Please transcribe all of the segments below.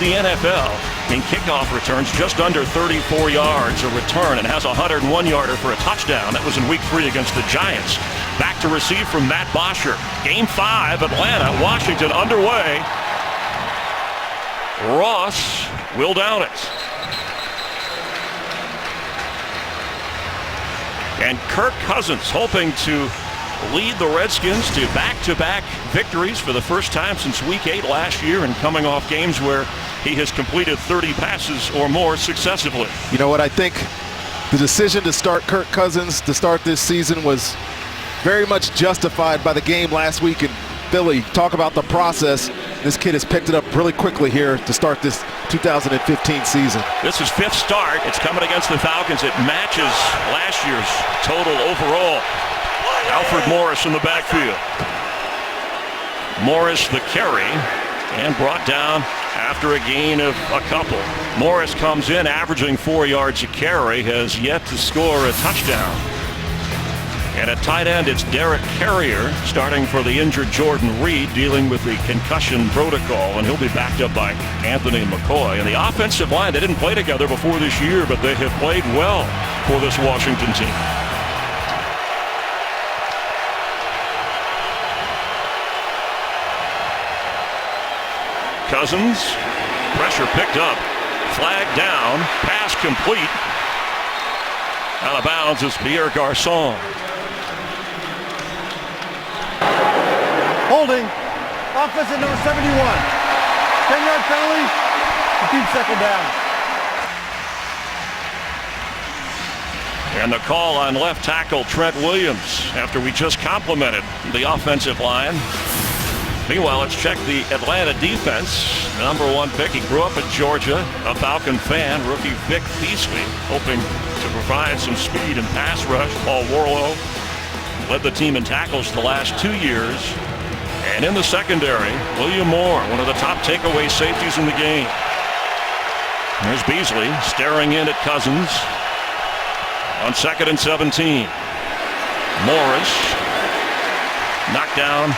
the NFL in kickoff returns, just under 34 yards a return, and has a 101-yarder for a touchdown. That was in Week 3 against the Giants. Back to receive from Matt Bosher. Game 5, Atlanta, Washington underway. Ross will down it. And Kirk Cousins hoping to lead the Redskins to back-to-back victories for the first time since Week 8 last year, and coming off games where he has completed 30 passes or more successively. You know what, I think the decision to start Kirk Cousins to start this season was very much justified by the game last week in Philly. Talk about the process. This kid has picked it up really quickly here to start this 2015 season. This is 5th start. It's coming against the Falcons. It matches last year's total overall. Alfred Morris in the backfield. Morris the carry, and brought down after a gain of a couple. Morris comes in averaging 4 yards a carry, has yet to score a touchdown. And at tight end, it's Derek Carrier starting for the injured Jordan Reed, dealing with the concussion protocol, and he'll be backed up by Anthony McCoy. And the offensive line, they didn't play together before this year, but they have played well for this Washington team. Cousins, pressure picked up, flag down, pass complete. Out of bounds is Pierre Garçon. Holding, offensive number 71. 10-yard penalty, 15-second down. And the call on left tackle Trent Williams after we just complimented the offensive line. Meanwhile, let's check the Atlanta defense. Number 1 pick, he grew up in Georgia, a Falcon fan, rookie Vic Beasley, hoping to provide some speed and pass rush. Paul Warlow led the team in tackles the last 2 years. And in the secondary, William Moore, one of the top takeaway safeties in the game. There's Beasley staring in at Cousins on 2nd and 17. Morris knocked down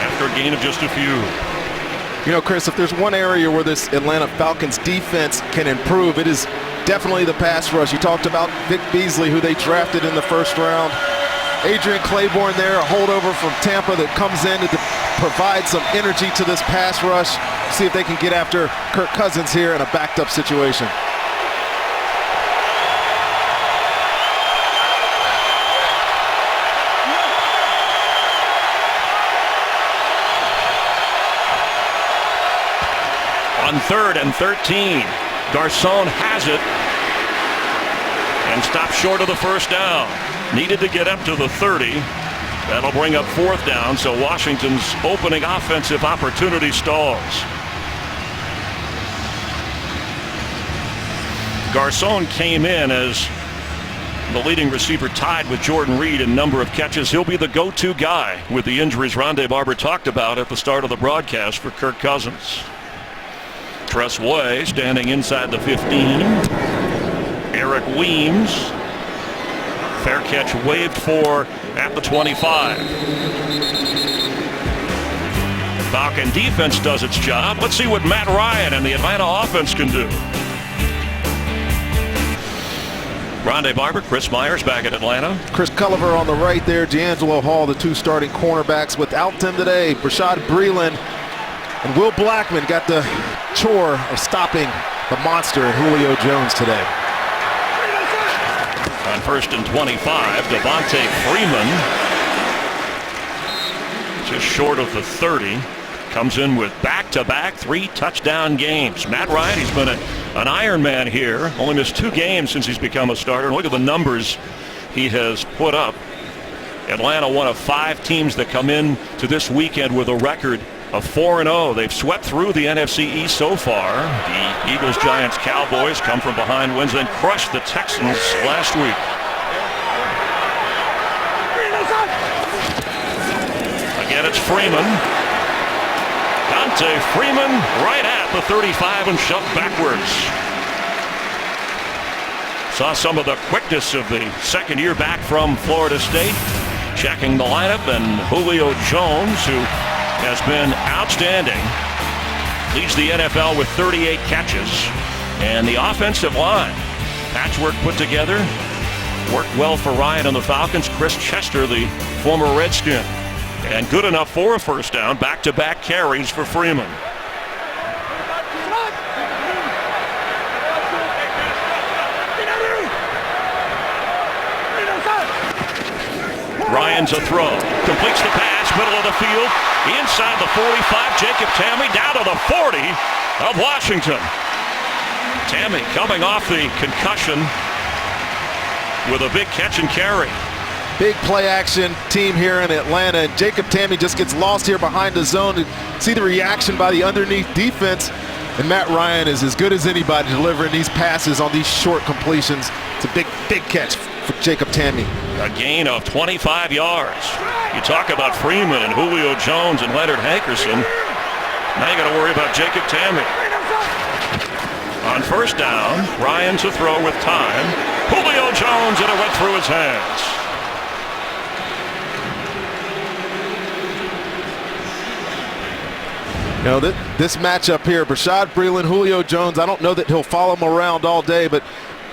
after a gain of just a few. You know, Chris, if there's one area where this Atlanta Falcons defense can improve, it is definitely the pass rush. You talked about Vic Beasley, who they drafted in the 1st round. Adrian Claiborne there, a holdover from Tampa that comes in to provide some energy to this pass rush. See if they can get after Kirk Cousins here in a backed up situation. On 3rd and 13, Garçon has it and stopped short of the 1st down. Needed to get up to the 30. That'll bring up 4th down, so Washington's opening offensive opportunity stalls. Garçon came in as the leading receiver, tied with Jordan Reed in number of catches. He'll be the go-to guy with the injuries Rondé Barber talked about at the start of the broadcast for Kirk Cousins. Tress Way standing inside the 15. Eric Weems. Fair catch waved for at the 25. Falcon defense does its job. Let's see what Matt Ryan and the Atlanta offense can do. Rondé Barber, Chris Myers back at Atlanta. Chris Culliver on the right there. D'Angelo Hall, the 2 starting cornerbacks. Without them today, Brashad Breeland and Will Blackman got the chore of stopping the monster Julio Jones today. On 1st and 25, Devontae Freeman, just short of the 30, comes in with back-to-back 3-touchdown games. Matt Ryan, he's been an Iron Man here, only missed 2 games since he's become a starter. And look at the numbers he has put up. Atlanta, one of 5 teams that come in to this weekend with a record of 4-0. They've swept through the NFC East so far. The Eagles, Giants, Cowboys come from behind wins, then crushed the Texans last week. Again, it's Freeman. Devontae Freeman right at the 35 and shoved backwards. Saw some of the quickness of the second year back from Florida State. Checking the lineup, and Julio Jones, who has been outstanding leads the NFL with 38 catches. And the offensive line, patchwork put together, worked well for Ryan and the Falcons. Chris Chester, the former Redskin, and good enough for a first down. Back-to-back carries for Freeman. Ryan to throw. Completes the pass, middle of the field. Inside the 45, Jacob Tamme down to the 40 of Washington. Tamme coming off the concussion with a big catch and carry. Big play action team here in Atlanta. And Jacob Tamme just gets lost here behind the zone. See the reaction by the underneath defense. And Matt Ryan is as good as anybody delivering these passes on these short completions. It's a big catch for Jacob Tamme. A gain of 25 yards. You talk about Freeman and Julio Jones and Leonard Hankerson. Now you got to worry about Jacob Tamme. On first down, Ryan to throw with time. Julio Jones, and it went through his hands. You know, this matchup here, Bashaud Breeland, Julio Jones, I don't know that he'll follow him around all day, but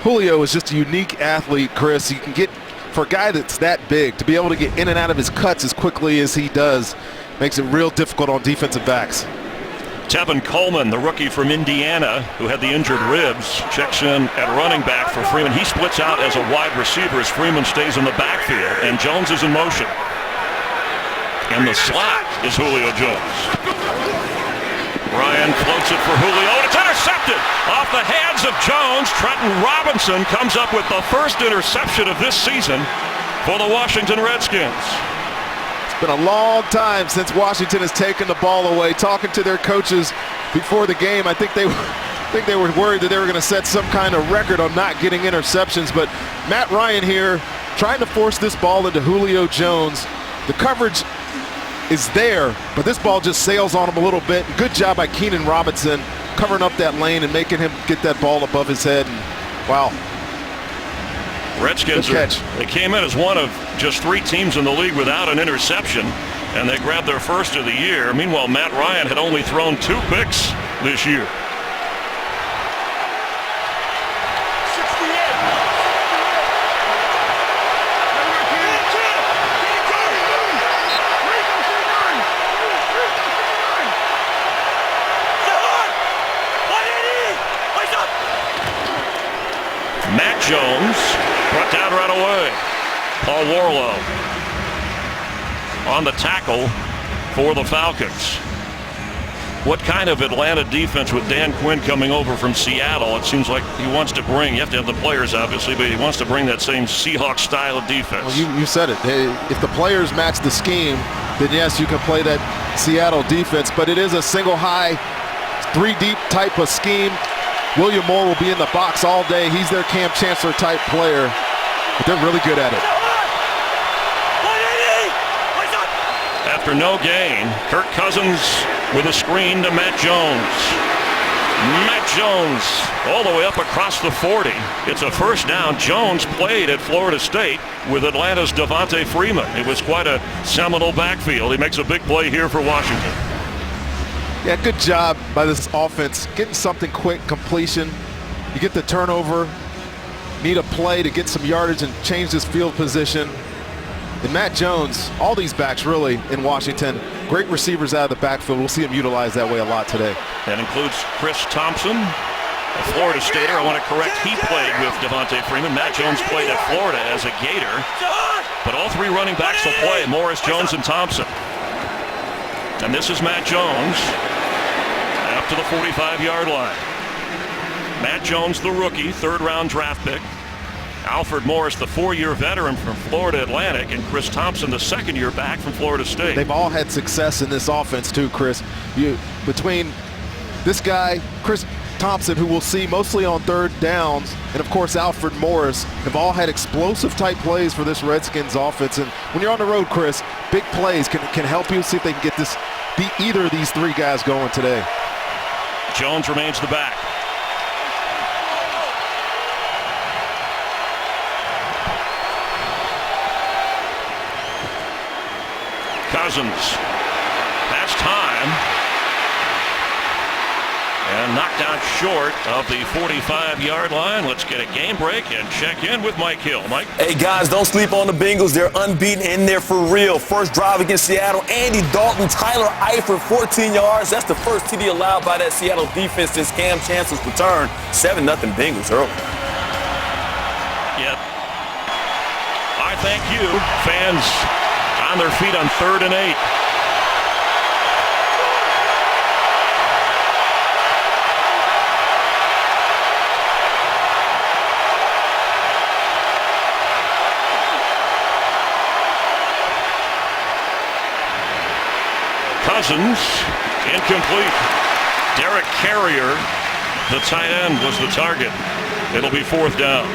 Julio is just a unique athlete, Chris. You can get, for a guy that's that big, to be able to get in and out of his cuts as quickly as he does, makes it real difficult on defensive backs. Tevin Coleman, the rookie from Indiana, who had the injured ribs, checks in at running back for Freeman. He splits out as a wide receiver as Freeman stays in the backfield, and Jones is in motion. In the slot is Julio Jones. Ryan floats it for Julio, and it's intercepted off the hands of Jones. Trenton Robinson comes up with the first interception of this season for the Washington Redskins. It's been a long time since Washington has taken the ball away. Talking to their coaches before the game, I think they were worried that they were going to set some kind of record on not getting interceptions. But Matt Ryan here trying to force this ball into Julio Jones. The coverage is there, but this ball just sails on him a little bit. Good job by Keenan Robinson covering up that lane and making him get that ball above his head. And wow. Redskins, they came in as one of just 3 teams in the league without an interception, and they grabbed their first of the year. Meanwhile, Matt Ryan had only thrown 2 picks this year. Matt Jones brought down right away. Paul Warlow on the tackle for the Falcons. What kind of Atlanta defense with Dan Quinn coming over from Seattle? It seems like he wants to bring, you have to have the players obviously, but he wants to bring that same Seahawks style of defense. Well, you said it. If the players match the scheme, then yes, you can play that Seattle defense, but it is a single high, 3 deep type of scheme. William Moore will be in the box all day. He's their Cam Chancellor type player, but they're really good at it. After no gain, Kirk Cousins with a screen to Matt Jones. Matt Jones all the way up across the 40. It's a first down. Jones played at Florida State with Atlanta's Devontae Freeman. It was quite a seminal backfield. He makes a big play here for Washington. Yeah, good job by this offense. Getting something quick, completion. You get the turnover, need a play to get some yardage and change this field position. And Matt Jones, all these backs really in Washington, great receivers out of the backfield. We'll see him utilized that way a lot today. That includes Chris Thompson, a Florida Stater. I want to correct, he played with Devontae Freeman. Matt Jones played at Florida as a Gator. But all 3 running backs will play, Morris, Jones, and Thompson. And this is Matt Jones up to the 45-yard line. Matt Jones, the rookie, 3rd-round draft pick. Alfred Morris, the 4-year veteran from Florida Atlantic, and Chris Thompson, the 2nd-year back from Florida State. They've all had success in this offense too, Chris. Between this guy, Chris Thompson, who we'll see mostly on 3rd downs, and of course Alfred Morris, have all had explosive type plays for this Redskins offense. And when you're on the road, Chris, big plays can help you see if they can get either of these 3 guys going today. Jones remains the back. Cousins has time. and knocked out short of the 45-yard line. Let's get a game break and check in with Mike Hill. Mike? Hey, guys, don't sleep on the Bengals. They're unbeaten in there for real. First drive against Seattle. Andy Dalton, Tyler Eifert, 14 yards. That's the first TD allowed by that Seattle defense since Cam Chancellor's return. 7-0 Bengals early. Yep. I thank you. Fans on their feet on 3rd and 8. Cousins, incomplete. Derek Carrier, the tight end, was the target. It'll be 4th down.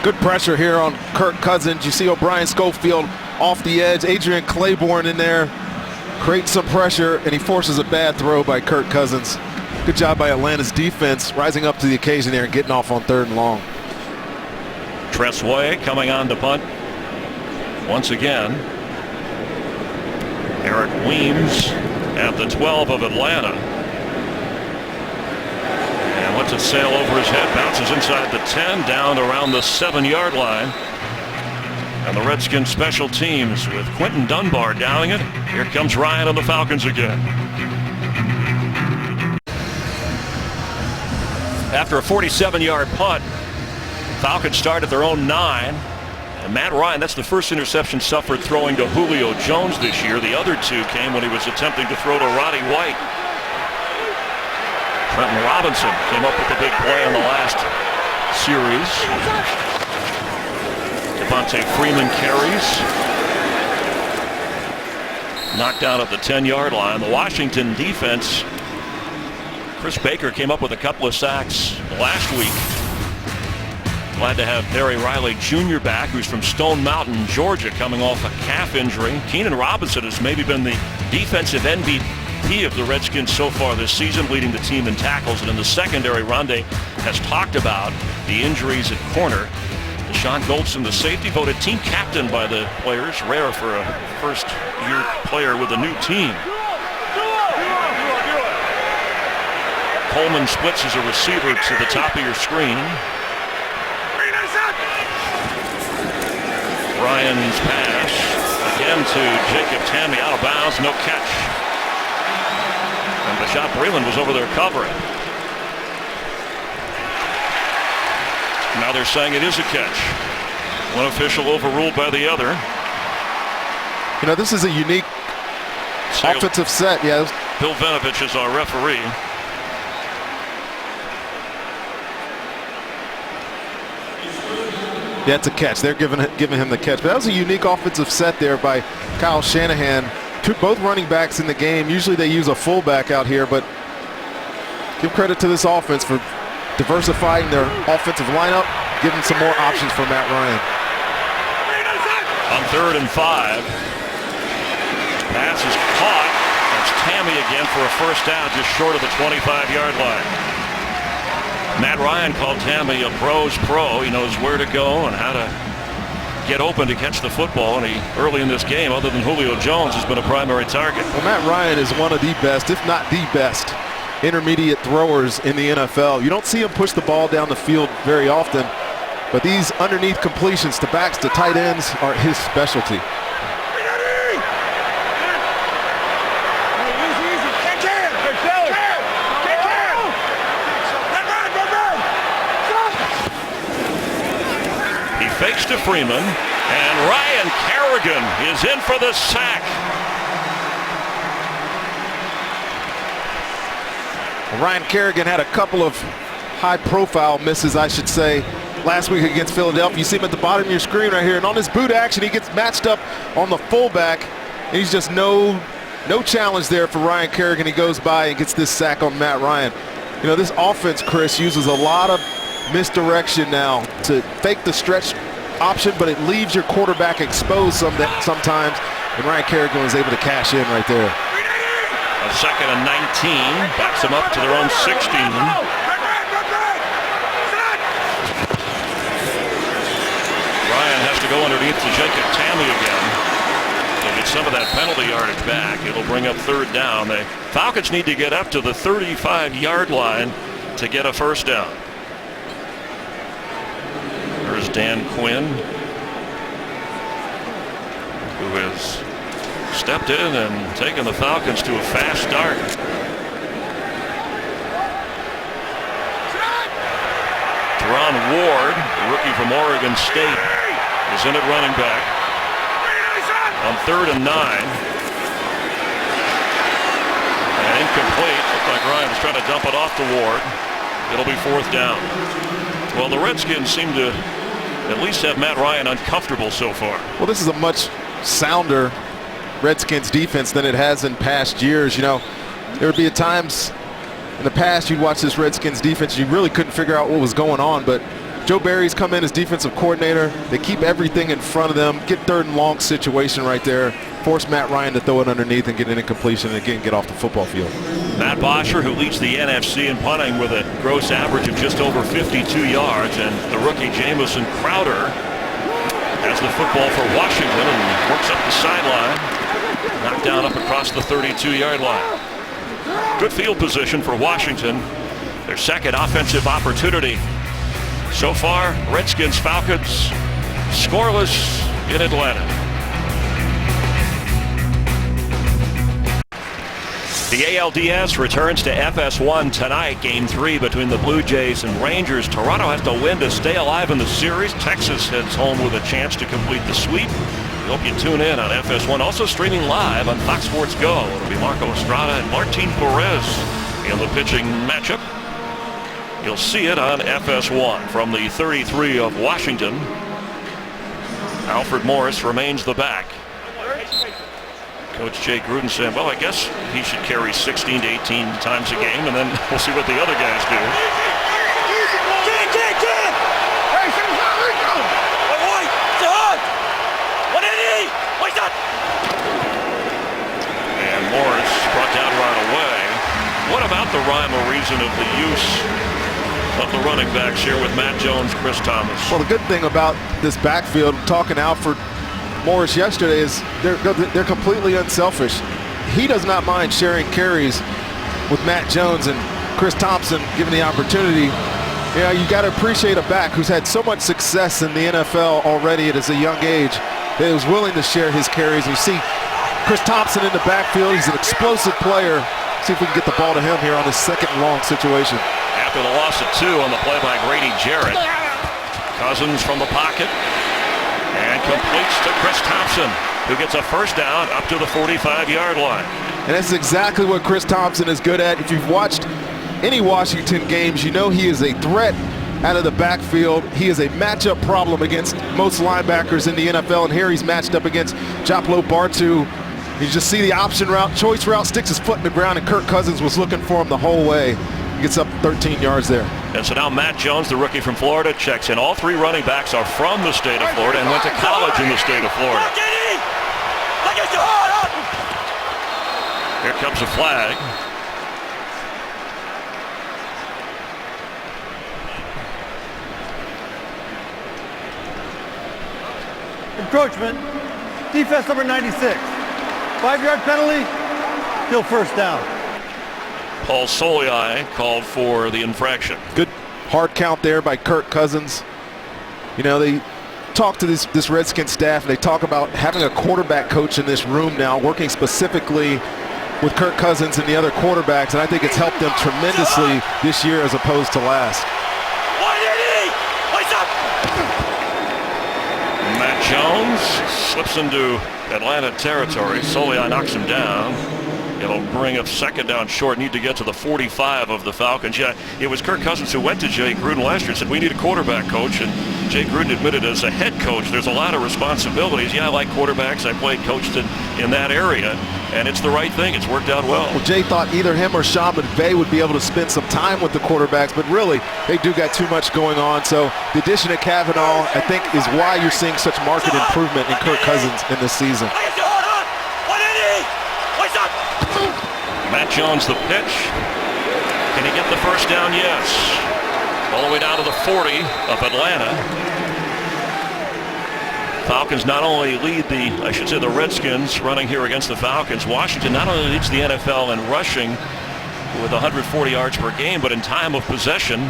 Good pressure here on Kirk Cousins. You see O'Brien Schofield off the edge. Adrian Claiborne in there creates some pressure, and he forces a bad throw by Kirk Cousins. Good job by Atlanta's defense, rising up to the occasion there and getting off on 3rd and long. Tressway coming on to punt once again. Eric Weems at the 12 of Atlanta. And lets it sail over his head, bounces inside the 10, down around the 7-yard line. And the Redskins special teams with Quentin Dunbar downing it. Here comes Ryan on the Falcons again. After a 47-yard punt, Falcons start at their own 9. And Matt Ryan, that's the first interception suffered throwing to Julio Jones this year. The other 2 came when he was attempting to throw to Roddy White. Trenton Robinson came up with the big play in the last series. Devontae Freeman carries. Knocked down at the 10-yard line. The Washington defense, Chris Baker came up with a couple of sacks last week. Glad to have Barry Riley Jr. back, who's from Stone Mountain, Georgia, coming off a calf injury. Keenan Robinson has maybe been the defensive MVP of the Redskins so far this season, leading the team in tackles. And in the secondary, Rondé has talked about the injuries at corner. Deshaun Goldson, the safety, voted team captain by the players. Rare for a first-year player with a new team. Coleman splits as a receiver to the top of your screen. Ryan's pass again to Jacob Tamme, out of bounds, no catch. And Bashaud Breeland was over there covering. Now they're saying it is a catch. One official overruled by the other. You know, this is a unique offensive set. Yeah. Bill Vinovich is our referee. Yeah, it's a catch. They're giving him the catch. But that was a unique offensive set there by Kyle Shanahan. Both running backs in the game. Usually they use a fullback out here, but give credit to this offense for diversifying their offensive lineup, giving some more options for Matt Ryan. On 3rd and 5. Pass is caught. That's Tamme again for a first down, just short of the 25-yard line. Matt Ryan called Tamme a pro's pro. He knows where to go and how to get open to catch the football. And he, early in this game, other than Julio Jones, has been a primary target. Well, Matt Ryan is one of the best, if not the best, intermediate throwers in the NFL. You don't see him push the ball down the field very often, but these underneath completions to backs to tight ends are his specialty. Fakes to Freeman, and Ryan Kerrigan is in for the sack. Ryan Kerrigan had a couple of high-profile misses, I should say, last week against Philadelphia. You see him at the bottom of your screen right here, and on his boot action, he gets matched up on the fullback. And he's just no challenge there for Ryan Kerrigan. He goes by and gets this sack on Matt Ryan. You know, this offense, Chris, uses a lot of misdirection now to fake the stretch option, but it leaves your quarterback exposed sometimes, and Ryan Kerrigan was able to cash in right there. A 2nd and 19, backs them up to their own 16. Ryan has to go underneath to Jacob Tamme again. He'll get some of that penalty yardage back. It'll bring up third down. The Falcons need to get up to the 35-yard line to get a first down. There's Dan Quinn, who has stepped in and taken the Falcons to a fast start. Teron Ward, rookie from Oregon State, is in at running back on 3rd and 9. And incomplete. Looked like Ryan was trying to dump it off to Ward. It'll be 4th down. Well, the Redskins seem to at least have Matt Ryan uncomfortable so far. Well, this is a much sounder Redskins defense than it has in past years. You know, there would be at times in the past you'd watch this Redskins defense, you really couldn't figure out what was going on, but Joe Barry's come in as defensive coordinator. They keep everything in front of them, get 3rd and long situation right there, force Matt Ryan to throw it underneath and get an incompletion and again get off the football field. Matt Bosher, who leads the NFC in punting with a gross average of just over 52 yards, and the rookie Jamison Crowder has the football for Washington and works up the sideline, knocked down up across the 32-yard line. Good field position for Washington, their second offensive opportunity. So far, Redskins Falcons scoreless in Atlanta. The ALDS returns to FS1 tonight. Game 3 between the Blue Jays and Rangers. Toronto has to win to stay alive in the series. Texas heads home with a chance to complete the sweep. We hope you tune in on FS1. Also streaming live on Fox Sports Go. It'll be Marco Estrada and Martin Perez in the pitching matchup. You'll see it on FS1 from the 33 of Washington. Alfred Morris remains the back. Coach Jay Gruden said, well, I guess he should carry 16 to 18 times a game, and then we'll see what the other guys do. And Morris brought down right away. What about the rhyme or reason of the use of the running backs here with Matt Jones, Chris Thomas? Well, the good thing about this backfield, talking to Alfred Morris yesterday, is they're completely unselfish. He does not mind sharing carries with Matt Jones and Chris Thompson given the opportunity. You know, you got to appreciate a back who's had so much success in the NFL already at a young age that he was willing to share his carries. You see Chris Thompson in the backfield. He's an explosive player. See if we can get the ball to him here on this 2nd and long situation. After the loss of 2 on the play by Grady Jarrett, Cousins from the pocket and completes to Chris Thompson, who gets a first down up to the 45-yard line. And that's exactly what Chris Thompson is good at. If you've watched any Washington games, you know he is a threat out of the backfield. He is a matchup problem against most linebackers in the NFL, and here he's matched up against Joplo Bartu. You just see the option route, choice route, sticks his foot in the ground, and Kirk Cousins was looking for him the whole way. He gets up 13 yards there. And so now Matt Jones, the rookie from Florida, checks in. All 3 running backs are from the state of Florida and went to college in the state of Florida. Here comes a flag. Encroachment. Defense number 96. 5-yard penalty. Still first down. Paul Soliai called for the infraction. Good hard count there by Kirk Cousins. You know, they talk to this Redskins staff, and they talk about having a quarterback coach in this room now, working specifically with Kirk Cousins and the other quarterbacks, and I think it's helped them tremendously this year as opposed to last. Matt Jones slips into Atlanta territory. Soliai knocks him down. It'll bring up 2nd down short. Need to get to the 45 of the Falcons. Yeah, it was Kirk Cousins who went to Jay Gruden last year and said, we need a quarterback coach. And Jay Gruden admitted as a head coach, there's a lot of responsibilities. Yeah, I like quarterbacks. I played, coached in that area. And it's the right thing. It's worked out well. Well, Jay thought either him or Sean McVay would be able to spend some time with the quarterbacks, but really, they do got too much going on. So the addition of Kavanaugh, I think, is why you're seeing such marked improvement in Kirk Cousins in this season. Matt Jones, the pitch. Can he get the first down? Yes. All the way down to the 40 of Atlanta. Falcons not only lead the Redskins running here against the Falcons. Washington not only leads the NFL in rushing with 140 yards per game, but in time of possession.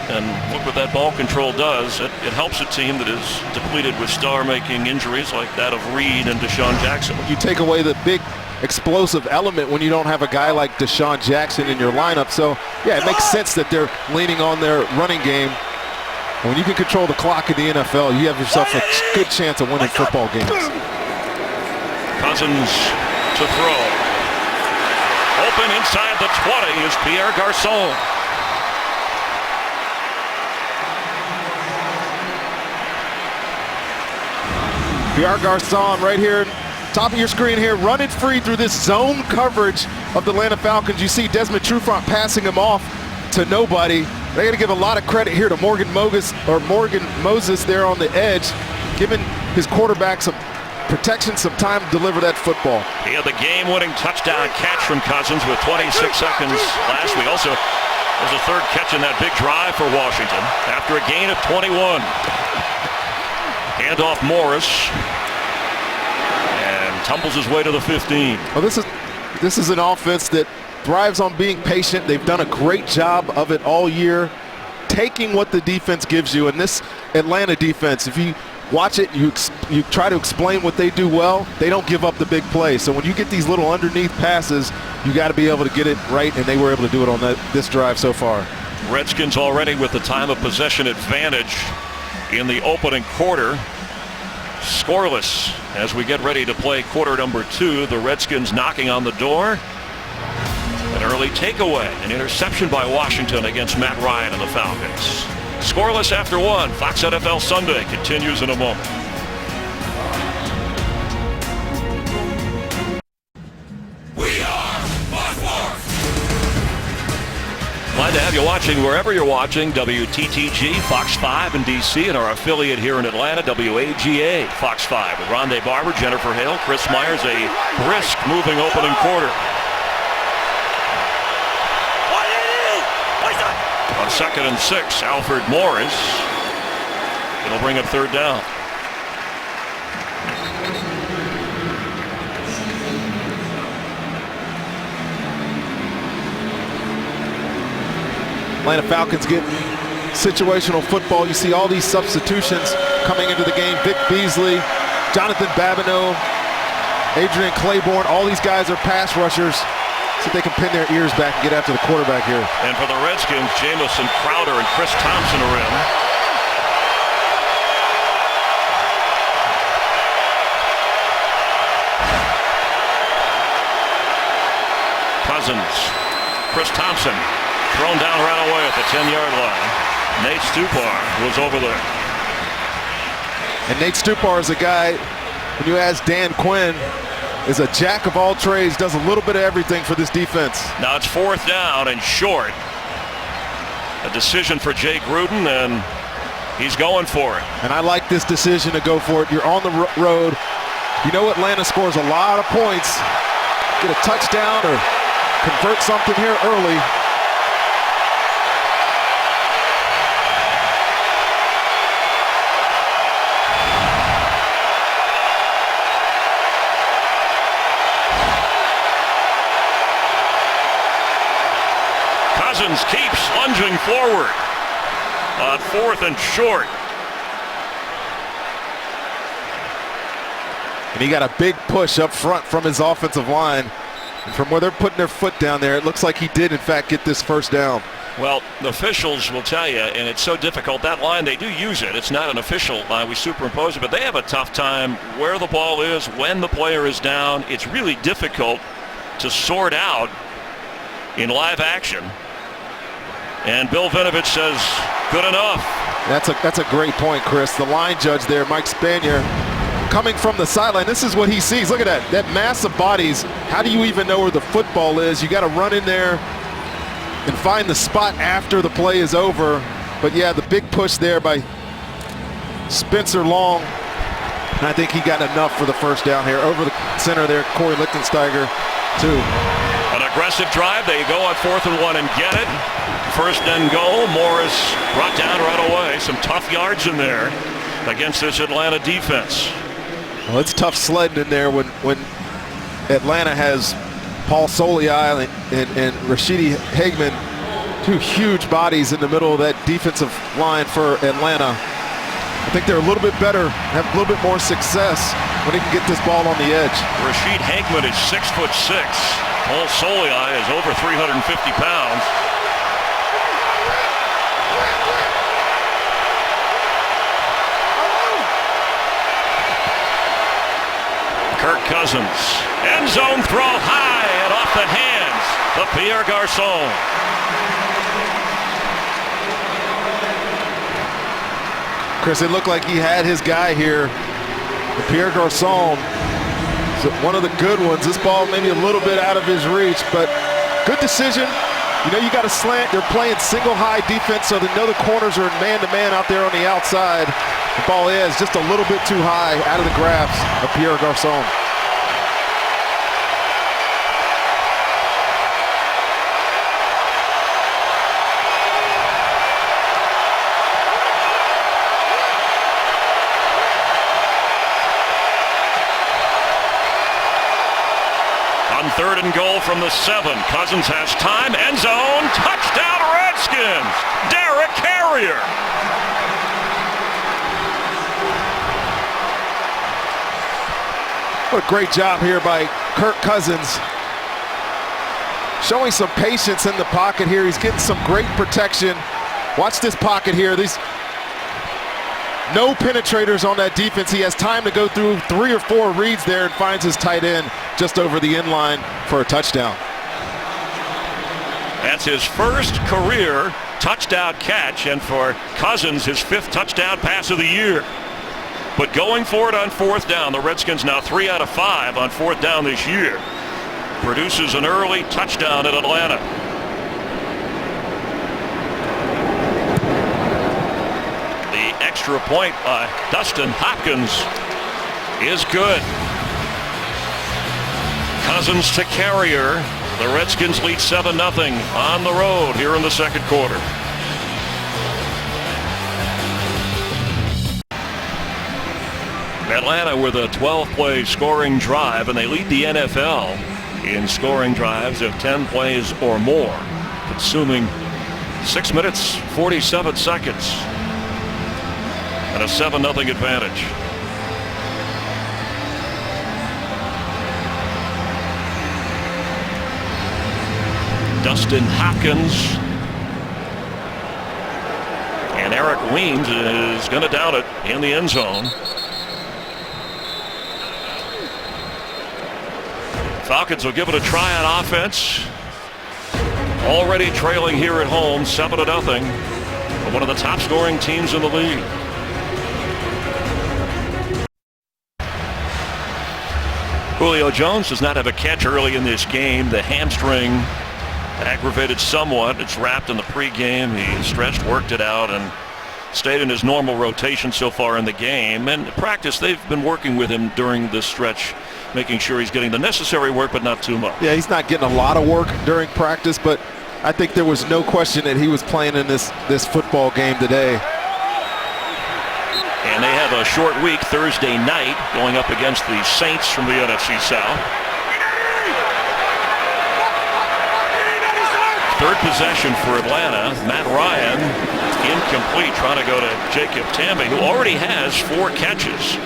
And look what that ball control does. It helps a team that is depleted with star-making injuries like that of Reed and Deshaun Jackson. You take away the big explosive element when you don't have a guy like Deshaun Jackson in your lineup. So, yeah, it makes sense that they're leaning on their running game. When you can control the clock in the NFL, you have yourself a good chance of winning football games. Cousins to throw. Open inside the 20 is Pierre Garçon. Pierre Garçon right here, top of your screen here, running free through this zone coverage of the Atlanta Falcons. You see Desmond Trufant passing him off to nobody. They got to give a lot of credit here to Morgan Moses there on the edge, giving his quarterback some protection, some time to deliver that football. He had the game-winning touchdown catch from Cousins with 26 seconds last week. Also, there's a third catch in that big drive for Washington after a gain of 21. Handoff Morris, and tumbles his way to the 15. Well, this is an offense that thrives on being patient. They've done a great job of it all year, taking what the defense gives you. And this Atlanta defense, if you watch it, you try to explain what they do well, they don't give up the big plays. So when you get these little underneath passes, you got to be able to get it right, and they were able to do it on this drive so far. Redskins already with the time of possession advantage in the opening quarter. Scoreless as we get ready to play quarter number 2. The Redskins knocking on the door. An early takeaway, an interception by Washington against Matt Ryan and the Falcons. Scoreless after 1. Fox NFL Sunday continues in a moment. Glad to have you watching wherever you're watching. WTTG, Fox 5 in D.C., and our affiliate here in Atlanta, WAGA, Fox 5. With Rondé Barber, Jennifer Hale, Chris Myers, a brisk moving opening quarter. On 2nd and 6, Alfred Morris. It'll bring up third down. Atlanta Falcons get situational football. You see all these substitutions coming into the game. Vic Beasley, Jonathan Babineau, Adrian Claiborne, all these guys are pass rushers so they can pin their ears back and get after the quarterback here. And for the Redskins, Jamison Crowder and Chris Thompson are in. Cousins, Chris Thompson, thrown down right away at the 10-yard line. Nate Stupar was over there. And Nate Stupar is a guy, when you ask Dan Quinn, is a jack of all trades, does a little bit of everything for this defense. Now it's 4th down and short. A decision for Jay Gruden, and he's going for it. And I like this decision to go for it. You're on the road. You know Atlanta scores a lot of points. Get a touchdown or convert something here early. Cousins keeps lunging forward on 4th and short. And he got a big push up front from his offensive line. And from where they're putting their foot down there, it looks like he did, in fact, get this first down. Well, the officials will tell you, and it's so difficult. That line, they do use it. It's not an official line. We superimpose it, but they have a tough time where the ball is, when the player is down. It's really difficult to sort out in live action. And Bill Vinovich says, good enough. That's a great point, Chris. The line judge there, Mike Spanier, coming from the sideline. This is what he sees. Look at that mass of bodies. How do you even know where the football is? You got to run in there and find the spot after the play is over. But yeah, the big push there by Spencer Long. And I think he got enough for the first down here. Over the center there, Corey Lichtensteiger, too. An aggressive drive. They go on 4th and 1 and get it. 1st and goal. Morris brought down right away. Some tough yards in there against this Atlanta defense. Well, it's tough sledding in there when Atlanta has Paul Soliai and Rashidi Hageman, two huge bodies in the middle of that defensive line for Atlanta. I think they're a little bit better, have a little bit more success when they can get this ball on the edge. Rashid Hageman is 6'6". Paul Soliai is over 350 pounds. Kirk Cousins, end zone throw high and off the hands of Pierre Garçon. Chris, it looked like he had his guy here. Pierre Garçon, one of the good ones. This ball maybe a little bit out of his reach, but good decision. You know, you got to slant. They're playing single high defense, so they know the corners are in man-to-man out there on the outside. The ball is just a little bit too high out of the grasp of Pierre Garçon. On 3rd and goal from the 7. Cousins has time. End zone. Touchdown Redskins. Derek Carrier. What a great job here by Kirk Cousins. Showing some patience in the pocket here. He's getting some great protection. Watch this pocket here. These no penetrators on that defense. He has time to go through 3 or 4 reads there and finds his tight end just over the end line for a touchdown. That's his first career touchdown catch, and for Cousins, his 5th touchdown pass of the year. But going for it on 4th down, the Redskins now 3 out of 5 on 4th down this year. Produces an early touchdown at Atlanta. The extra point by Dustin Hopkins is good. Cousins to Carrier. The Redskins lead 7-0 on the road here in the 2nd quarter. Atlanta with a 12-play scoring drive, and they lead the NFL in scoring drives of 10 plays or more, consuming 6 minutes, 47 seconds, and a 7-0 advantage. Dustin Hopkins, and Eric Weems is going to down it in the end zone. Falcons will give it a try on offense. Already trailing here at home, 7-0. One of the top scoring teams in the league. Julio Jones does not have a catch early in this game. The hamstring aggravated somewhat. It's wrapped in the pregame. He stretched, worked it out, and stayed in his normal rotation so far in the game. And practice, they've been working with him during this stretch, making sure he's getting the necessary work, but not too much. Yeah, he's not getting a lot of work during practice, but I think there was no question that he was playing in this football game today. And they have a short week Thursday night going up against the Saints from the NFC South. 3rd possession for Atlanta. Matt Ryan incomplete, trying to go to Jacob Tammy, who already has 4 catches.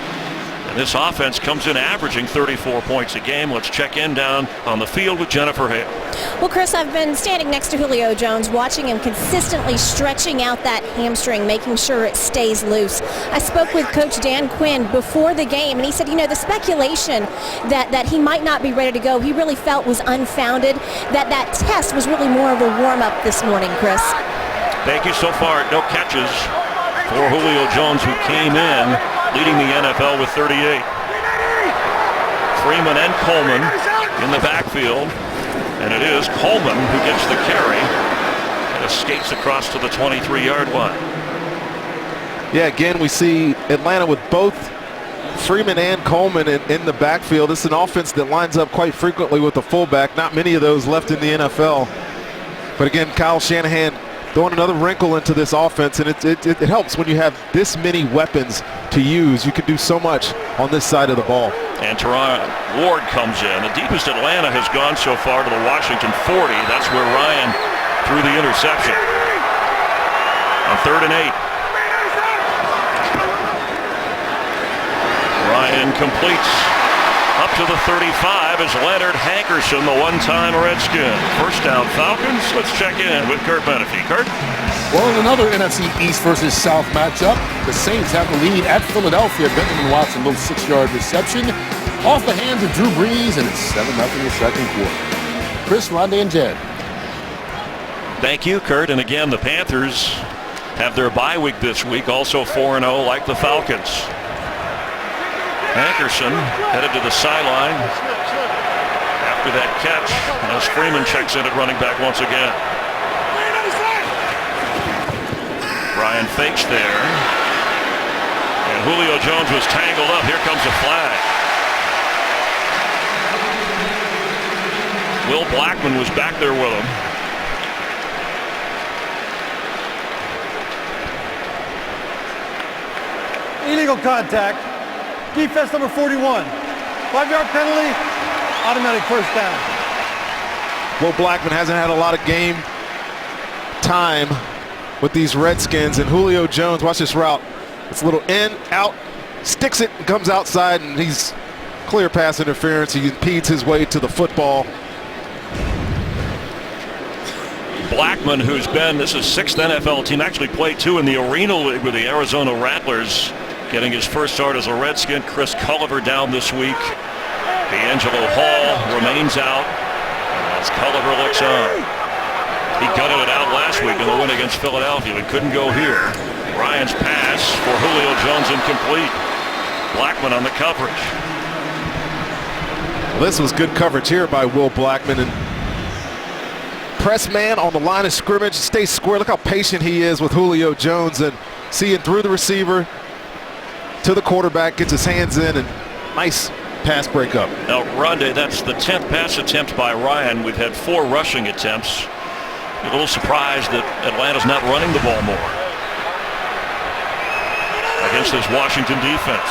And this offense comes in averaging 34 points a game. Let's check in down on the field with Jennifer Hale. Well, Chris, I've been standing next to Julio Jones, watching him consistently stretching out that hamstring, making sure it stays loose. I spoke with Coach Dan Quinn before the game, and he said, you know, the speculation that he might not be ready to go, he really felt was unfounded, that test was really more of a warm-up this morning, Chris. Thank you. So far, no catches for Julio Jones, who came in leading the NFL with 38. Freeman and Coleman in the backfield. And it is Coleman who gets the carry and escapes across to the 23-yard line. Yeah, again, we see Atlanta with both Freeman and Coleman in the backfield. It's an offense that lines up quite frequently with the fullback. Not many of those left in the NFL. But again, Kyle Shanahan throwing another wrinkle into this offense, and it helps when you have this many weapons to use. You can do so much on this side of the ball. And Teron Ward comes in. The deepest Atlanta has gone so far to the Washington 40. That's where Ryan threw the interception. On 3rd and 8. Ryan completes up to the 35 as Leonard Hankerson, the one-time Redskin. First down Falcons. Let's check in with Kurt Menefee. Kurt? Well, in another NFC East versus South matchup, the Saints have the lead at Philadelphia. Benjamin Watson, little 6-yard reception off the hands of Drew Brees, and it's 7-0 in the second quarter. Chris, Rondé, and Jed. Thank you, Kurt. And again, the Panthers have their bye week this week, also 4-0 like the Falcons. Hankerson headed to the sideline after that catch as Freeman checks in at running back once again. Ryan fakes there. And Julio Jones was tangled up. Here comes a flag. Will Blackman was back there with him. Illegal contact. Defense number 41. 5-yard penalty. Automatic first down. Will Blackman hasn't had a lot of game time with these Redskins, and Julio Jones, watch this route. It's a little in, out, sticks it, and comes outside, and he's clear pass interference. He impedes his way to the football. Blackman, who's been, this is 6th NFL team, actually played 2 in the Arena League with the Arizona Rattlers, getting his first start as a Redskin. Chris Culliver down this week. D'Angelo Hall remains out as Culliver looks on. He gutted it out last week in the win against Philadelphia. He couldn't go here. Ryan's pass for Julio Jones incomplete. Blackman on the coverage. Well, this was good coverage here by Will Blackman. And press man on the line of scrimmage, stays square. Look how patient he is with Julio Jones, and seeing through the receiver to the quarterback, gets his hands in, and nice pass breakup. Now, Rondé, that's the 10th pass attempt by Ryan. We've had 4 rushing attempts. A little surprised that Atlanta's not running the ball more against this Washington defense.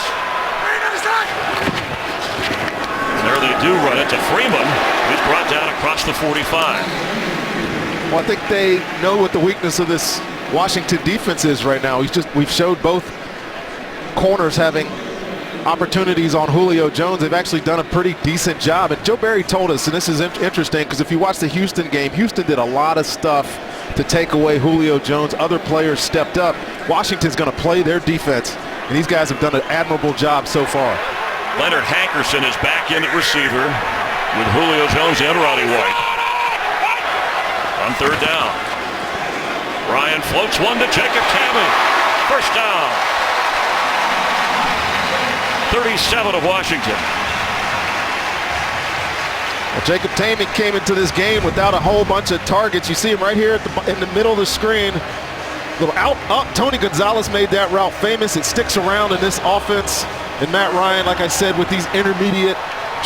And there they do run it to Freeman, who's brought down across the 45. Well, I think they know what the weakness of this Washington defense is right now. We've showed both corners having opportunities on Julio Jones. They've actually done a pretty decent job. And Joe Barry told us, and this is interesting, because if you watch the Houston game, Houston did a lot of stuff to take away Julio Jones. Other players stepped up. Washington's going to play their defense, and these guys have done an admirable job so far. Leonard Hankerson is back in at receiver with Julio Jones and Roddy White. On 3rd down. Ryan floats one to Jacob Tamme. First down. 37 of Washington. Well, Jacob Tamme came into this game without a whole bunch of targets. You see him right here in the middle of the screen. Little out, up. Tony Gonzalez made that route famous. It sticks around in this offense. And Matt Ryan, like I said, with these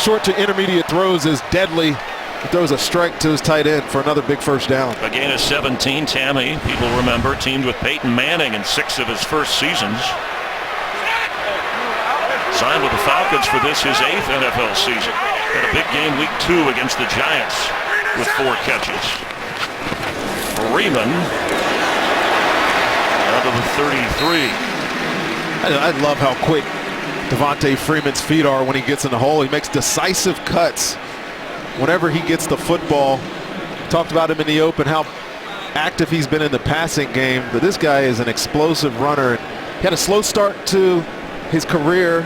short to intermediate throws, is deadly. He throws a strike to his tight end for another big first down. A gain of 17. Tamme, people remember, teamed with Peyton Manning in 6 of his first seasons. Signed with the Falcons for his 8th NFL season. Had a big game week 2 against the Giants with 4 catches. Freeman out of the 33. I love how quick Devontae Freeman's feet are when he gets in the hole. He makes decisive cuts whenever he gets the football. Talked about him in the open, how active he's been in the passing game. But this guy is an explosive runner. He had a slow start to his career.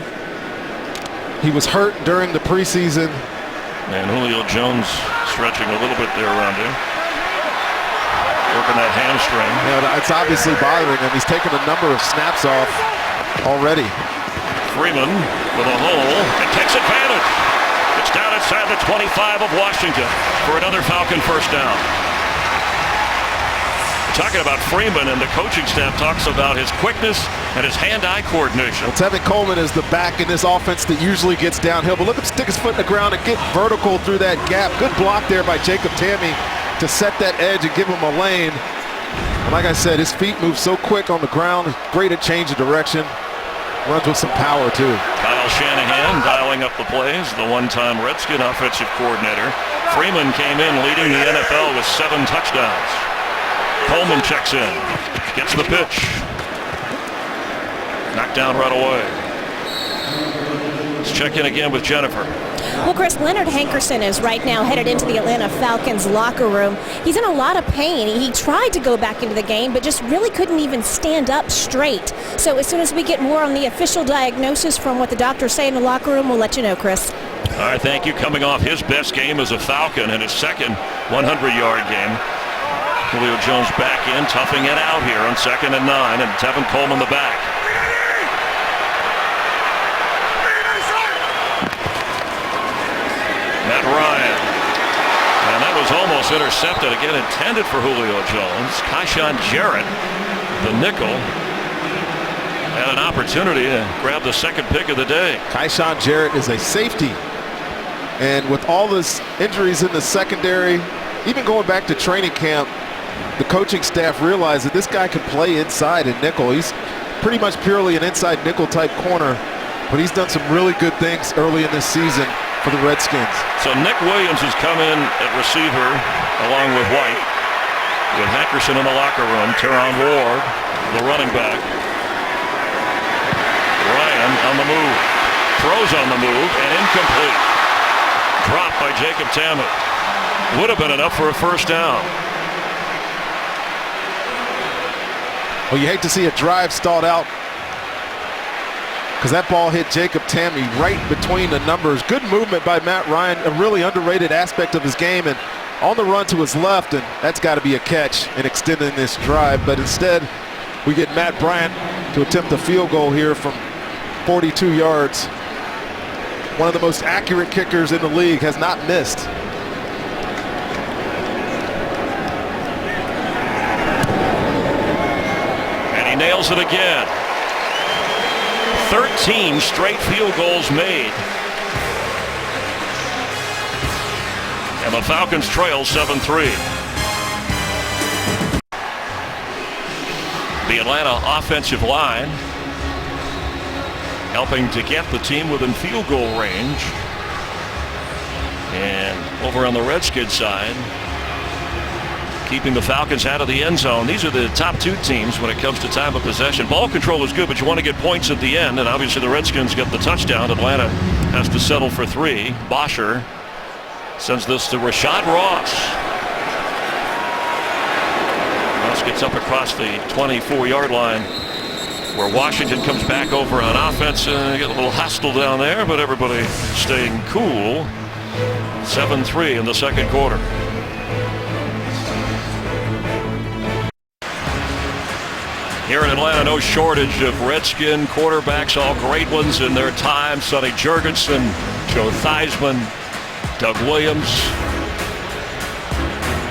He was hurt during the preseason. And Julio Jones stretching a little bit there around him. Working that hamstring. Yeah, it's obviously bothering him. He's taken a number of snaps off already. Freeman with a hole and takes advantage. It's down inside the 25 of Washington for another Falcon first down. Talking about Freeman, and the coaching staff talks about his quickness and his hand-eye coordination. Well, Tevin Coleman is the back in this offense that usually gets downhill, but look at him stick his foot in the ground and get vertical through that gap. Good block there by Jacob Tamme to set that edge and give him a lane. And like I said, his feet move so quick on the ground. Great at change of direction. Runs with some power, too. Kyle Shanahan dialing up the plays, the one-time Redskin offensive coordinator. Freeman came in leading the NFL with 7 touchdowns. Coleman checks in, gets the pitch. Knocked down right away. Let's check in again with Jennifer. Well, Chris, Leonard Hankerson is right now headed into the Atlanta Falcons locker room. He's in a lot of pain. He tried to go back into the game, but just really couldn't even stand up straight. So as soon as we get more on the official diagnosis from what the doctors say in the locker room, we'll let you know, Chris. All right, thank you. Coming off his best game as a Falcon and his second 100-yard game. Julio Jones back in, toughing it out here on 2nd and 9, and Tevin Coleman the back. Matt Ryan. And that was almost intercepted. Again, intended for Julio Jones. Kaishan Jarrett, the nickel, had an opportunity to grab the second pick of the day. Kaishan Jarrett is a safety. And with all this injuries in the secondary, even going back to training camp, the coaching staff realized that this guy can play inside and nickel. He's pretty much purely an inside nickel type corner, but he's done some really good things early in this season for the Redskins. So Nick Williams has come in at receiver along with White. With Hankerson in the locker room, Teron Ward, the running back. Ryan on the move, throws on the move, and incomplete. Dropped by Jacob Tammett. Would have been enough for a first down. Well, you hate to see a drive stalled out because that ball hit Jacob Tammett right between the numbers. Good movement by Matt Ryan, a really underrated aspect of his game, and on the run to his left, and that's got to be a catch in extending this drive. But instead, we get Matt Bryant to attempt a field goal here from 42 yards. One of the most accurate kickers in the league, has not missed. And he nails it again. 13 straight field goals made. And the Falcons trail 7-3. The Atlanta offensive line helping to get the team within field goal range. And over on the Redskins side, keeping the Falcons out of the end zone. These are the top 2 teams when it comes to time of possession. Ball control is good, but you want to get points at the end, and obviously the Redskins get the touchdown. Atlanta has to settle for 3. Bosher sends this to Rashad Ross. Ross gets up across the 24-yard line, where Washington comes back over on offense. Get a little hostile down there, but everybody staying cool. 7-3 in the second quarter. Here in Atlanta, no shortage of Redskin quarterbacks, all great ones in their time. Sonny Jurgensen, Joe Theismann, Doug Williams.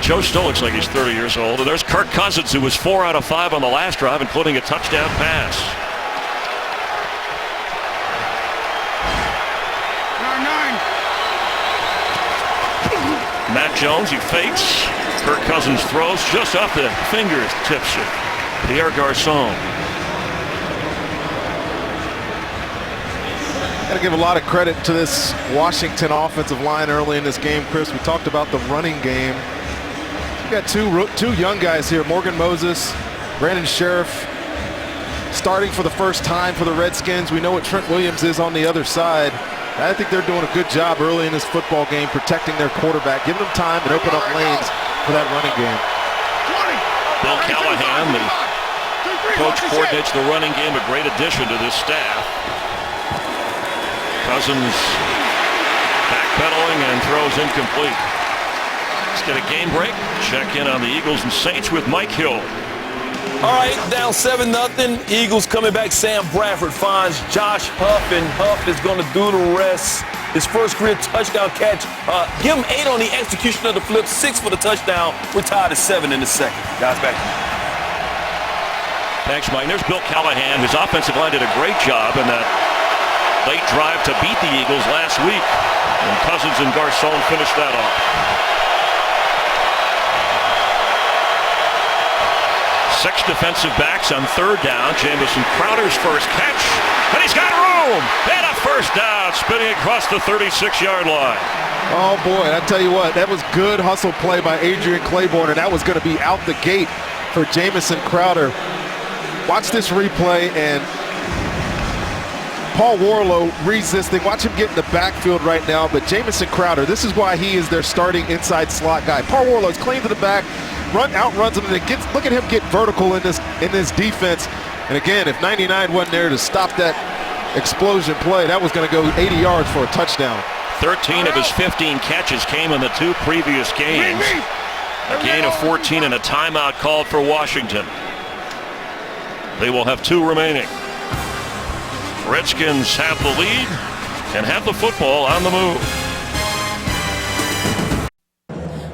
Joe still looks like he's 30 years old. And there's Kirk Cousins, who was 4 out of 5 on the last drive, including a touchdown pass. 9-9. Matt Jones, he fakes. Kirk Cousins throws just off the fingertips of Pierre Garçon. Got to give a lot of credit to this Washington offensive line early in this game, Chris. We talked about the running game. We got two young guys here, Morgan Moses, Brandon Sheriff, starting for the first time for the Redskins. We know what Trent Williams is on the other side. I think they're doing a good job early in this football game protecting their quarterback, giving them time and open up lanes for that running game. Bill Callahan, the coach, coordinates the running game, a great addition to this staff. Cousins backpedaling and throws incomplete. Let's get a game break. Check in on the Eagles and Saints with Mike Hill. All right, down 7-0. Eagles coming back. Sam Bradford finds Josh Huff, and Huff is going to do the rest. His first career touchdown catch. Give him 8 on the execution of the flip, 6 for the touchdown. We're tied at 7 in the second. Guys, back. Thanks, Mike. There's Bill Callahan. His offensive line did a great job in that late drive to beat the Eagles last week. And Cousins and Garçon finished that off. 6 defensive backs on 3rd down. Jamison Crowder's first catch, and he's got room, and a first down, spinning across the 36-yard line. Oh boy, I tell you what, that was good hustle play by Adrian Claiborne, and that was going to be out the gate for Jamison Crowder. Watch this replay, and Paul Warlow reads this thing. Watch him get in the backfield right now, but Jamison Crowder, this is why he is their starting inside slot guy. Paul Warlow's clean to the back, outruns him, and it look at him get vertical in this defense. And again, if 99 wasn't there to stop that explosion play, that was going to go 80 yards for a touchdown. 13 of his 15 catches came in the 2 previous games. A gain of 14 and a timeout called for Washington. They will have 2 remaining. Redskins have the lead and have the football on the move.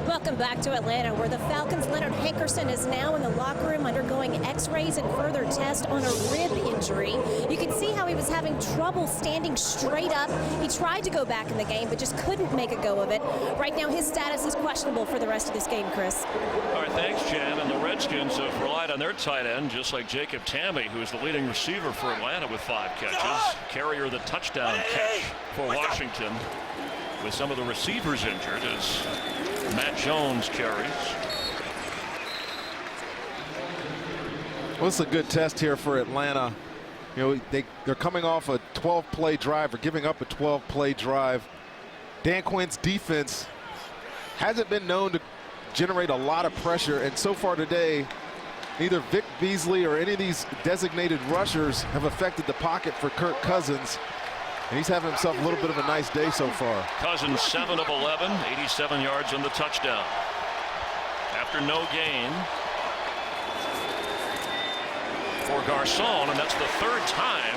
Welcome back to Atlanta, where the Falcons' Leonard Hankerson is now in the locker room undergoing x-rays and further tests on a rib injury. You can see how he was having trouble standing straight up. He tried to go back in the game, but just couldn't make a go of it. Right now, his status is questionable for the rest of this game, Chris. All right, thanks, Jan. And the Redskins have relied on their tight end, just like Jacob Tammy, who is the leading receiver for Atlanta with 5 catches. Carrier the touchdown catch for Washington, with some of the receivers injured as Matt Jones carries. Well, it's a good test here for Atlanta. You know, they're coming off a 12-play drive, or giving up a 12-play drive. Dan Quinn's defense hasn't been known to generate a lot of pressure, and so far today, neither Vic Beasley or any of these designated rushers have affected the pocket for Kirk Cousins. And he's having himself a little bit of a nice day so far. Cousins 7 of 11, 87 yards and the touchdown. After no gain for Garcon, and that's the 3rd time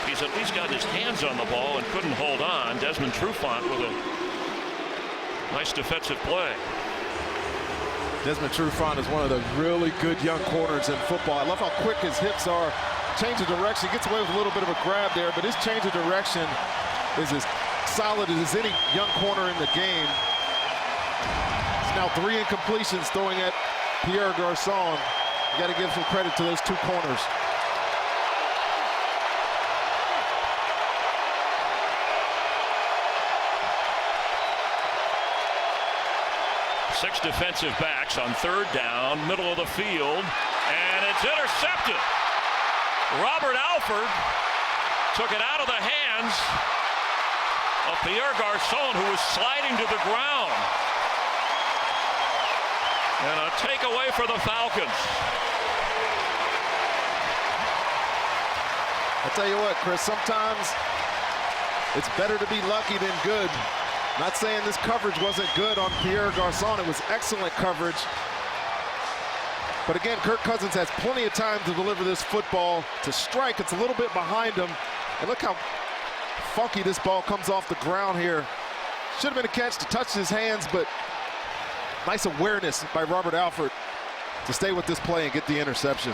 he's at least gotten his hands on the ball and couldn't hold on. Desmond Trufant with a nice defensive play. Desmond Trufant is one of the really good young corners in football. I love how quick his hips are. Change of direction, gets away with a little bit of a grab there, but his change of direction is as solid as any young corner in the game. It's now 3 incompletions throwing at Pierre Garcon. You got to give some credit to those 2 corners. Six defensive backs on 3rd down, middle of the field, and it's intercepted. Robert Alford took it out of the hands of Pierre Garcon, who was sliding to the ground. And a takeaway for the Falcons. I tell you what, Chris, sometimes it's better to be lucky than good. Not saying this coverage wasn't good on Pierre Garcon. It was excellent coverage. But again, Kirk Cousins has plenty of time to deliver this football. To strike, it's a little bit behind him. And look how funky this ball comes off the ground here. Should have been a catch to touch his hands, but nice awareness by Robert Alford to stay with this play and get the interception.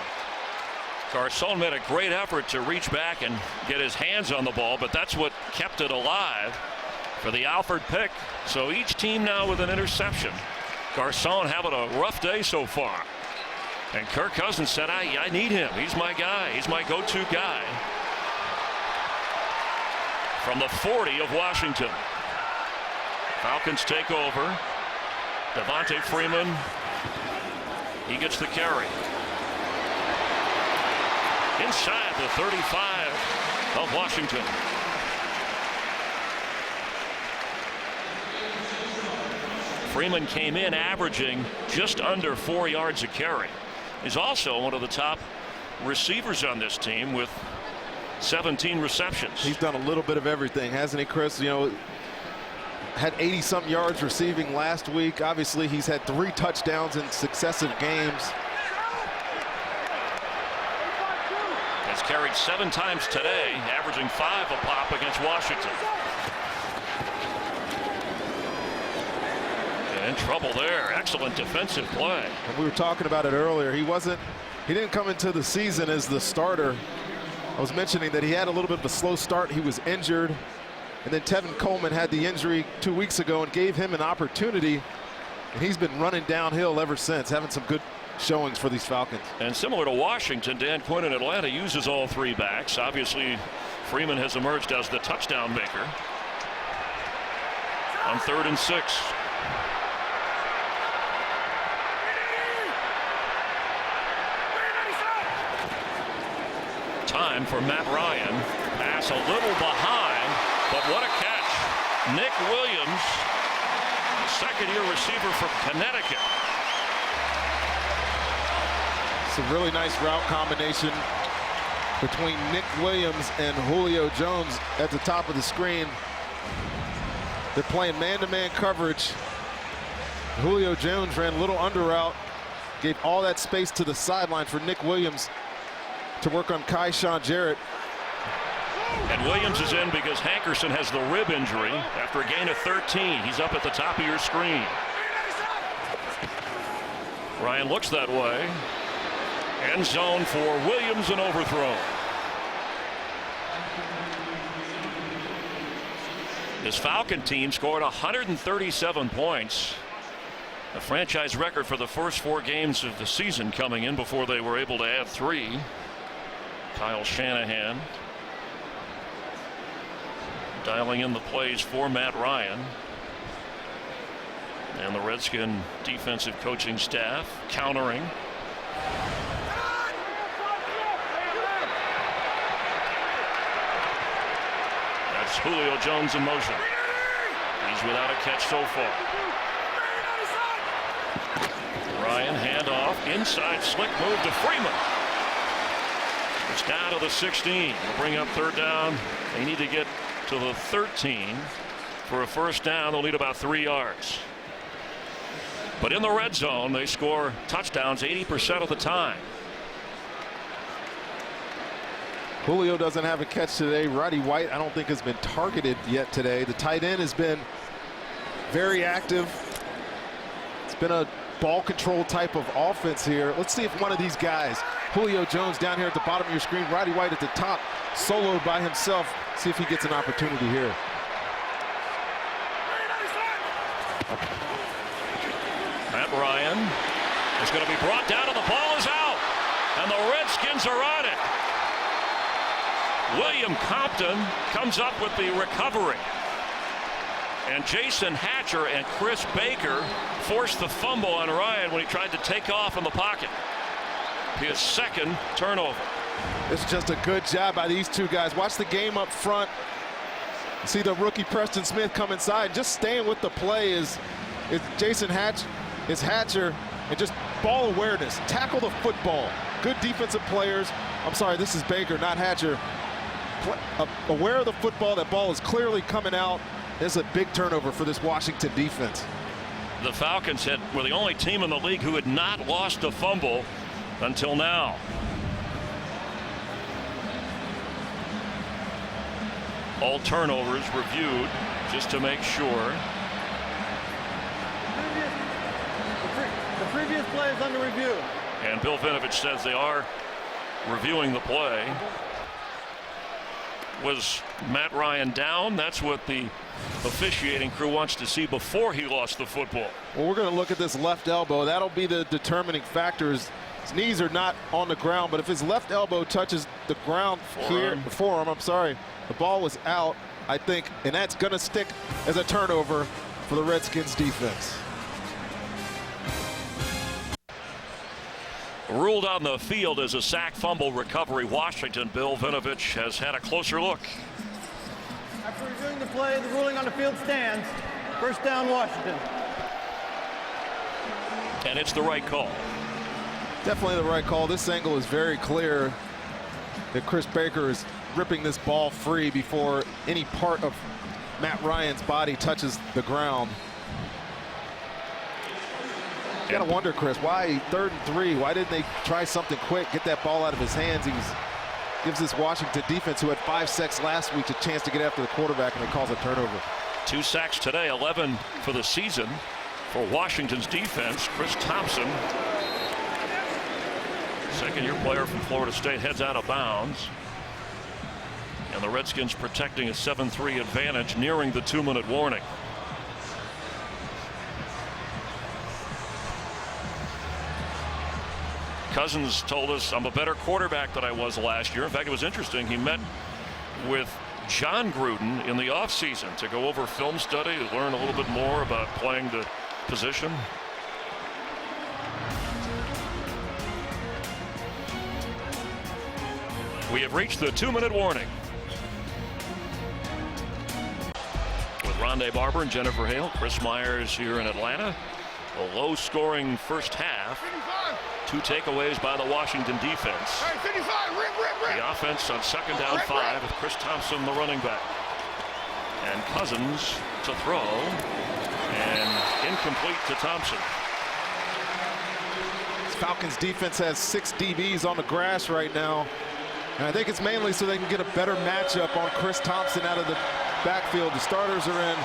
Garcon made a great effort to reach back and get his hands on the ball, but that's what kept it alive for the Alford pick. So each team now with an interception. Garcon having a rough day so far. And Kirk Cousins said, I need him. He's my guy. He's my go-to guy. From the 40 of Washington. Falcons take over. Devontae Freeman. He gets the carry. Inside the 35 of Washington. Freeman came in averaging just under 4 yards a carry. He's also one of the top receivers on this team with 17 receptions. He's done a little bit of everything, hasn't he, Chris? You know, had 80-something yards receiving last week. Obviously, he's had 3 touchdowns in successive games. Has carried 7 times today, averaging 5 a pop against Washington. In trouble there. Excellent defensive play. And we were talking about it earlier. He didn't come into the season as the starter. I was mentioning that he had a little bit of a slow start. He was injured. And then Tevin Coleman had the injury 2 weeks ago and gave him an opportunity. And he's been running downhill ever since, having some good showings for these Falcons. And similar to Washington, Dan Quinn in Atlanta uses all three backs. Obviously, Freeman has emerged as the touchdown maker on 3rd and 6. Time for Matt Ryan. Pass a little behind, but what a catch. Nick Williams, second-year receiver from Connecticut. It's a really nice route combination between Nick Williams and Julio Jones at the top of the screen. They're playing man-to-man coverage. Julio Jones ran a little under route, gave all that space to the sideline for Nick Williams to work on Kaishan Jarrett. And Williams is in because Hankerson has the rib injury after a gain of 13. He's up at the top of your screen. Ryan looks that way. End zone for Williams, and overthrown. This Falcon team scored 137 points. A franchise record for the first 4 games of the season coming in before they were able to add 3. Kyle Shanahan dialing in the plays for Matt Ryan. And the Redskin defensive coaching staff countering. That's Julio Jones in motion. He's without a catch so far. Ryan, handoff, inside, slick move to Freeman. It's down to the 16. They'll bring up 3rd down. They need to get to the 13 for a first down. They'll need about 3 yards. But in the red zone, they score touchdowns 80% of the time. Julio doesn't have a catch today. Roddy White, I don't think, has been targeted yet today. The tight end has been very active. It's been a ball control type of offense here. Let's see if one of these guys, Julio Jones down here at the bottom of your screen, Roddy White at the top, soloed by himself. See if he gets an opportunity here. Matt Ryan is going to be brought down, and the ball is out. And the Redskins are on it. William Compton comes up with the recovery. And Jason Hatcher and Chris Baker forced the fumble on Ryan when he tried to take off in the pocket. His second turnover. It's just a good job by these two guys. Watch the game up front. See the rookie Preston Smith come inside. Just staying with the play is Jason Hatcher, and just ball awareness. Tackle the football. Good defensive players. I'm sorry, this is Baker, not Hatcher. Aware of the football. That ball is clearly coming out. It's a big turnover for this Washington defense. The Falcons were the only team in the league who had not lost a fumble until now. All turnovers reviewed just to make sure. The previous play is under review. And Bill Vinovich says they are reviewing the play. Was Matt Ryan down? That's what the officiating crew wants to see before he lost the football. Well, we're going to look at this left elbow. That'll be the determining factors. His knees are not on the ground, but if his left elbow touches the ground forearm, I'm sorry, the ball was out, I think, and that's going to stick as a turnover for the Redskins defense. Ruled on the field as a sack fumble recovery. Washington. Bill Vinovich has had a closer look. After reviewing the play, the ruling on the field stands. First down, Washington. And it's the right call. Definitely the right call. This angle is very clear that Chris Baker is ripping this ball free before any part of Matt Ryan's body touches the ground. You gotta wonder, Chris, why 3rd and 3? Why didn't they try something quick, get that ball out of his hands? Gives this Washington defense, who had 5 sacks last week, a chance to get after the quarterback, and it calls a turnover. 2 sacks today, 11 for the season for Washington's defense. Chris Thompson, second-year player from Florida State, heads out of bounds. And the Redskins protecting a 7-3 advantage, nearing the 2-minute warning. Cousins told us, I'm a better quarterback than I was last year. In fact, it was interesting. He met with John Gruden in the offseason to go over film study, to learn a little bit more about playing the position. We have reached the 2-minute warning. With Rondé Barber and Jennifer Hale, Chris Myers here in Atlanta. A low-scoring first half. 2 takeaways by the Washington defense. The offense on 2nd down 5 with Chris Thompson, the running back. And Cousins to throw. And incomplete to Thompson. Falcons defense has 6 DBs on the grass right now. And I think it's mainly so they can get a better matchup on Chris Thompson out of the backfield. The starters are in.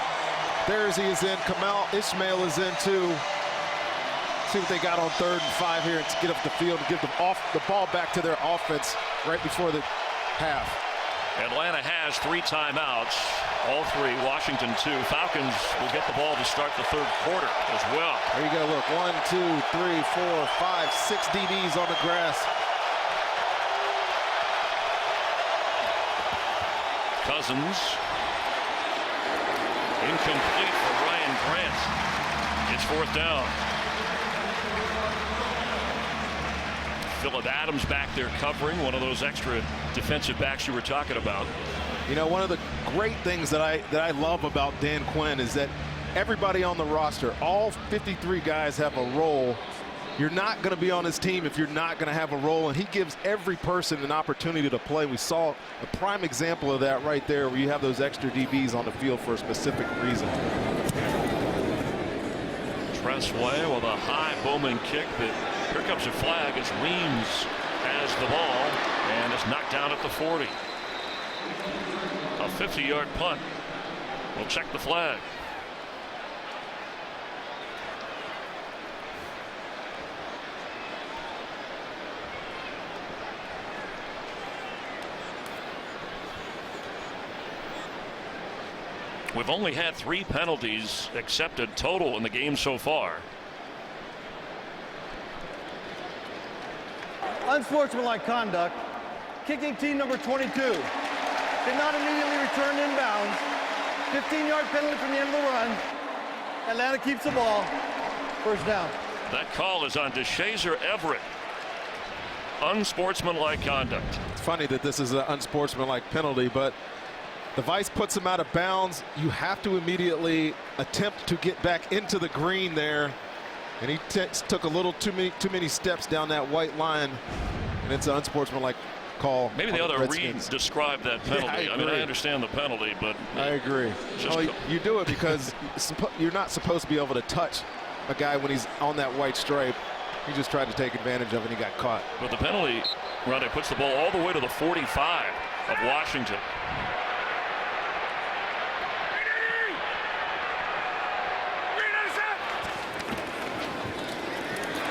Thursey is in. Kamal Ishmael is in too. See what they got on 3rd and 5 here and to get up the field and give them the ball back to their offense right before the half. Atlanta has 3 timeouts, all 3, Washington 2. Falcons will get the ball to start the 3rd quarter as well. There you go, look, 1, 2, 3, 4, 5, 6 DBs on the grass. Cousins, incomplete for Ryan Grant. It's 4th down. Phillip Adams back there covering, one of those extra defensive backs you were talking about. You know, one of the great things that I love about Dan Quinn is that everybody on the roster, all 53 guys have a role. You're not going to be on his team if you're not going to have a role, and he gives every person an opportunity to play. We saw a prime example of that right there, where you have those extra DBs on the field for a specific reason. Tressway with a high Bowman kick, but here comes a flag as Reams has the ball and is knocked down at the 40. A 50-yard punt. We'll check the flag. We've only had 3 penalties accepted total in the game so far. Unsportsmanlike conduct. Kicking team number 22. Did not immediately return inbounds. 15-yard penalty from the end of the run. Atlanta keeps the ball. 1st down. That call is on DeShazer Everett. Unsportsmanlike conduct. It's funny that this is an unsportsmanlike penalty, but the vice puts him out of bounds. You have to immediately attempt to get back into the green there. And he took a little too many steps down that white line. And it's an unsportsmanlike call. Maybe the other read described that penalty. Yeah, I mean, I understand the penalty, but I agree. You do it because you're not supposed to be able to touch a guy when he's on that white stripe. He just tried to take advantage of it and he got caught. But the penalty, Ronnie, puts the ball all the way to the 45 of Washington.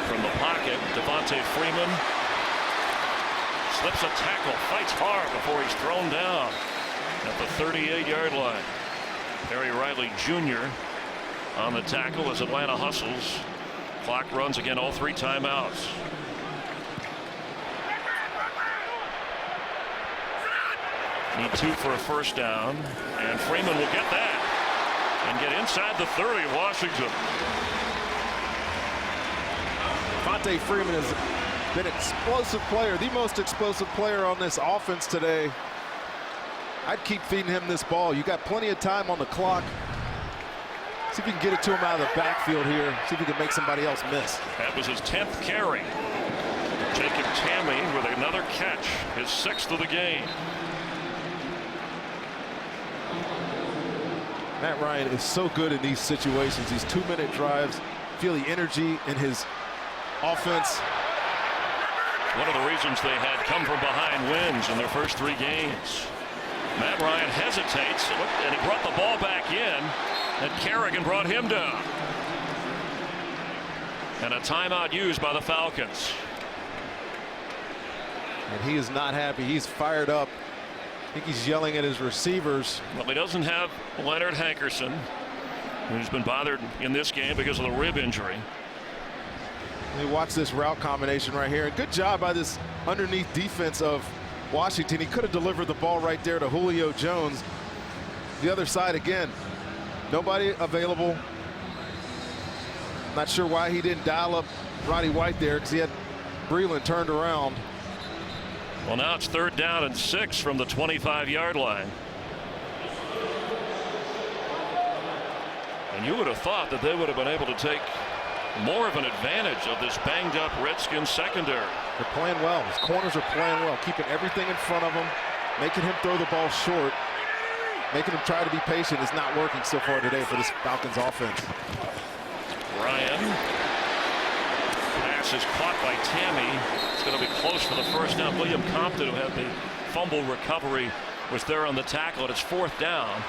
From the pocket, Devontae Freeman slips a tackle, fights hard before he's thrown down at the 38-yard line. Harry Riley Jr. on the tackle as Atlanta hustles. Clock runs again, all 3 timeouts. Need 2 for a 1st down, and Freeman will get that and get inside the 30 of Washington. Devontae Freeman has been an explosive player, the most explosive player on this offense today. I'd keep feeding him this ball. You got plenty of time on the clock. See if you can get it to him out of the backfield here. See if you can make somebody else miss. That was his 10th carry. Jacob Tamme with another catch, his 6th of the game. Matt Ryan is so good in these situations, these 2-minute drives. Feel the energy in his offense. One of the reasons they had come from behind wins in their first 3 games. Matt Ryan hesitates, and he brought the ball back in, and Kerrigan brought him down. And a timeout used by the Falcons. And he is not happy. He's fired up. I think he's yelling at his receivers. Well, he doesn't have Leonard Hankerson, who's been bothered in this game because of the rib injury. You watch this route combination right here. Good job by this underneath defense of Washington. He could have delivered the ball right there to Julio Jones. The other side again, nobody available. Not sure why he didn't dial up Roddy White there, because he had Breland turned around. Well, now it's 3rd down and 6 from the 25-yard line. And you would have thought that they would have been able to take more of an advantage of this banged-up Redskins secondary. They're playing well. His corners are playing well, keeping everything in front of him, making him throw the ball short, making him try to be patient is not working so far today for this Falcons offense. Ryan. Pass is caught by Tammy. It's going to be close for the first down. William Compton, who had the fumble recovery, was there on the tackle, and it's 4th down.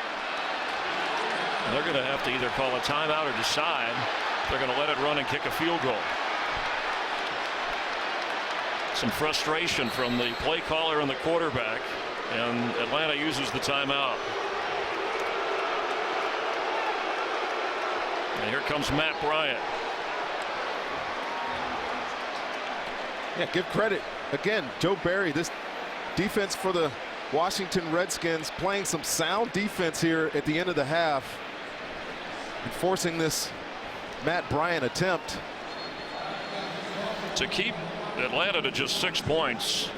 And they're going to have to either call a timeout or decide if they're going to let it run and kick a field goal. Some frustration from the play caller and the quarterback, and Atlanta uses the timeout. And here comes Matt Bryant. Yeah, give credit. Again, Joe Barry, this defense for the Washington Redskins playing some sound defense here at the end of the half and forcing this Matt Bryant attempt. To keep Atlanta to just 6 points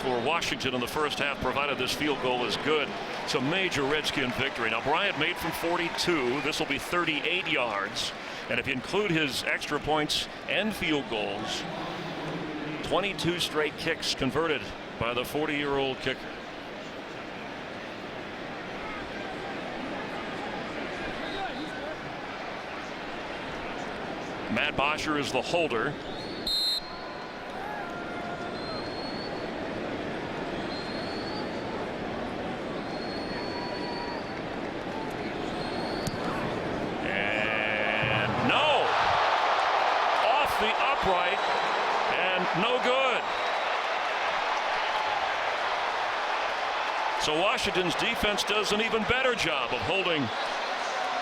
for Washington in the first half, provided this field goal is good. It's a major Redskin victory. Now Bryant made from 42. This will be 38 yards. And if you include his extra points and field goals, 22 straight kicks converted by the 40-year-old kicker. Matt Bosher is the holder. And no! Off the upright and no good. So Washington's defense does an even better job of holding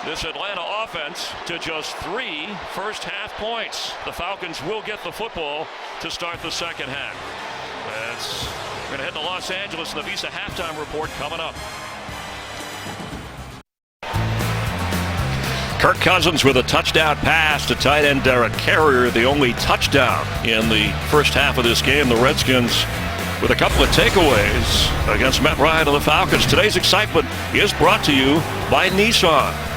this Atlanta offense to just 3 first-half points. The Falcons will get the football to start the second half. We're going to head to Los Angeles, and the Visa halftime report coming up. Kirk Cousins with a touchdown pass to tight end Derek Carrier, the only touchdown in the first half of this game. The Redskins with a couple of takeaways against Matt Ryan and the Falcons. Today's excitement is brought to you by Nissan.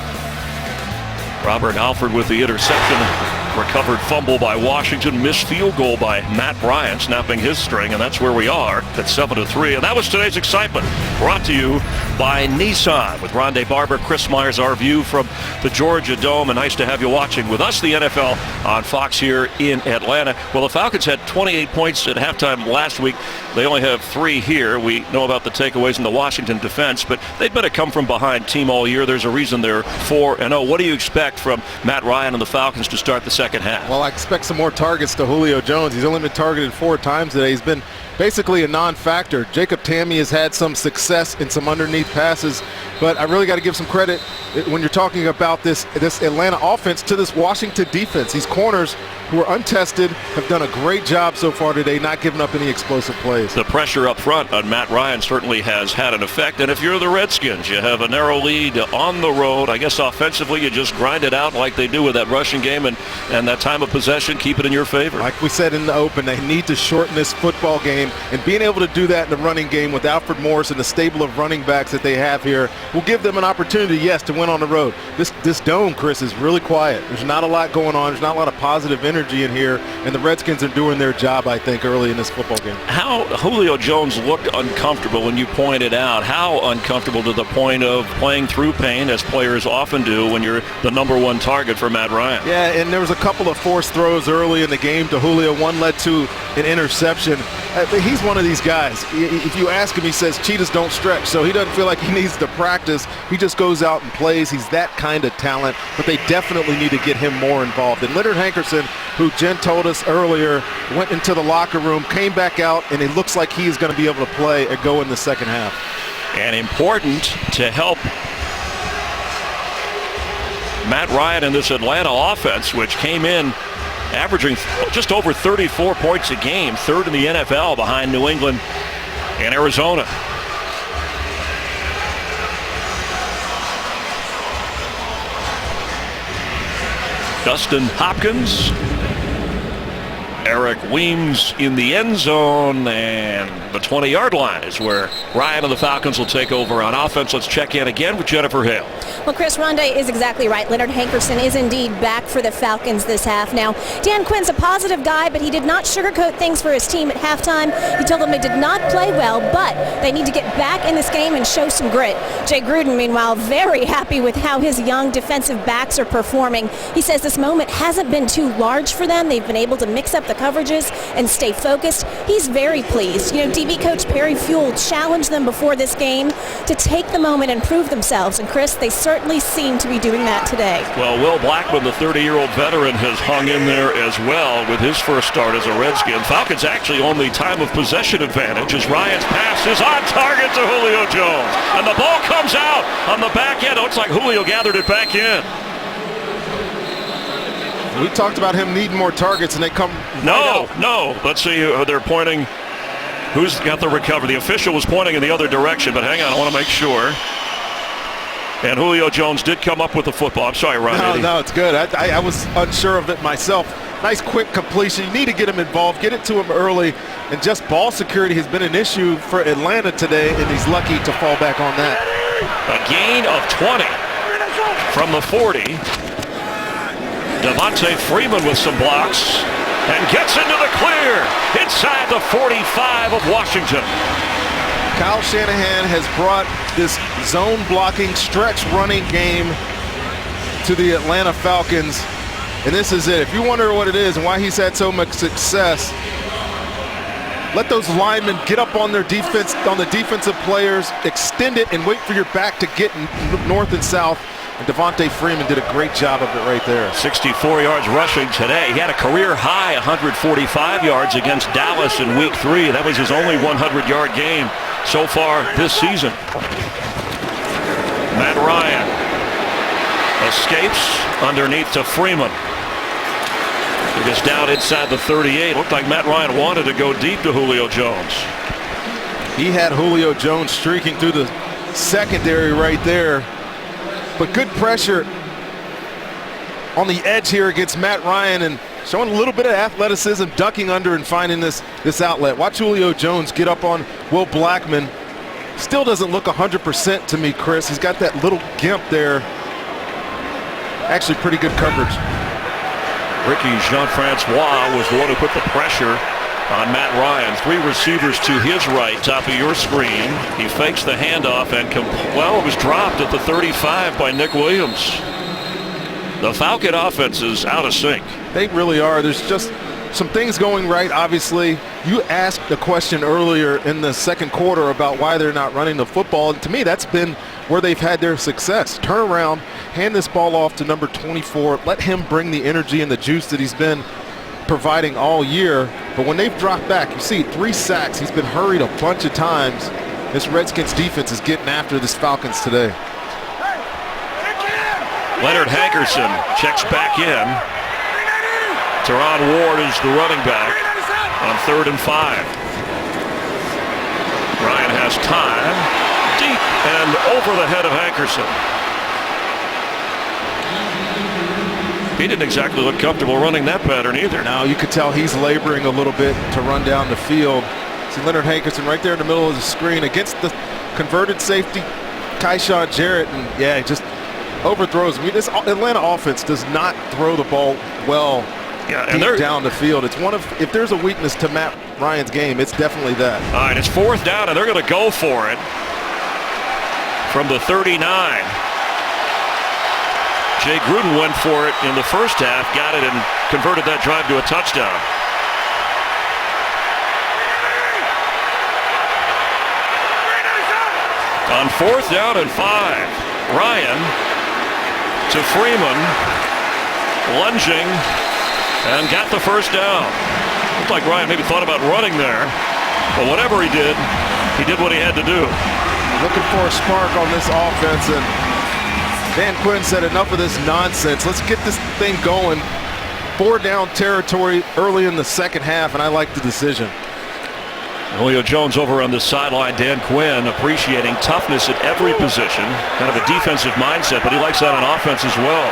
Robert Alford with the interception. Recovered fumble by Washington. Missed field goal by Matt Bryant, snapping his string, and that's where we are at 7-3. And that was today's excitement, brought to you by Nissan. With Rondé Barber, Chris Myers, our view from the Georgia Dome. And nice to have you watching with us, the NFL on Fox here in Atlanta. Well, the Falcons had 28 points at halftime last week. They only have 3 here. We know about the takeaways in the Washington defense, but they've been a come-from-behind team all year. There's a reason they're 4-0. What do you expect from Matt Ryan and the Falcons to start the second half? Well, I expect some more targets to Julio Jones. He's only been targeted 4 times today. He's been basically a non-factor. Jacob Tammy has had some success in some underneath passes, but I really got to give some credit when you're talking about this Atlanta offense to this Washington defense. These corners who are untested have done a great job so far today, not giving up any explosive plays. The pressure up front on Matt Ryan certainly has had an effect, and if you're the Redskins, you have a narrow lead on the road. I guess offensively you just grind it out like they do with that rushing game and that time of possession, keep it in your favor. Like we said in the open, they need to shorten this football game, and being able to do that in the running game with Alfred Morris and the stable of running backs that they have here will give them an opportunity, yes, to win on the road. This dome, Chris, is really quiet. There's not a lot going on. There's not a lot of positive energy in here, and the Redskins are doing their job, I think, early in this football game. How Julio Jones looked uncomfortable when you pointed out. How uncomfortable to the point of playing through pain, as players often do when you're the #1 target for Matt Ryan. Yeah, and there was a couple of forced throws early in the game to Julio. One led to an interception. He's one of these guys. If you ask him, he says cheetahs don't stretch, so he doesn't feel like he needs to practice. He just goes out and plays. He's that kind of talent, but they definitely need to get him more involved. And Leonard Hankerson, who Jen told us earlier, went into the locker room, came back out, and it looks like he is going to be able to play and go in the second half. And important to help Matt Ryan in this Atlanta offense, which came in averaging just over 34 points a game, third in the NFL behind New England and Arizona. Dustin Hopkins, Eric Weems in the end zone, and the 20-yard line is where Ryan and the Falcons will take over on offense. Let's check in again with Jennifer Hale. Well, Chris, Rondé is exactly right. Leonard Hankerson is indeed back for the Falcons this half. Now, Dan Quinn's a positive guy, but he did not sugarcoat things for his team at halftime. He told them they did not play well, but they need to get back in this game and show some grit. Jay Gruden, meanwhile, very happy with how his young defensive backs are performing. He says this moment hasn't been too large for them. They've been able to mix up the coverages and stay focused. He's very pleased. You know, DB coach Perry Fuel challenged them before this game to take the moment and prove themselves. And Chris, they certainly seem to be doing that today. Well, Will Blackman, the 30-year-old veteran, has hung in there as well with his first start as a Redskin. Falcons actually on the time of possession advantage as Ryan's pass is on target to Julio Jones. And the ball comes out on the back end. It looks like Julio gathered it back in. We talked about him needing more targets, and they come No. Let's see who they're pointing. Who's got the recovery? The official was pointing in the other direction, but hang on, I want to make sure. And Julio Jones did come up with the football. I'm sorry, Ron. No, it's good. I was unsure of it myself. Nice quick completion. You need to get him involved, get it to him early, and just ball security has been an issue for Atlanta today, and he's lucky to fall back on that. A gain of 20 from the 40. Devontae Freeman with some blocks and gets into the clear inside the 45 of Washington. Kyle Shanahan has brought this zone blocking, stretch running game to the Atlanta Falcons, and this is it. If you wonder what it is and why he's had so much success, let those linemen get up on their defense, on the defensive players, extend it and wait for your back to get north and south. And Devontae Freeman did a great job of it right there. 64 yards rushing today. He had a career high 145 yards against Dallas in week 3. That was his only 100-yard game so far this season. Matt Ryan escapes underneath to Freeman. He gets down inside the 38. Looked like Matt Ryan wanted to go deep to Julio Jones. He had Julio Jones streaking through the secondary right there. But good pressure on the edge here against Matt Ryan and showing a little bit of athleticism, ducking under and finding this outlet. Watch Julio Jones get up on Will Blackman. Still doesn't look 100% to me, Chris. He's got that little gimp there. Actually pretty good coverage. Ricky Jean-Francois was the one who put the pressure on Matt Ryan. 3 receivers to his right, top of your screen. He fakes the handoff and, it was dropped at the 35 by Nick Williams. The Falcon offense is out of sync. They really are. There's just some things going right, obviously. You asked the question earlier in the second quarter about why they're not running the football. And to me, that's been where they've had their success. Turn around, hand this ball off to number 24. Let him bring the energy and the juice that he's been providing all year. But when they've dropped back, you see 3 sacks. He's been hurried a bunch of times. This Redskins defense is getting after this Falcons today. Leonard Hankerson checks back in. Teron Ward is the running back on 3rd and 5. Ryan has time, deep and over the head of Hankerson. He didn't exactly look comfortable running that pattern either. Now you could tell he's laboring a little bit to run down the field. See Leonard Hankerson right there in the middle of the screen against the converted safety, Kyshawn Jarrett, and yeah, just overthrows. I mean, this Atlanta offense does not throw the ball well deep down the field. It's one of, if there's a weakness to Matt Ryan's game, it's definitely that. All right, it's 4th down, and they're going to go for it from the 39. Jay Gruden went for it in the first half, got it, and converted that drive to a touchdown. On 4th down and 5, Ryan to Freeman, lunging, and got the first down. Looked like Ryan maybe thought about running there, but whatever he did what he had to do. Looking for a spark on this offense, and Dan Quinn said enough of this nonsense. Let's get this thing going. 4-down territory early in the second half, and I like the decision. Julio Jones over on the sideline. Dan Quinn appreciating toughness at every position. Kind of a defensive mindset, but he likes that on offense as well.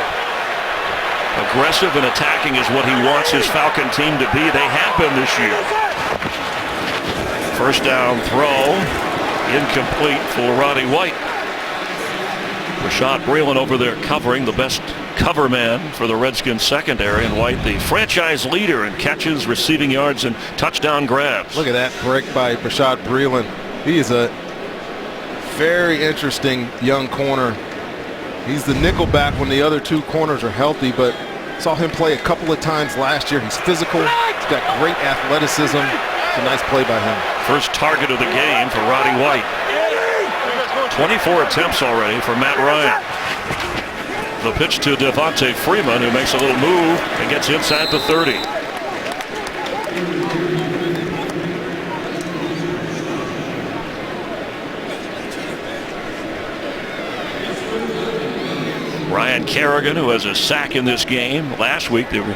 Aggressive and attacking is what he wants his Falcon team to be. They have been this year. First down throw. Incomplete for Roddy White. Rashad Breeland over there covering, the best cover man for the Redskins secondary, and White the franchise leader in catches, receiving yards, and touchdown grabs. Look at that break by Rashad Breeland. He is a very interesting young corner. He's the nickel back when the other two corners are healthy, but saw him play a couple of times last year. He's physical. He's got great athleticism. It's a nice play by him. First target of the game for Roddy White. 24 attempts already for Matt Ryan. The pitch to Devontae Freeman, who makes a little move and gets inside the 30. Ryan Kerrigan, who has a sack in this game. Last week they were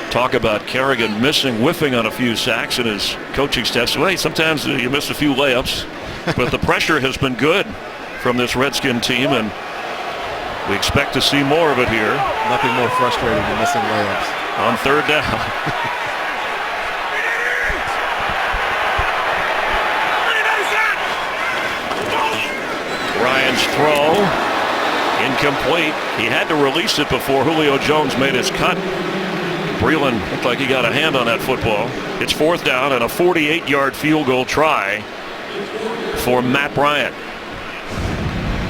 talk about Kerrigan whiffing on a few sacks in his coaching staff. So, hey, sometimes you miss a few layups, but the pressure has been good from this Redskin team, and we expect to see more of it here. Nothing more frustrating than missing layups. On third down. Ryan's throw. Incomplete. He had to release it before Julio Jones made his cut. Breeland looked like he got a hand on that football. It's fourth down and a 48-yard field goal try for Matt Bryant.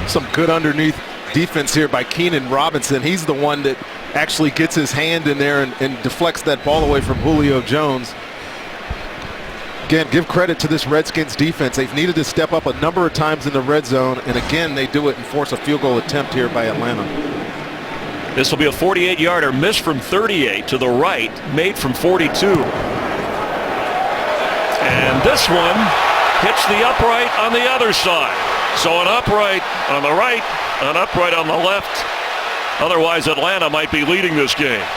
Some good underneath defense here by Keenan Robinson. He's the one that actually gets his hand in there and deflects that ball away from Julio Jones. Again, give credit to this Redskins defense. They've needed to step up a number of times in the red zone, and again, they do it and force a field goal attempt here by Atlanta. This will be a 48-yarder, missed from 38 to the right, made from 42. And this one hits the upright on the other side. So an upright on the right, an upright on the left. Otherwise, Atlanta might be leading this game.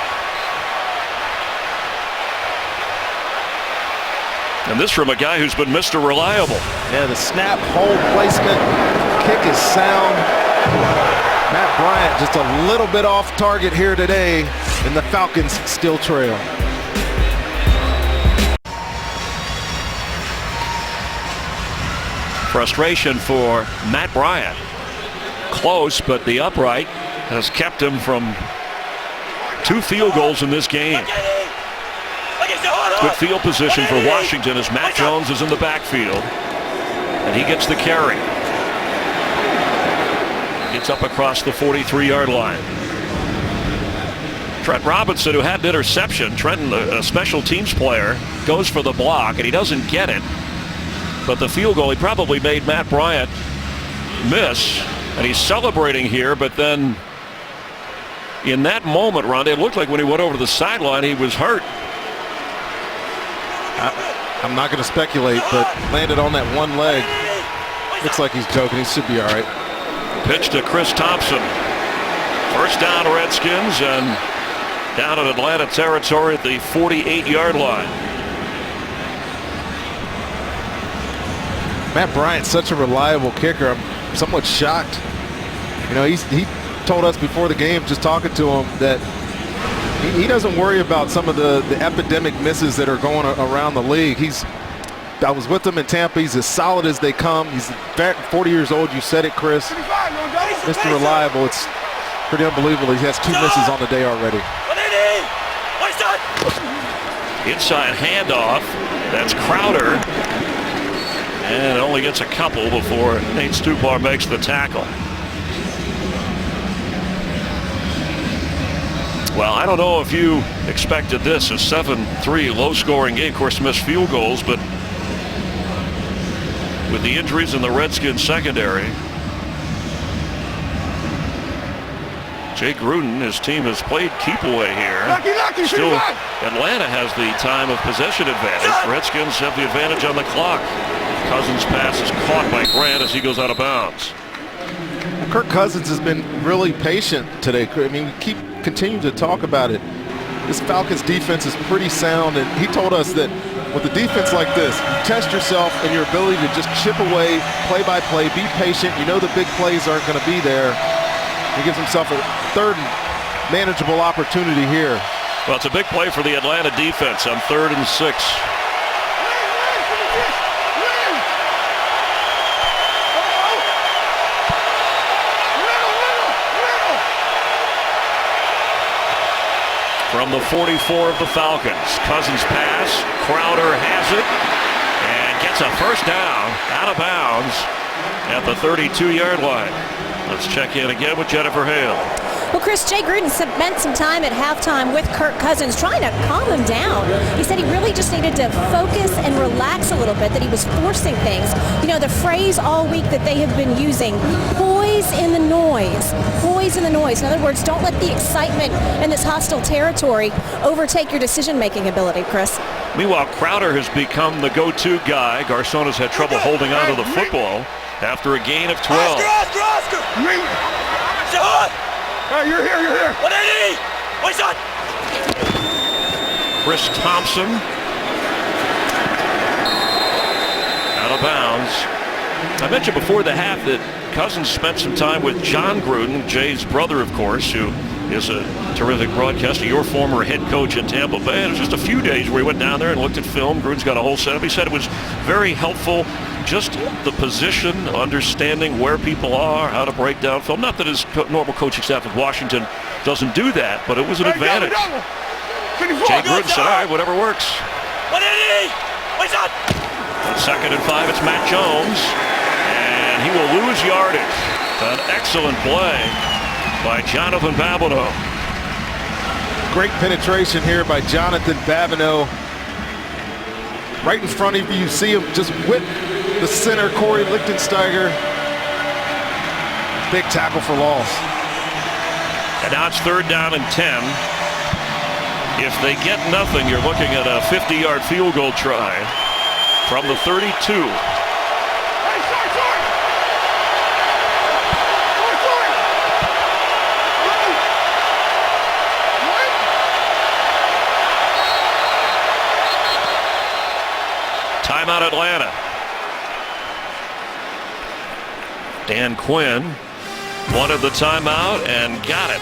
And this from a guy who's been Mr. Reliable. Yeah, the snap, hold, placement, kick is sound. Matt Bryant just a little bit off target here today, and the Falcons still trail. Frustration for Matt Bryant. Close, but the upright has kept him from 2 field goals in this game. Good field position for Washington as Matt Jones is in the backfield. And he gets the carry. Gets up across the 43-yard line. Trent Robinson, who had an interception, Trenton, a special teams player, goes for the block, and he doesn't get it. But the field goal, he probably made Matt Bryant miss, and he's celebrating here, but then in that moment, Ron, it looked like when he went over to the sideline, he was hurt. I'm not going to speculate, but landed on that one leg. Looks like he's joking. He should be all right. Pitch to Chris Thompson. First down, Redskins, and down in Atlanta territory at the 48-yard line. Matt Bryant's such a reliable kicker. I'm somewhat shocked. You know, he told us before the game, just talking to him, that he doesn't worry about some of the epidemic misses that are going around the league. I was with him in Tampa. He's as solid as they come. He's 40 years old. You said it, Chris. Mr. Reliable. It's pretty unbelievable. He has 2 misses on the day already. Inside handoff. That's Crowder. And only gets a couple before Nate Stupar makes the tackle. Well, I don't know if you expected this, a 7-3 low-scoring game. Of course, missed field goals, but with the injuries in the Redskins secondary, Jake Gruden, his team has played keep away here. Still, Atlanta has the time of possession advantage. Redskins have the advantage on the clock. Cousins' pass is caught by Grant as he goes out of bounds. Kirk Cousins has been really patient today. I mean, we continue to talk about it. this Falcons defense is pretty sound, and he told us that with a defense like this, you test yourself and your ability to just chip away, play by play, be patient. You know the big plays aren't going to be there. He gives himself a third manageable opportunity here. Well, it's a big play for the Atlanta defense on 3rd and 6. From the 44 of the Falcons, Cousins pass, Crowder has it, and gets a first down out of bounds at the 32-yard line. Let's check in again with Jennifer Hale. Well, Chris, Jay Gruden spent some time at halftime with Kirk Cousins trying to calm him down. He said he really just needed to focus and relax a little bit, that he was forcing things. You know, the phrase all week that they have been using, poise in the noise. Poise in the noise. In other words, don't let the excitement in this hostile territory overtake your decision-making ability, Chris. Meanwhile, Crowder has become the go-to guy. Garçon's had trouble holding on to the football after a gain of 12. Oscar! Hey, you're here. What do you need? What's that? Chris Thompson out of bounds. I mentioned before the half that Cousins spent some time with John Gruden, Jay's brother, of course, who is a terrific broadcaster, your former head coach in Tampa Bay. It was just a few days where he went down there and looked at film. Gruden's got a whole setup. He said it was very helpful, just the position, understanding where people are, how to break down film. Not that his normal coaching staff at Washington doesn't do that, but it was an advantage. Jay Gruden said, all right, whatever works. What do you need? What's that? On 2nd and 5, it's Matt Jones, and he will lose yardage. An excellent play by Jonathan Babineau. Great penetration here by Jonathan Babineau. Right in front of you, see him just whip the center, Corey Lichtensteiger. Big tackle for loss. And now it's 3rd down and 10. If they get nothing, you're looking at a 50-yard field goal try from the 32. Timeout Atlanta. Dan Quinn wanted the timeout and got it.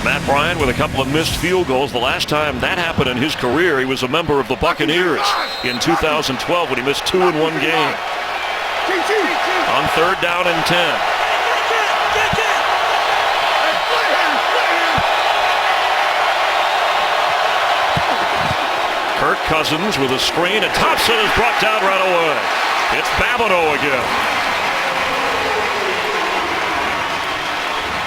Matt Bryant with a couple of missed field goals. The last time that happened in his career, he was a member of the Buccaneers in 2012 when he missed 2 in one game. On 3rd down and 10. Kirk Cousins with a screen, and Thompson is brought down right away. It's Babineau again.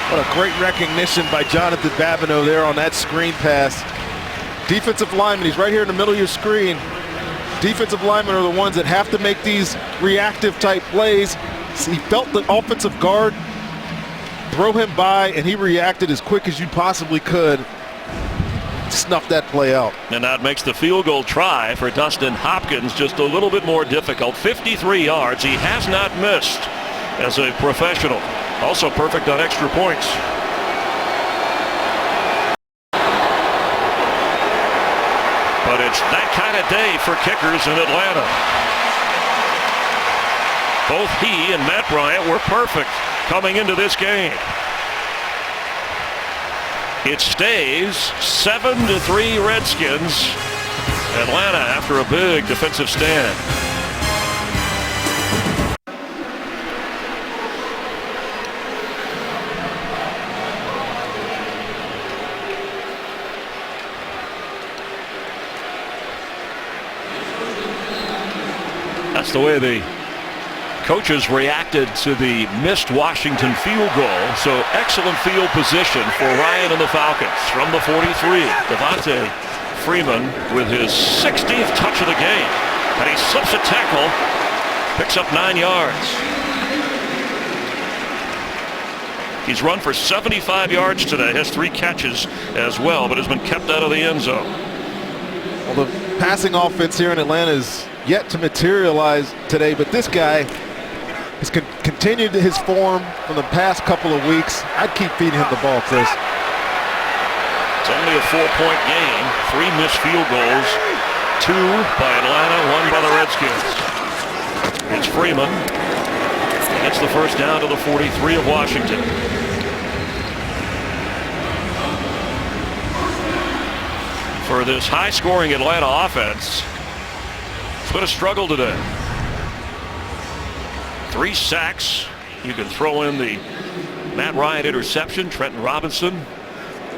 What a great recognition by Jonathan Babineau there on that screen pass. Defensive lineman, he's right here in the middle of your screen. Defensive linemen are the ones that have to make these reactive type plays. He felt the offensive guard throw him by, and he reacted as quick as you possibly could. Snuff that play out. And that makes the field goal try for Dustin Hopkins just a little bit more difficult. 53 yards. He has not missed as a professional. Also perfect on extra points. But it's that kind of day for kickers in Atlanta. Both he and Matt Bryant were perfect coming into this game. It stays 7-3 Redskins. Atlanta after a big defensive stand. That's the way the coaches reacted to the missed Washington field goal. So excellent field position for Ryan and the Falcons from the 43. Devontae Freeman with his 60th touch of the game. And he slips a tackle, picks up 9 yards. He's run for 75 yards today, has 3 catches as well, but has been kept out of the end zone. Well, the passing offense here in Atlanta is yet to materialize today, but this guy, He's continued his form from the past couple of weeks. I'd keep feeding him the ball, Chris. It's only a 4-point game. 3 missed field goals. 2 by Atlanta, 1 by the Redskins. It's Freeman. He gets the first down to the 43 of Washington. For this high-scoring Atlanta offense, it's been a struggle today. 3 sacks. You can throw in the Matt Ryan interception. Trenton Robinson.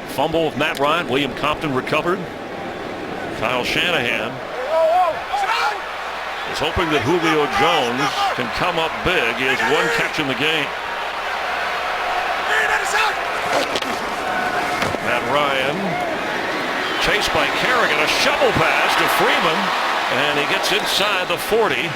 Fumble of Matt Ryan. William Compton recovered. Kyle Shanahan is hoping that Julio Jones can come up big. He has 1 catch in the game. Matt Ryan chased by Kerrigan. A shovel pass to Freeman, and he gets inside the 40.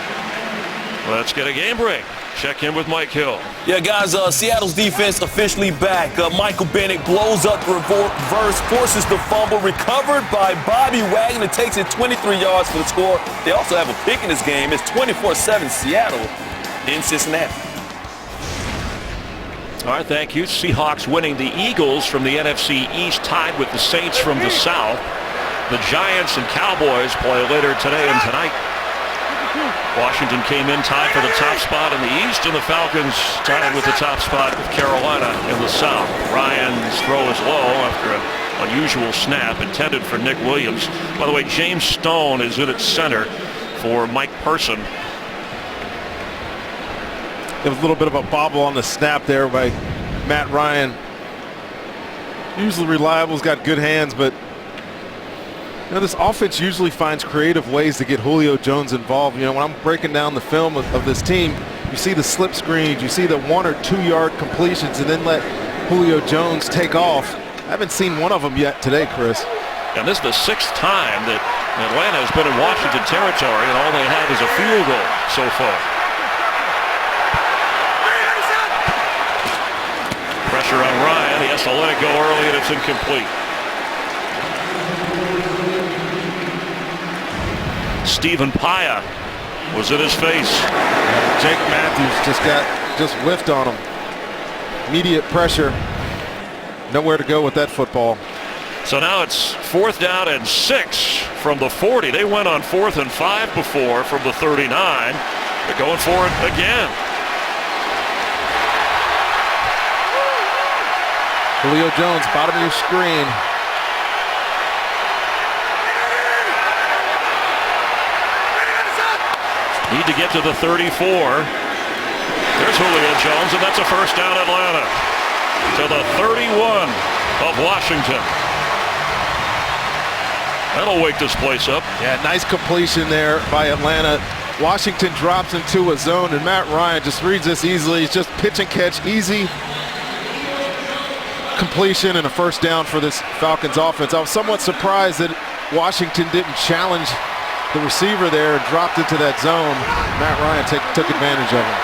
Let's get a game break. Check in with Mike Hill. Yeah, guys, Seattle's defense officially back. Michael Bennett blows up the reverse, forces the fumble, recovered by Bobby Wagner, takes it 23 yards for the score. They also have a pick in this game. It's 24-7 Seattle in Cincinnati. All right, thank you. Seahawks winning. The Eagles from the NFC East tied with the Saints from the South. The Giants and Cowboys play later today and tonight. Washington came in tied for the top spot in the East, and the Falcons tied with the top spot with Carolina in the South. Ryan's throw is low after an unusual snap intended for Nick Williams. By the way, James Stone is in at center for Mike Person. There was a little bit of a bobble on the snap there by Matt Ryan. Usually reliable, he's got good hands, but you know, this offense usually finds creative ways to get Julio Jones involved. You know, when I'm breaking down the film of this team, you see the slip screens, you see the 1 or 2 yard completions, and then let Julio Jones take off. I haven't seen one of them yet today, Chris. And this is the 6th time that Atlanta has been in Washington territory, and all they have is a field goal so far. Pressure on Ryan. He has to let it go early, and it's incomplete. Stephen Paya was in his face. Jake Matthews just whiffed on him. Immediate pressure. Nowhere to go with that football. So now it's 4th down and 6 from the 40. They went on 4th and 5 before from the 39. They're going for it again. Julio Jones, bottom of your screen. Need to get to the 34. There's Julio Jones, and that's a first down Atlanta. To the 31 of Washington. That'll wake this place up. Yeah, nice completion there by Atlanta. Washington drops into a zone, and Matt Ryan just reads this easily. He's just pitch and catch, easy completion, and a first down for this Falcons offense. I was somewhat surprised that Washington didn't challenge the receiver there and dropped into that zone. Matt Ryan took advantage of him.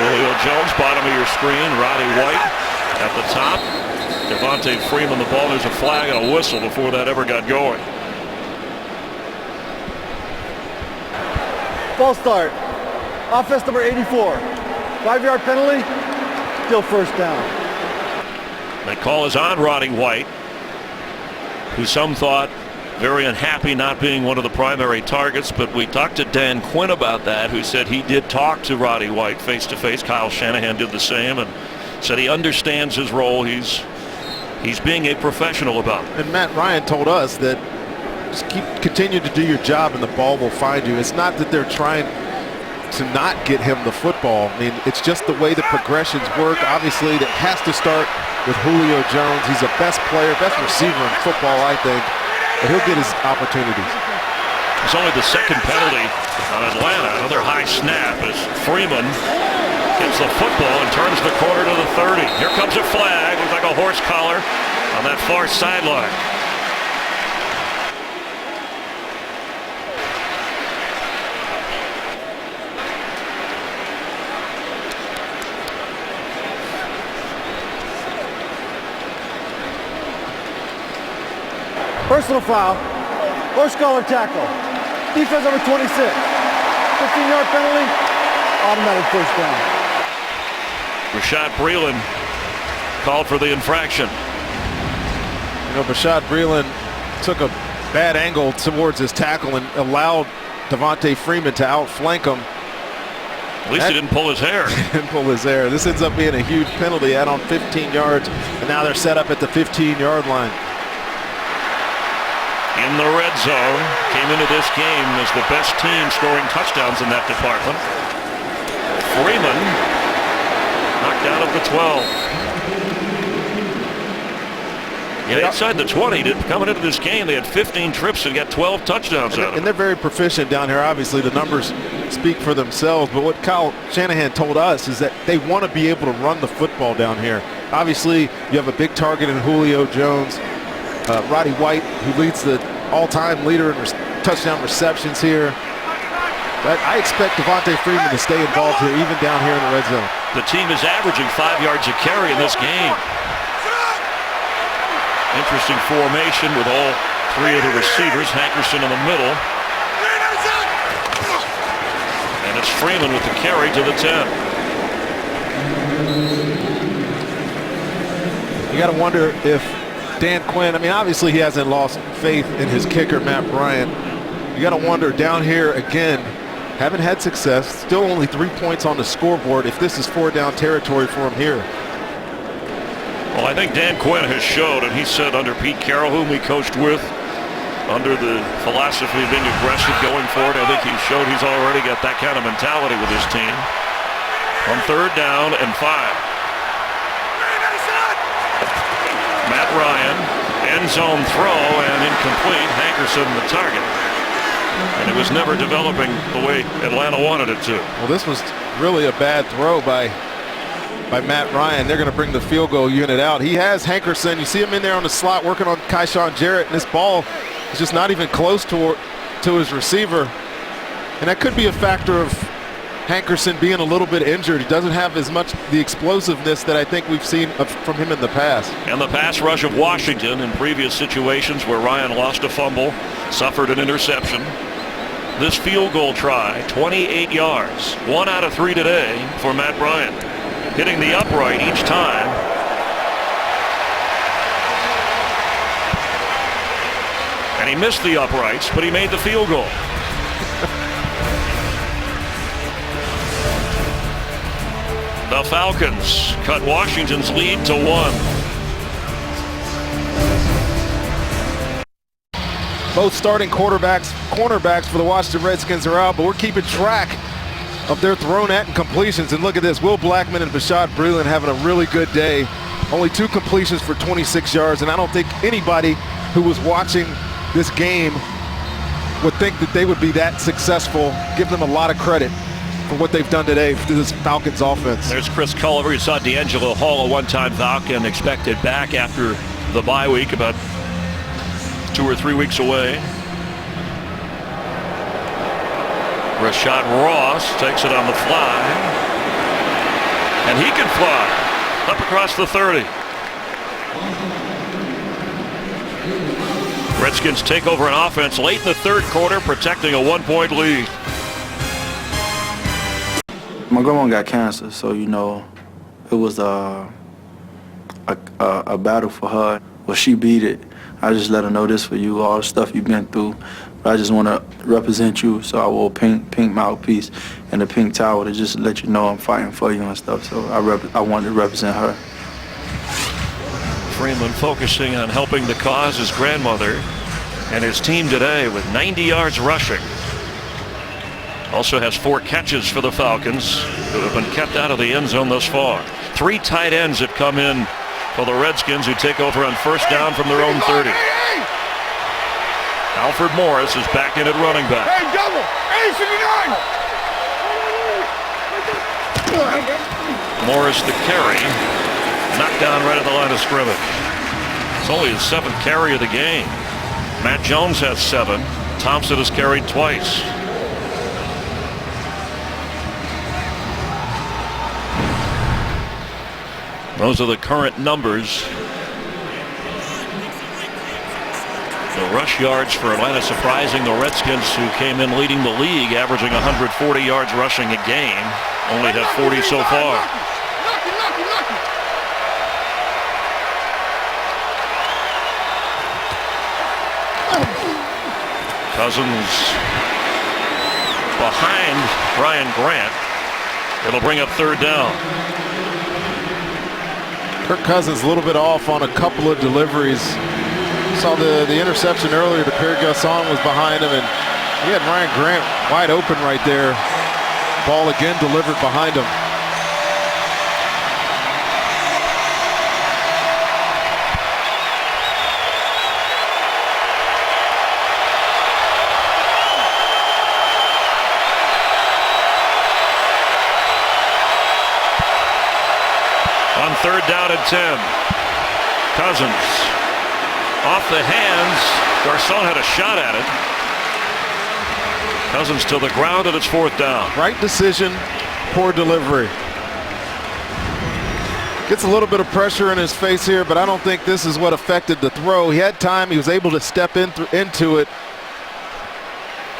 Julio Jones, bottom of your screen. Roddy White at the top. Devontae Freeman, the ball. There's a flag and a whistle before that ever got going. False start. Offense number 84. 5-yard penalty. Still first down. That call is on Roddy White, who some thought very unhappy not being one of the primary targets, but we talked to Dan Quinn about that, who said he did talk to Roddy White face-to-face. Kyle Shanahan did the same and said he understands his role. He's being a professional about it. And Matt Ryan told us that just continue to do your job and the ball will find you. It's not that they're trying to not get him the football. I mean, it's just the way the progressions work. Obviously, that has to start with Julio Jones. He's the best player, best receiver in football, I think. But he'll get his opportunities. It's only the second penalty on Atlanta. Another high snap as Freeman gets the football and turns the corner to the 30. Here comes a flag. Looks like a horse collar on that far sideline. Personal foul. Horse collar tackle. Defense number 26. 15-yard penalty. automatic first down. Rashad Breeland called for the infraction. You know, Rashad Breeland took a bad angle towards his tackle and allowed Devontae Freeman to outflank him. At least he didn't pull his hair. Didn't pull his hair. This ends up being a huge penalty out on 15 yards, and now they're set up at the 15-yard line. In the red zone, came into this game as the best team scoring touchdowns in that department. Freeman knocked out of the 12. Yeah, inside the 20. Coming into this game, they had 15 trips and got 12 touchdowns out of it. And they're very proficient down here. Obviously, the numbers speak for themselves. But what Kyle Shanahan told us is that they want to be able to run the football down here. Obviously, you have a big target in Julio Jones. Roddy White, who leads the all-time leader in touchdown receptions here. But I expect Devontae Freeman to stay involved here, even down here in the red zone. The team is averaging 5 yards a carry in this game. Interesting formation with all three of the receivers. Hankerson in the middle. And it's Freeman with the carry to the 10. You got to wonder if Dan Quinn, I mean, obviously he hasn't lost faith in his kicker, Matt Bryant. You got to wonder down here again, haven't had success, still only 3 points on the scoreboard, if this is 4-down territory for him here. Well, I think Dan Quinn has showed, and he said under Pete Carroll, whom he coached with, under the philosophy of being aggressive going forward, I think he showed he's already got that kind of mentality with his team. On 3rd down and 5. Matt Ryan, end zone throw and incomplete. Hankerson the target. And it was never developing the way Atlanta wanted it to. Well, this was really a bad throw by Matt Ryan. They're going to bring the field goal unit out. He has Hankerson. You see him in there on the slot working on Kyshawn Jarrett, and this ball is just not even close to his receiver. And that could be a factor of Hankerson being a little bit injured. He doesn't have as much the explosiveness that I think we've seen from him in the past. And the pass rush of Washington in previous situations where Ryan lost a fumble, suffered an interception. This field goal try, 28 yards, 1 out of 3 today for Matt Bryant. Hitting the upright each time. And he missed the uprights, but he made the field goal. The Falcons cut Washington's lead to 1. Both starting cornerbacks for the Washington Redskins are out, but we're keeping track of their thrown at and completions. And look at this, Will Blackman and Rashad Breeland having a really good day. Only 2 completions for 26 yards, and I don't think anybody who was watching this game would think that they would be that successful. Give them a lot of credit for what they've done today for this Falcons offense. There's Chris Culliver. You saw D'Angelo Hall, a one-time Falcon, expected back after the bye week, about 2 or 3 weeks away. Rashad Ross takes it on the fly. And he can fly up across the 30. Redskins take over an offense late in the 3rd quarter, protecting a 1-point lead. My grandma got cancer, so, you know, it was a battle for her. Well, she beat it. I just let her know this for you, all the stuff you've been through. But I just want to represent you, so I wore pink mouthpiece and a pink towel to just let you know I'm fighting for you and stuff. So I wanted to represent her. Freeman focusing on helping the cause, his grandmother, and his team today with 90 yards rushing. Also has 4 catches for the Falcons, who have been kept out of the end zone thus far. 3 tight ends have come in for the Redskins, who take over on 1st down from their own 30. Alfred Morris is back in at running back. Hey, double! Hey, 59! Morris the carry, knocked down right at the line of scrimmage. It's only his 7th carry of the game. Matt Jones has 7. Thompson has carried twice. Those are the current numbers. The The rush yards for Atlanta surprising the Redskins, who came in leading the league, averaging 140 yards rushing a game. Only have 40 so far. Cousins behind Ryan Grant. It'll bring up third down. Kirk Cousins a little bit off on a couple of deliveries. Saw the interception earlier to Pierre Garçon was behind him, and he had Ryan Grant wide open right there. Ball again delivered behind him. On third down and 10. Cousins off the hands. Garçon had a shot at it. Cousins to the ground, and it's fourth down. Right decision, poor delivery. Gets a little bit of pressure in his face here, but I don't think this is what affected the throw. He had time. He was able to step into it.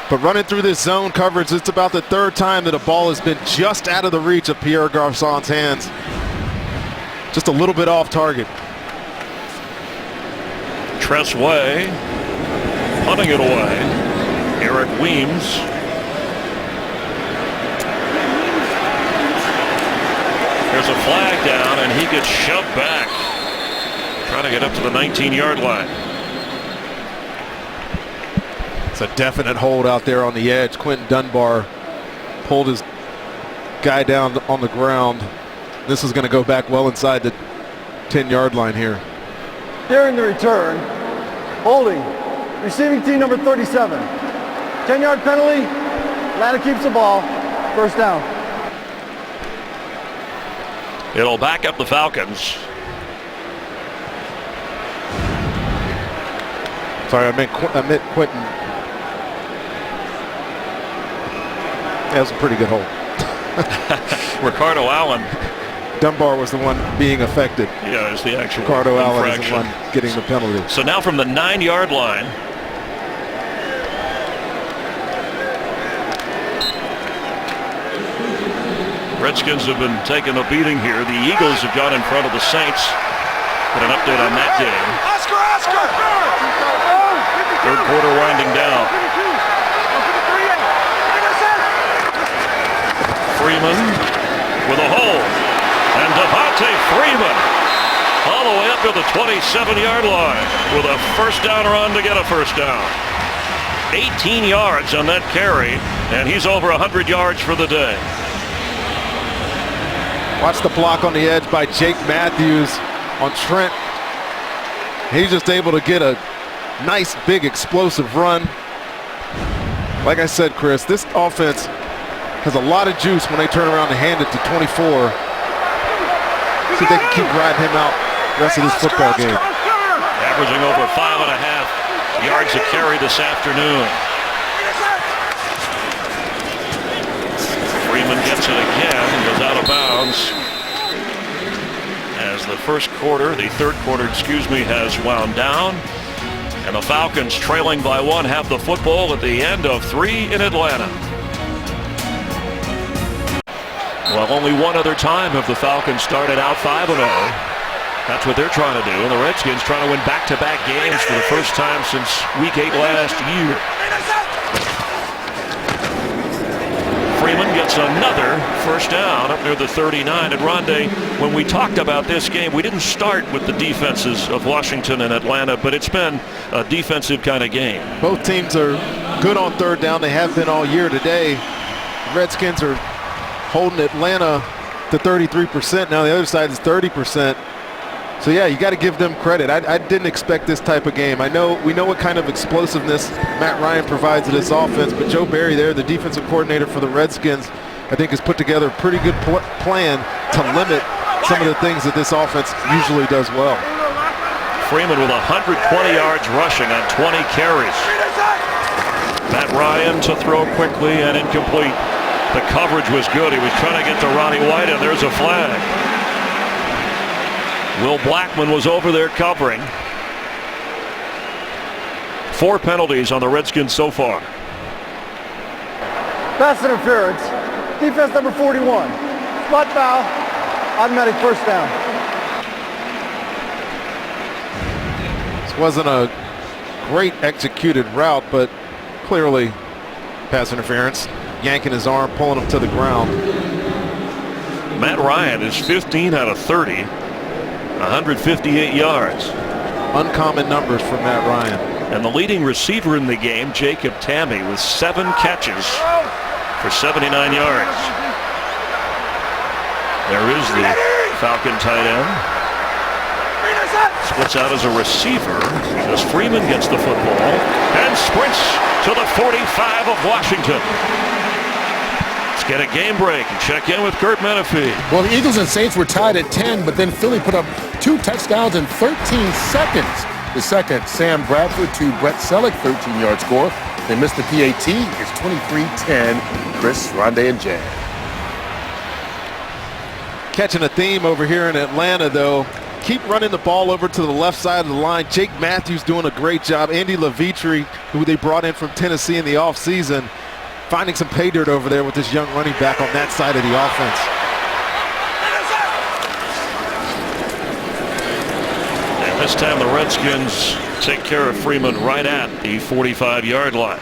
But running through this zone coverage, it's about the third time that a ball has been just out of the reach of Pierre Garçon's hands. Just a little bit off target. Tress Way punting it away. Eric Weems. There's a flag down, and he gets shoved back. Trying to get up to the 19-yard line. It's a definite hold out there on the edge. Quentin Dunbar pulled his guy down on the ground. This is going to go back well inside the 10-yard line here. During the return, holding, receiving team number 37. 10-yard penalty, Atlanta keeps the ball, first down. It'll back up the Falcons. Sorry, I meant Quentin. That was a pretty good hold. Ricardo Allen. Dunbar was the one being affected. Yeah, it's the actual Ricardo Allen is the infraction. one getting the penalty. So now from the 9-yard line. Redskins have been taking a beating here. The Eagles have got in front of the Saints. Get an update on that game. Third quarter winding down. Freeman with a hole. And Devontae Freeman all the way up to the 27-yard line with a first down run to get a first down. 18 yards on that carry, and he's over 100 yards for the day. Watch the block on the edge by Jake Matthews on Trent. He's just able to get a nice, big, explosive run. Like I said, Chris, this offense has a lot of juice when they turn around and hand it to 24. See if they can keep riding him out the rest of this football game. Averaging over 5.5 yards a carry this afternoon. Freeman gets it again and goes out of bounds. As the third quarter, has wound down. And the Falcons, trailing by one, have the football at the end of 3 in Atlanta. Well, only one other time have the Falcons started out 5-0. That's what they're trying to do. And the Redskins trying to win back-to-back games for the first time since Week 8 last year. Freeman gets another first down up near the 39. And Rondé, when we talked about this game, we didn't start with the defenses of Washington and Atlanta, but it's been a defensive kind of game. Both teams are good on third down. They have been all year today. The Redskins are holding Atlanta to 33%. Now the other side is 30%. So yeah, you got to give them credit. I didn't expect this type of game. We know what kind of explosiveness Matt Ryan provides to this offense, but Joe Barry there, the defensive coordinator for the Redskins, I think has put together a pretty good plan to limit some of the things that this offense usually does well. Freeman with 120 yards rushing on 20 carries. Matt Ryan to throw quickly and incomplete. The coverage was good. He was trying to get to Ronnie White, and there's a flag. Will Blackman was over there covering. 4 penalties on the Redskins so far. Pass interference. Defense number 41. Spot foul. Automatic first down. This wasn't a great executed route, but clearly pass interference. Yanking his arm, pulling him to the ground. Matt Ryan is 15 out of 30, 158 yards. Uncommon numbers for Matt Ryan. And the leading receiver in the game, Jacob Tammy, with 7 catches for 79 yards. There is the Falcon tight end. Splits out as a receiver as Freeman gets the football and sprints to the 45 of Washington. Let's get a game break and check in with Kurt Menefee. Well, the Eagles and Saints were tied at 10, but then Philly put up 2 touchdowns in 13 seconds. The second, Sam Bradford to Brett Selleck, 13-yard score. They missed the PAT. It's 23-10. Chris, Rondé, and Jan. Catching a theme over here in Atlanta, though. Keep running the ball over to the left side of the line. Jake Matthews doing a great job. Andy Levitre, who they brought in from Tennessee in the offseason, finding some pay dirt over there with this young running back on that side of the offense. And this time the Redskins take care of Freeman right at the 45-yard line.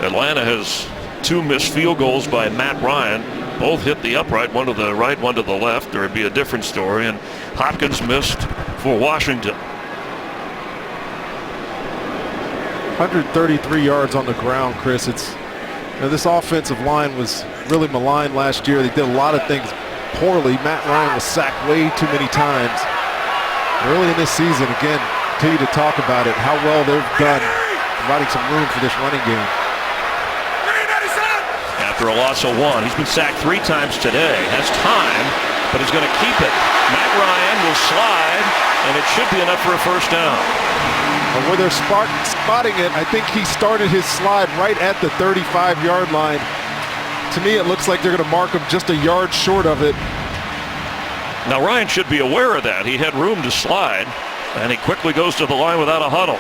Atlanta has 2 missed field goals by Matt Ryan. Both hit the upright, one to the right, one to the left. There would be a different story. And Hopkins missed for Washington. 133 yards on the ground, Chris. This offensive line was really maligned last year. They did a lot of things poorly. Matt Ryan was sacked way too many times. Early in this season, again, continue to talk about it, how well they've done providing some room for this running game. After a loss of 1, he's been sacked 3 times today. Has time, but he's going to keep it. Matt Ryan will slide, and it should be enough for a first down. Well, where they're spotting it, I think he started his slide right at the 35-yard line. To me, it looks like they're going to mark him just a yard short of it. Now, Ryan should be aware of that. He had room to slide, and he quickly goes to the line without a huddle.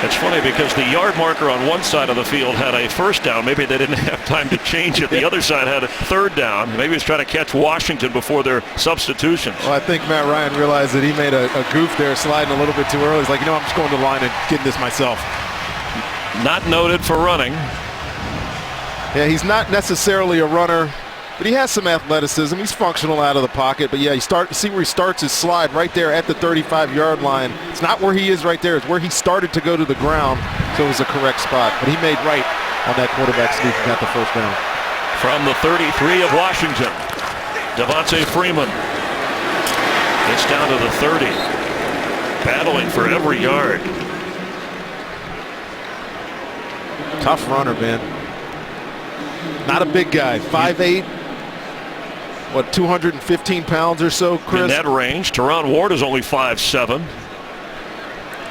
It's funny because the yard marker on one side of the field had a first down. Maybe they didn't have time to change it. The other side had a third down. Maybe he's trying to catch Washington before their substitutions. Well, I think Matt Ryan realized that he made a goof there, sliding a little bit too early. He's like, I'm just going to the line and getting this myself. Not noted for running. Yeah, he's not necessarily a runner, but he has some athleticism. He's functional out of the pocket. But yeah, see where he starts his slide right there at the 35-yard line. It's not where he is right there. It's where he started to go to the ground, so it was a correct spot. But he made right on that quarterback sneak and got the first down. From the 33 of Washington, Devontae Freeman gets down to the 30, battling for every yard. Tough runner, man. Not a big guy, 5'8", 215 pounds or so, Chris? In that range. Teron Ward is only 5'7".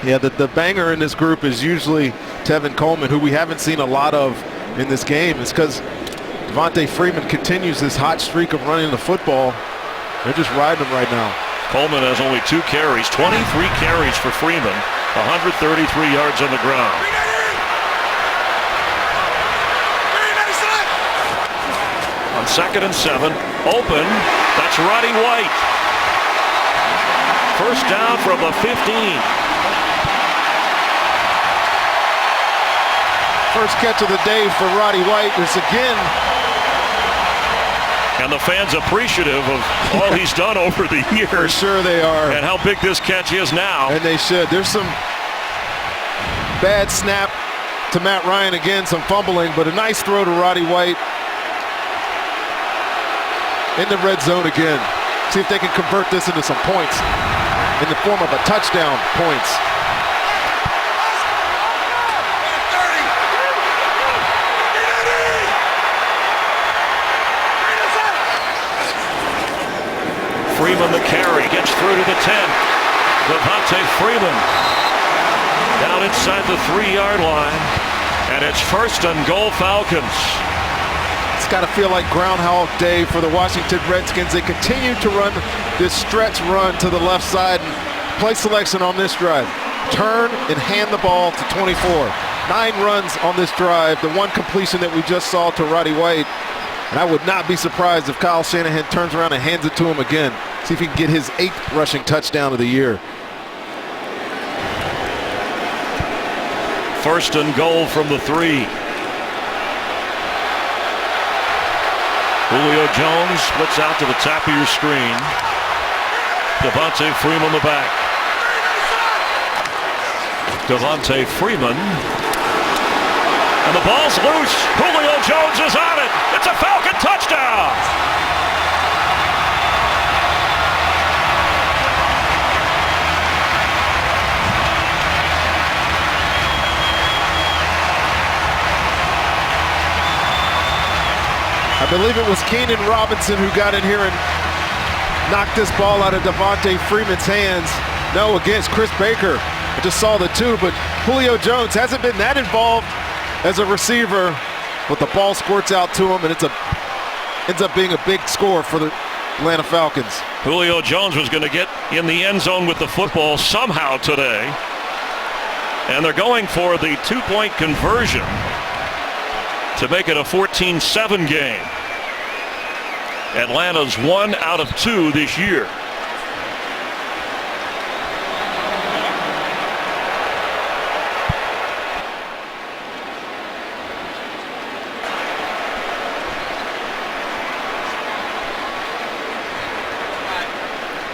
Yeah, the banger in this group is usually Tevin Coleman, who we haven't seen a lot of in this game. It's because Devontae Freeman continues this hot streak of running the football. They're just riding him right now. Coleman has only 2 carries, 23 carries for Freeman, 133 yards on the ground. On 2nd and 7, open, that's Roddy White. First down from the 15. First catch of the day for Roddy White. This again. And the fans appreciative of all he's done over the years. For sure they are. And how big this catch is now. And they should. There's some bad snap to Matt Ryan again, some fumbling, but a nice throw to Roddy White. In the red zone again. See if they can convert this into some points in the form of a touchdown points. Freeman the carry, gets through to the 10. Devontae Freeman down inside the 3-yard line. And it's 1st and goal Falcons. It's got to feel like Groundhog Day for the Washington Redskins. They continue to run this stretch run to the left side. And play selection on this drive. Turn and hand the ball to 24. 9 runs on this drive. The one completion that we just saw to Roddy White. And I would not be surprised if Kyle Shanahan turns around and hands it to him again. See if he can get his 8th rushing touchdown of the year. First and goal from the 3. Julio Jones splits out to the top of your screen. Devontae Freeman the back. Devontae Freeman. And the ball's loose. Julio Jones is on it. It's a Falcon touchdown. I believe it was Keenan Robinson who got in here and knocked this ball out of Devontae Freeman's hands. No, against Chris Baker. I just saw the 2, but Julio Jones hasn't been that involved as a receiver, but the ball squirts out to him, and ends up being a big score for the Atlanta Falcons. Julio Jones was going to get in the end zone with the football somehow today, and they're going for the 2-point conversion to make it a 14-7 game. Atlanta's 1 out of 2 this year.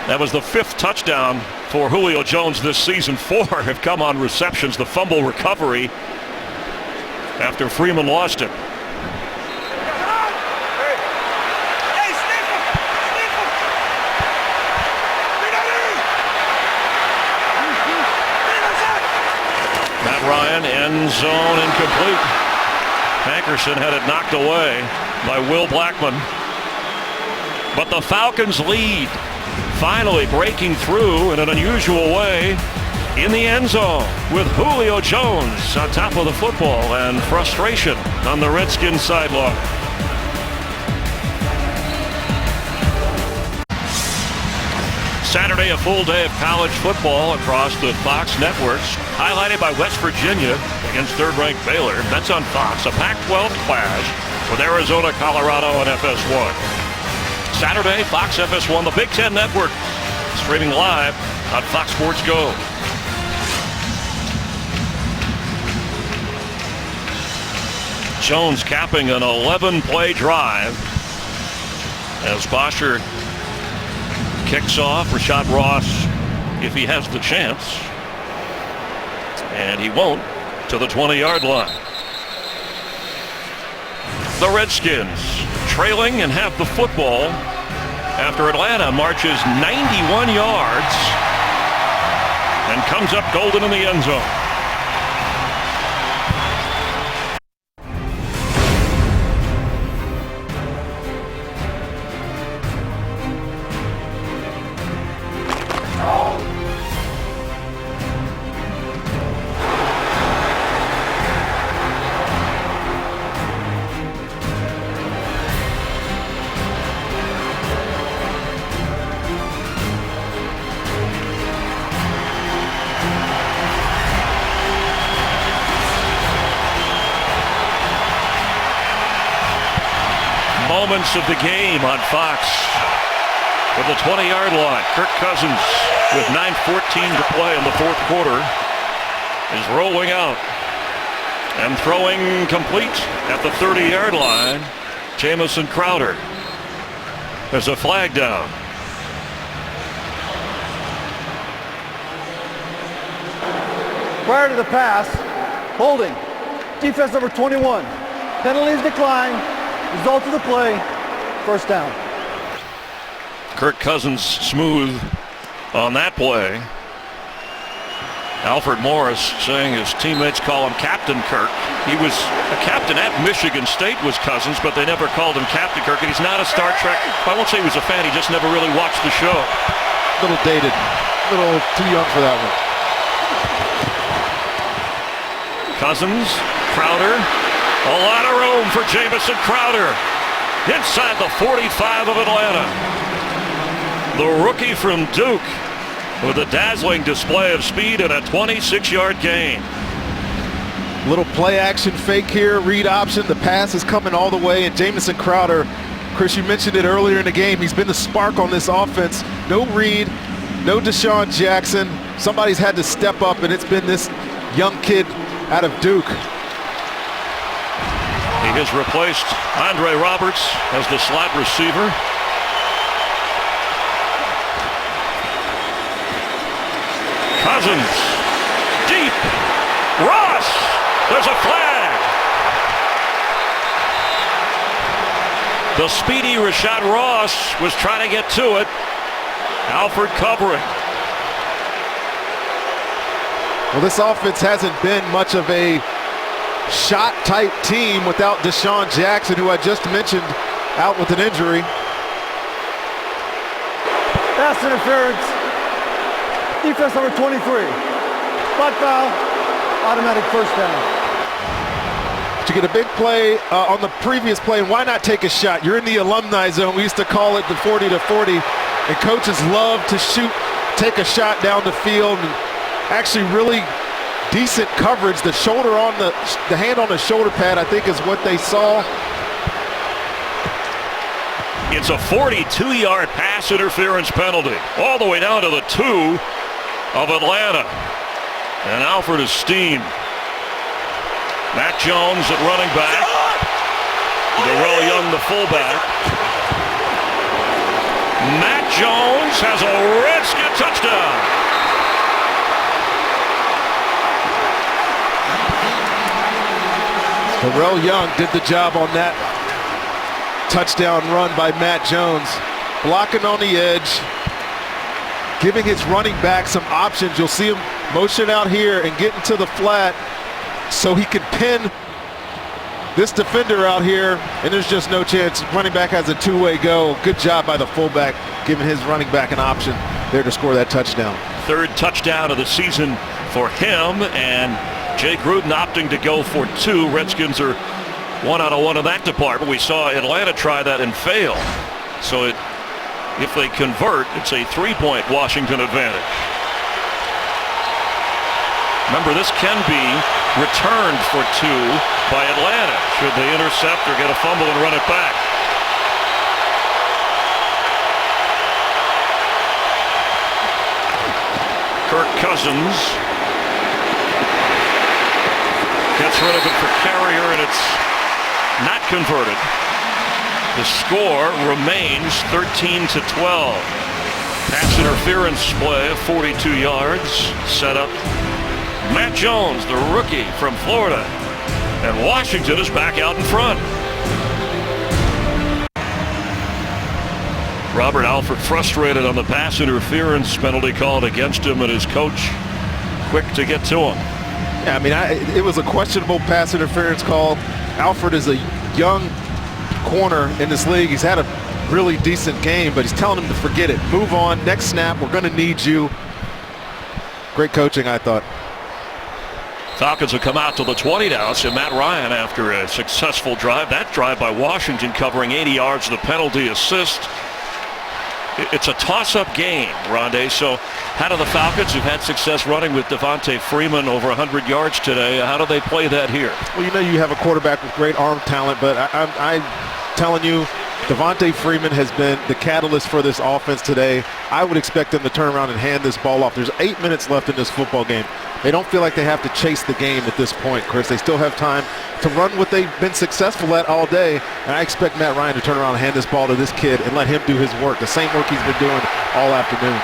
That was the 5th touchdown for Julio Jones this season. 4 have come on receptions. The fumble recovery after Freeman lost it. Matt Ryan, end zone incomplete. Hankerson had it knocked away by Will Blackman. But the Falcons lead, finally breaking through in an unusual way in the end zone with Julio Jones on top of the football, and frustration on the Redskins sideline. Saturday, a full day of college football across the Fox networks, highlighted by West Virginia against third-ranked Baylor. That's on Fox. A Pac-12 clash with Arizona, Colorado, and FS1. Saturday, Fox FS1, the Big Ten Network, streaming live on Fox Sports Go. Jones capping an 11-play drive as Bosher kicks off. Rashad Ross, if he has the chance, and he won't, to the 20-yard line. The Redskins trailing and have the football after Atlanta marches 91 yards and comes up golden in the end zone. Moments of the game on Fox from the 20-yard line. Kirk Cousins with 9:14 to play in the 4th quarter is rolling out and throwing complete at the 30-yard line. Jamison Crowder. There's a flag down. Prior to the pass, holding. Defense number 21. Penalties decline. Result of the play, first down. Kirk Cousins smooth on that play. Alfred Morris saying his teammates call him Captain Kirk. He was a captain at Michigan State, was Cousins, but they never called him Captain Kirk. And he's not a Star Trek. I won't say he was a fan, he just never really watched the show. A little dated, a little too young for that one. Cousins, Crowder, a lot of room for Jamison Crowder. inside the 45 of Atlanta. The rookie from Duke with a dazzling display of speed and a 26-yard gain. Little play action fake here, read option. The pass is coming all the way, and Jamison Crowder, Chris, you mentioned it earlier in the game, he's been the spark on this offense. No read, no Deshaun Jackson. Somebody's had to step up, and it's been this young kid out of Duke. He has replaced Andre Roberts as the slot receiver. Cousins, deep, Ross, there's a flag. The speedy Rashad Ross was trying to get to it. Alford covering. Well, this offense hasn't been much of a shot-type team without Deshaun Jackson, who I just mentioned, out with an injury. Pass interference. Defense number 23. Flat foul. Automatic first down. To get a big play on the previous play, and why not take a shot? You're in the alumni zone. We used to call it the 40 to 40, and coaches love to shoot, take a shot down the field, and actually really decent coverage. The shoulder on the hand on the shoulder pad, I think, is what they saw. It's a 42-yard pass interference penalty, all the way down to the 2 of Atlanta. And Alfred is steamed. Matt Jones at running back. Darrell Young, the fullback. Matt Jones has a Redskin touchdown. Darrell Young did the job on that touchdown run by Matt Jones. Blocking on the edge, giving his running back some options. You'll see him motion out here and get into the flat so he can pin this defender out here, and there's just no chance. Running back has a two-way go. Good job by the fullback, giving his running back an option there to score that touchdown. Third touchdown of the season for him, and Jay Gruden opting to go for 2. Redskins are 1 out of 1 in that department. We saw Atlanta try that and fail. So if they convert, it's a 3-point Washington advantage. Remember, this can be returned for 2 by Atlanta should they intercept or get a fumble and run it back. Kirk Cousins gets rid of it for Carrier, and it's not converted. The score remains 13-12. Pass interference play of 42 yards. Set up Matt Jones, the rookie from Florida. And Washington is back out in front. Robert Alford frustrated on the pass interference penalty called against him, and his coach quick to get to him. Yeah, I mean, it was a questionable pass interference call. Alford is a young corner in this league. He's had a really decent game, but he's telling him to forget it. Move on. Next snap, we're going to need you. Great coaching, I thought. Falcons will come out to the 20 now. So Matt Ryan after a successful drive. That drive by Washington covering 80 yards, the penalty assist. It's a toss-up game, Rondé. So how do the Falcons, who've had success running with Devontae Freeman over 100 yards today, how do they play that here? Well, you know you have a quarterback with great arm talent, but I'm telling you, Devontae Freeman has been the catalyst for this offense today. I would expect them to turn around and hand this ball off. There's 8 minutes left in this football game. They don't feel like they have to chase the game at this point, Chris. They still have time to run what they've been successful at all day. And I expect Matt Ryan to turn around and hand this ball to this kid and let him do his work, the same work he's been doing all afternoon.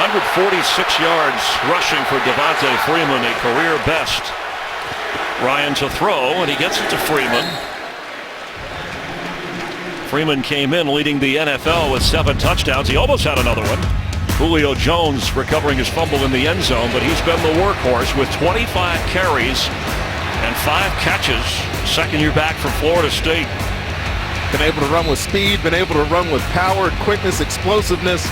146 yards rushing for Devontae Freeman, a career best. Ryan to throw, and he gets it to Freeman. Freeman came in leading the NFL with 7 touchdowns. He almost had another one. Julio Jones recovering his fumble in the end zone, but he's been the workhorse with 25 carries and 5 catches. Second year back from Florida State. Been able to run with speed, been able to run with power, quickness, explosiveness.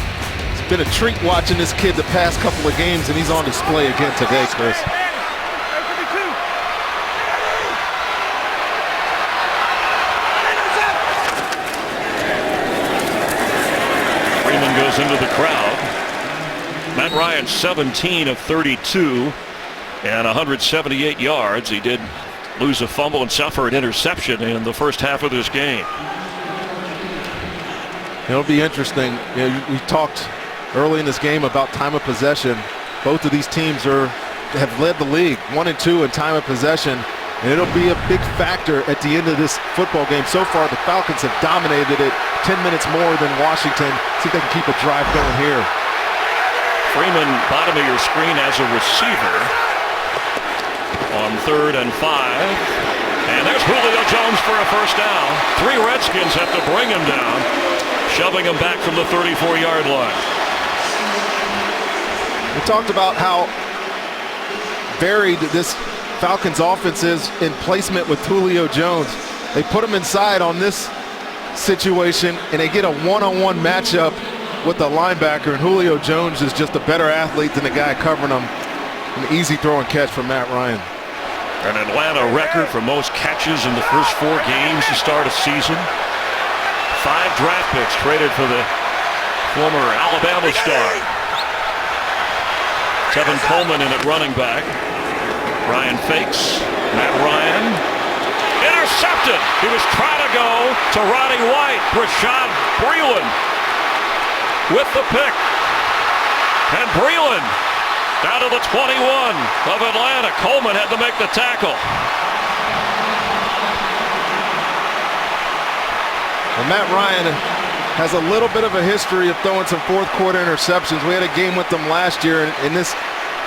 It's been a treat watching this kid the past couple of games, and he's on display again today, Chris. goes into the crowd. Matt Ryan 17 of 32 and 178 yards. He did lose a fumble and suffer an interception in the first half of this game. It'll be interesting. You know, we talked early in this game about time of possession. Both of these teams have led the league 1 and 2 in time of possession, and it'll be a big factor at the end of this football game. So far, the Falcons have dominated it 10 minutes more than Washington. See if they can keep a drive going here. Freeman, bottom of your screen as a receiver on 3rd and 5. And there's Julio Jones for a first down. 3 Redskins have to bring him down, shoving him back from the 34-yard line. We talked about how varied this Falcons offense is in placement with Julio Jones. They put him inside on this situation, and they get a one-on-one matchup with the linebacker, and Julio Jones is just a better athlete than the guy covering him. An easy throw and catch from Matt Ryan. An Atlanta record for most catches in the first 4 games to start a season. 5 draft picks traded for the former Alabama star. Tevin Coleman in at running back. Ryan fakes. Matt Ryan intercepted. He was trying to go to Roddy White. Rashad Breeland with the pick. And Breeland down to the 21 of Atlanta. Coleman had to make the tackle. Well, Matt Ryan has a little bit of a history of throwing some fourth-quarter interceptions. We had a game with them last year, and this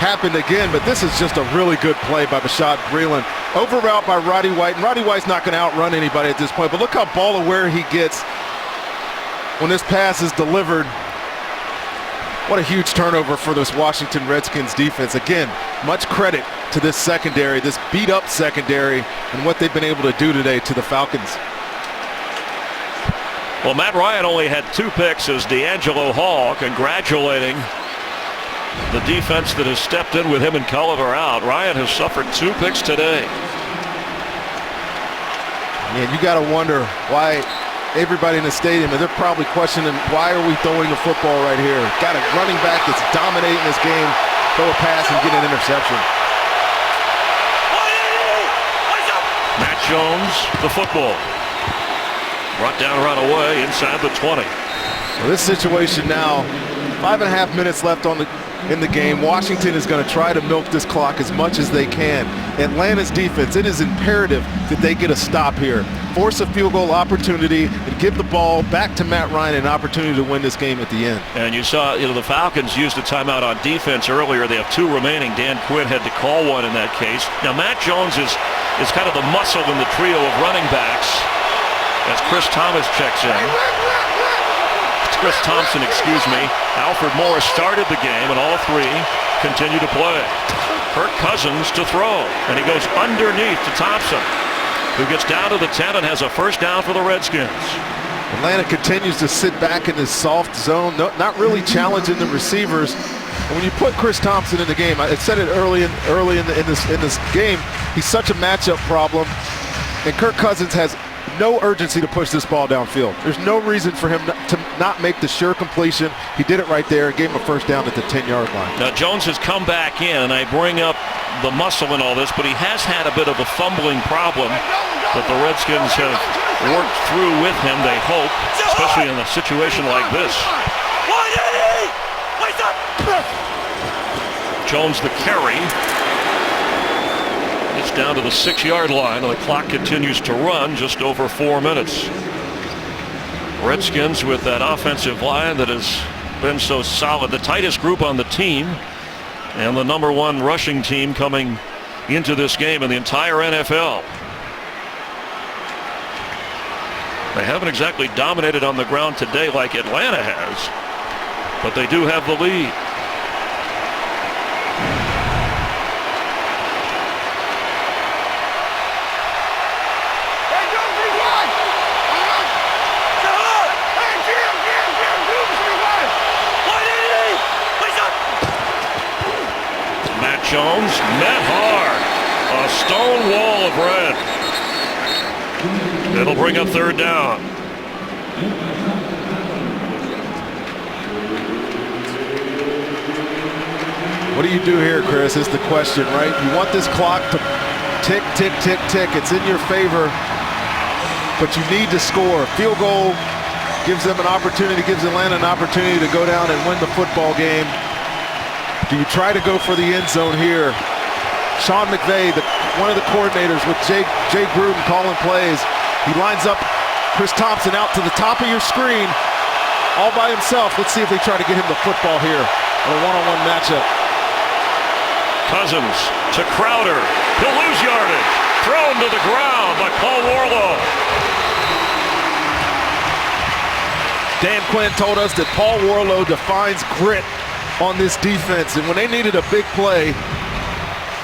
happened again, but this is just a really good play by Rashad Breeland. Over route by Roddy White, and Roddy White's not going to outrun anybody at this point, but look how ball aware he gets when this pass is delivered. What a huge turnover for this Washington Redskins defense. Again, much credit to this secondary, this beat-up secondary, and what they've been able to do today to the Falcons. Well, Matt Ryan only had 2 picks as D'Angelo Hall congratulating the defense that has stepped in with him and Culliver out. Ryan has suffered 2 picks today. Yeah, you got to wonder why everybody in the stadium, and they're probably questioning, why are we throwing the football right here? Got a running back that's dominating this game, throw a pass and get an interception. Matt Jones, the football. Brought down right away inside the 20. Well, this situation now, 5.5 minutes left in the game. Washington is going to try to milk this clock as much as they can. Atlanta's defense, it is imperative that they get a stop here. Force a field goal opportunity and give the ball back to Matt Ryan, an opportunity to win this game at the end. And you saw, the Falcons used a timeout on defense earlier. They have 2 remaining. Dan Quinn had to call one in that case. Now Matt Jones is kind of the muscle in the trio of running backs as Chris Thomas checks in. Chris Thompson, excuse me. Alfred Morris started the game, and all 3 continue to play. Kirk Cousins to throw, and he goes underneath to Thompson, who gets down to the 10 and has a first down for the Redskins. Atlanta continues to sit back in this soft zone, not really challenging the receivers. And when you put Chris Thompson in the game, I said it early in this game, he's such a matchup problem, and Kirk Cousins has no urgency to push this ball downfield. There's no reason for him to not make the sure completion. He did it right there and gave him a first down at the 10-yard line. Now Jones has come back in, and I bring up the muscle and all this, but he has had a bit of a fumbling problem that the Redskins have worked through with him, they hope, especially in a situation like this. Jones the carry. It's down to the 6-yard line, and the clock continues to run just over 4 minutes. Redskins with that offensive line that has been so solid, the tightest group on the team, and the #1 rushing team coming into this game in the entire NFL. They haven't exactly dominated on the ground today like Atlanta has, but they do have the lead. Jones met hard. A stone wall of red. It'll bring up 3rd down. do you do here, Chris, is the question, right? You want this clock to tick, tick, tick, tick. It's in your favor, but you need to score. Field goal gives them an opportunity, gives Atlanta an opportunity to go down and win the football game. Do you try to go for the end zone here? Sean McVay, one of the coordinators with Jay Gruden calling plays. He lines up Chris Thompson out to the top of your screen all by himself. Let's see if they try to get him the football here in a one-on-one matchup. Cousins to Crowder. He'll lose yardage. Thrown to the ground by Paul Warlow. Dan Quinn told us that Paul Warlow defines grit on this defense, and when they needed a big play,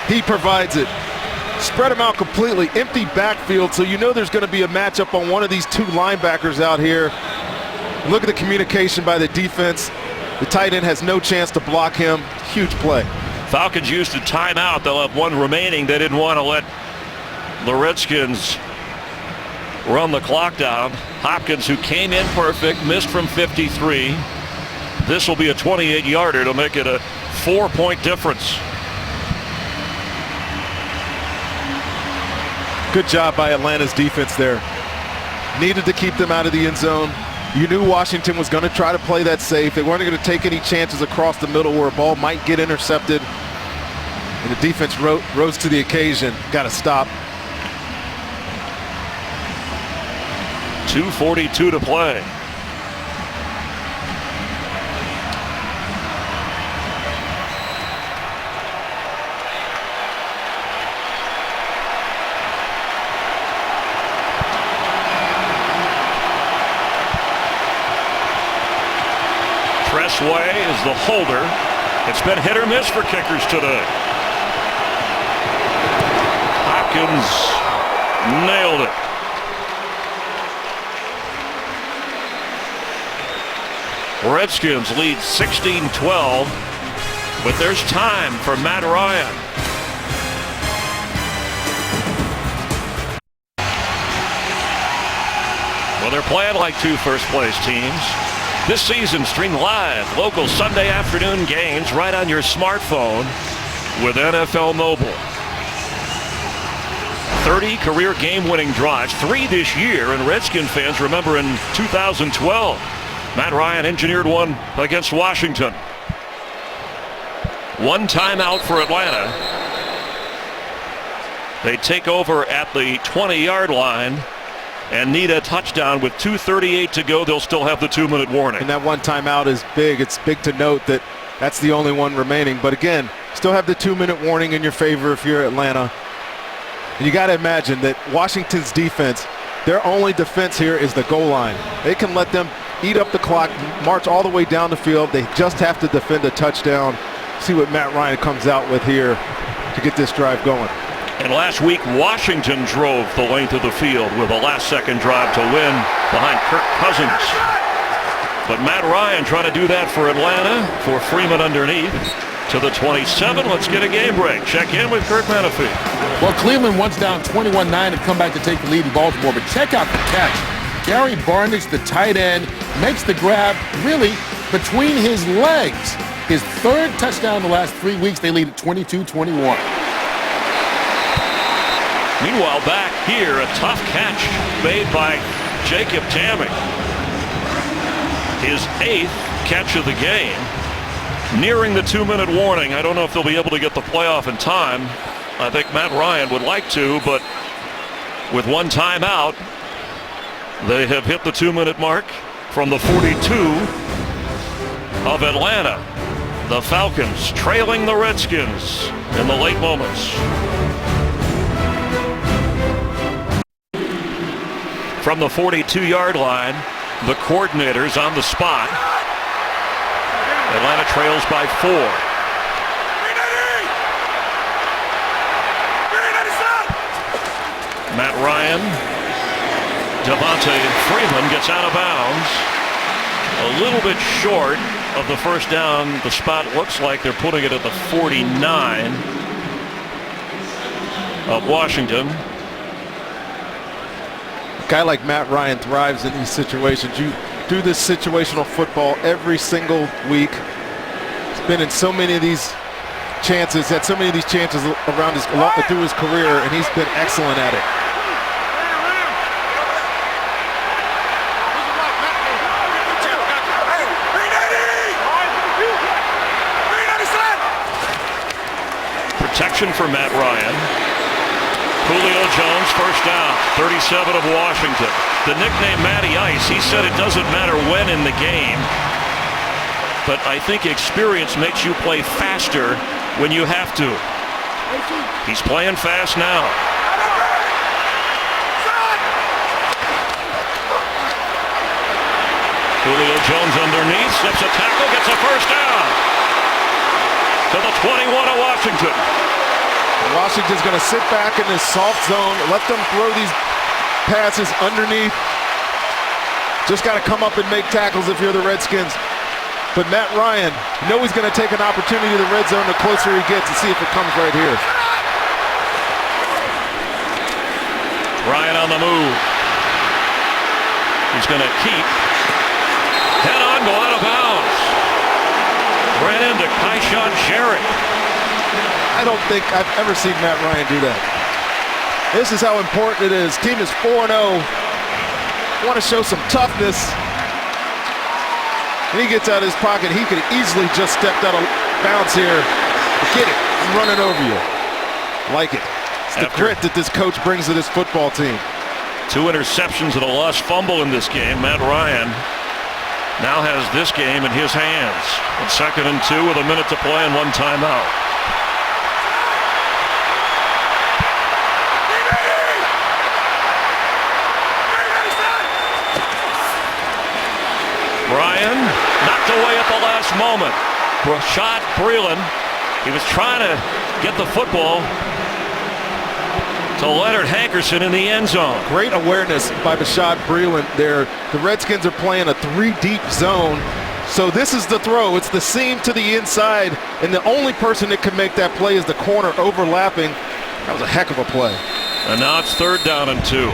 he provides it. Spread them out completely, empty backfield, so you know there's going to be a matchup on one of these two linebackers out here. Look at the communication by the defense. The tight end has no chance to block him. Huge play. Falcons used a timeout. They'll have one remaining. They didn't want to let the Redskins run the clock down. Hopkins, who came in perfect, missed from 53. This will be a 28-yarder to make it a 4-point difference. Good job by Atlanta's defense there. Needed to keep them out of the end zone. You knew Washington was going to try to play that safe. They weren't going to take any chances across the middle where a ball might get intercepted. And the defense rose to the occasion. Got to stop. 2:42 to play. Tressway is the holder. It's been hit or miss for kickers today. Hopkins nailed it. Redskins lead 16-12, but there's time for Matt Ryan. Well, they're playing like two first-place teams. This season, stream live local Sunday afternoon games right on your smartphone with NFL Mobile. 30 career game-winning drives, 3 this year, and Redskin fans remember in 2012. Matt Ryan engineered one against Washington. One timeout for Atlanta. They take over at the 20-yard line and need a touchdown with 2:38 to go. They'll still have the 2-minute warning. And that one timeout is big. It's big to note that that's the only one remaining. But again, still have the 2-minute warning in your favor if you're Atlanta. And you got to imagine that Washington's defense, their only defense here is the goal line. They can let them eat up the clock, march all the way down the field. They just have to defend a touchdown. See what Matt Ryan comes out with here to get this drive going. And last week, Washington drove the length of the field with a last-second drive to win behind Kirk Cousins. But Matt Ryan trying to do that for Atlanta, for Freeman underneath. To the 27, let's get a game break. Check in with Kurt Menefee. Well, Cleveland once down 21-9 and come back to take the lead in Baltimore, but check out the catch. Gary Barnidge, the tight end, makes the grab really between his legs. His third touchdown in the last 3 weeks. They lead at 22-21. Meanwhile, back here, a tough catch made by Jacob Tamme. His 8th catch of the game. Nearing the 2-minute warning. I don't know if they'll be able to get the playoff in time. I think Matt Ryan would like to, but with one timeout, they have hit the 2-minute mark from the 42 of Atlanta. The Falcons trailing the Redskins in the late moments. From the 42-yard line, the coordinators on the spot. Atlanta trails by 4. Matt Ryan, Devontae Freeman gets out of bounds. A little bit short of the first down. The spot looks like they're putting it at the 49 of Washington. A guy like Matt Ryan thrives in these situations. You do this situational football every single week. He's been in so many of these chances, had so many of these chances around through his career, and he's been excellent at it. Protection for Matt Ryan. Julio Jones, first down, 37 of Washington. The nickname Matty Ice, he said it doesn't matter when in the game, but I think experience makes you play faster when you have to. He's playing fast now. Julio Jones underneath, slips a tackle, gets a first down to the 21 of Washington. Washington's going to sit back in this soft zone, let them throw these passes underneath. Just got to come up and make tackles if you're the Redskins. But Matt Ryan, you know he's going to take an opportunity to the red zone the closer he gets and see if it comes right here. Ryan on the move. He's going to keep. Head on, go out of bounds. Ran into Kaishan Jarrett. I don't think I've ever seen Matt Ryan do that. This is how important it is. Team is 4-0. Want to show some toughness. And he gets out of his pocket. He could easily just stepped out of bounds here. Get it. I'm running over you. Like it. It's the grit that this coach brings to this football team. 2 interceptions and a lost fumble in this game. Matt Ryan now has this game in his hands. On 2nd and 2 with a minute to play and 1 timeout. Ryan knocked away at the last moment. Rashad Breeland, he was trying to get the football to Leonard Hankerson in the end zone. Great awareness by Rashad Breeland there. The Redskins are playing a 3-deep zone. So this is the throw. It's the seam to the inside, and the only person that can make that play is the corner overlapping. That was a heck of a play. And now it's 3rd down and 2.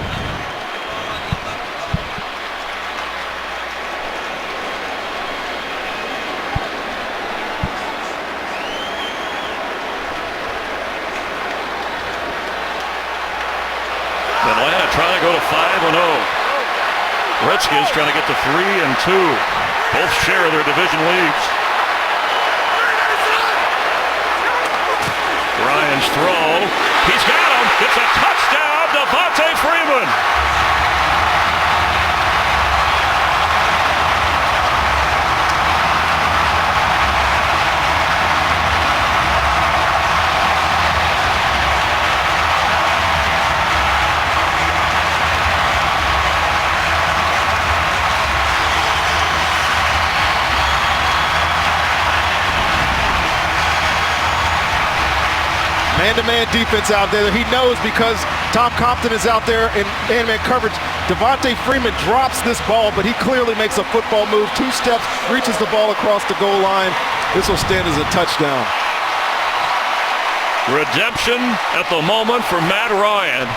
Atlanta trying to go to 5-0. Redskins trying to get to 3-2. Both share their division leads. Ryan's throw. He's got him. It's a touchdown, Devontae Freeman. Man-to-man defense out there. He knows because Tom Compton is out there in man-to-man coverage. Devontae Freeman drops this ball, but he clearly makes a football move. 2 steps, reaches the ball across the goal line. This will stand as a touchdown. Redemption at the moment for Matt Ryan.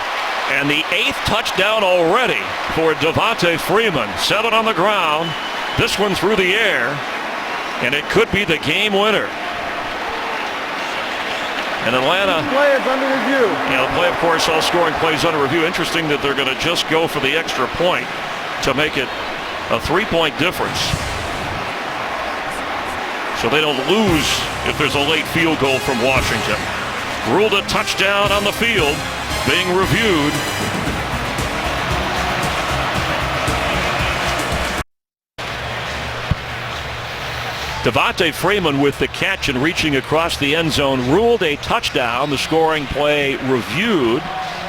And the 8th touchdown already for Devontae Freeman. 7 on the ground. This one through the air. And it could be the game winner. And Atlanta. Play is under review. Yeah, the play, of course, all scoring plays under review. Interesting that they're going to just go for the extra point to make it a 3-point difference. So they don't lose if there's a late field goal from Washington. Ruled a touchdown on the field, being reviewed. Devontae Freeman with the catch and reaching across the end zone, ruled a touchdown. The scoring play reviewed.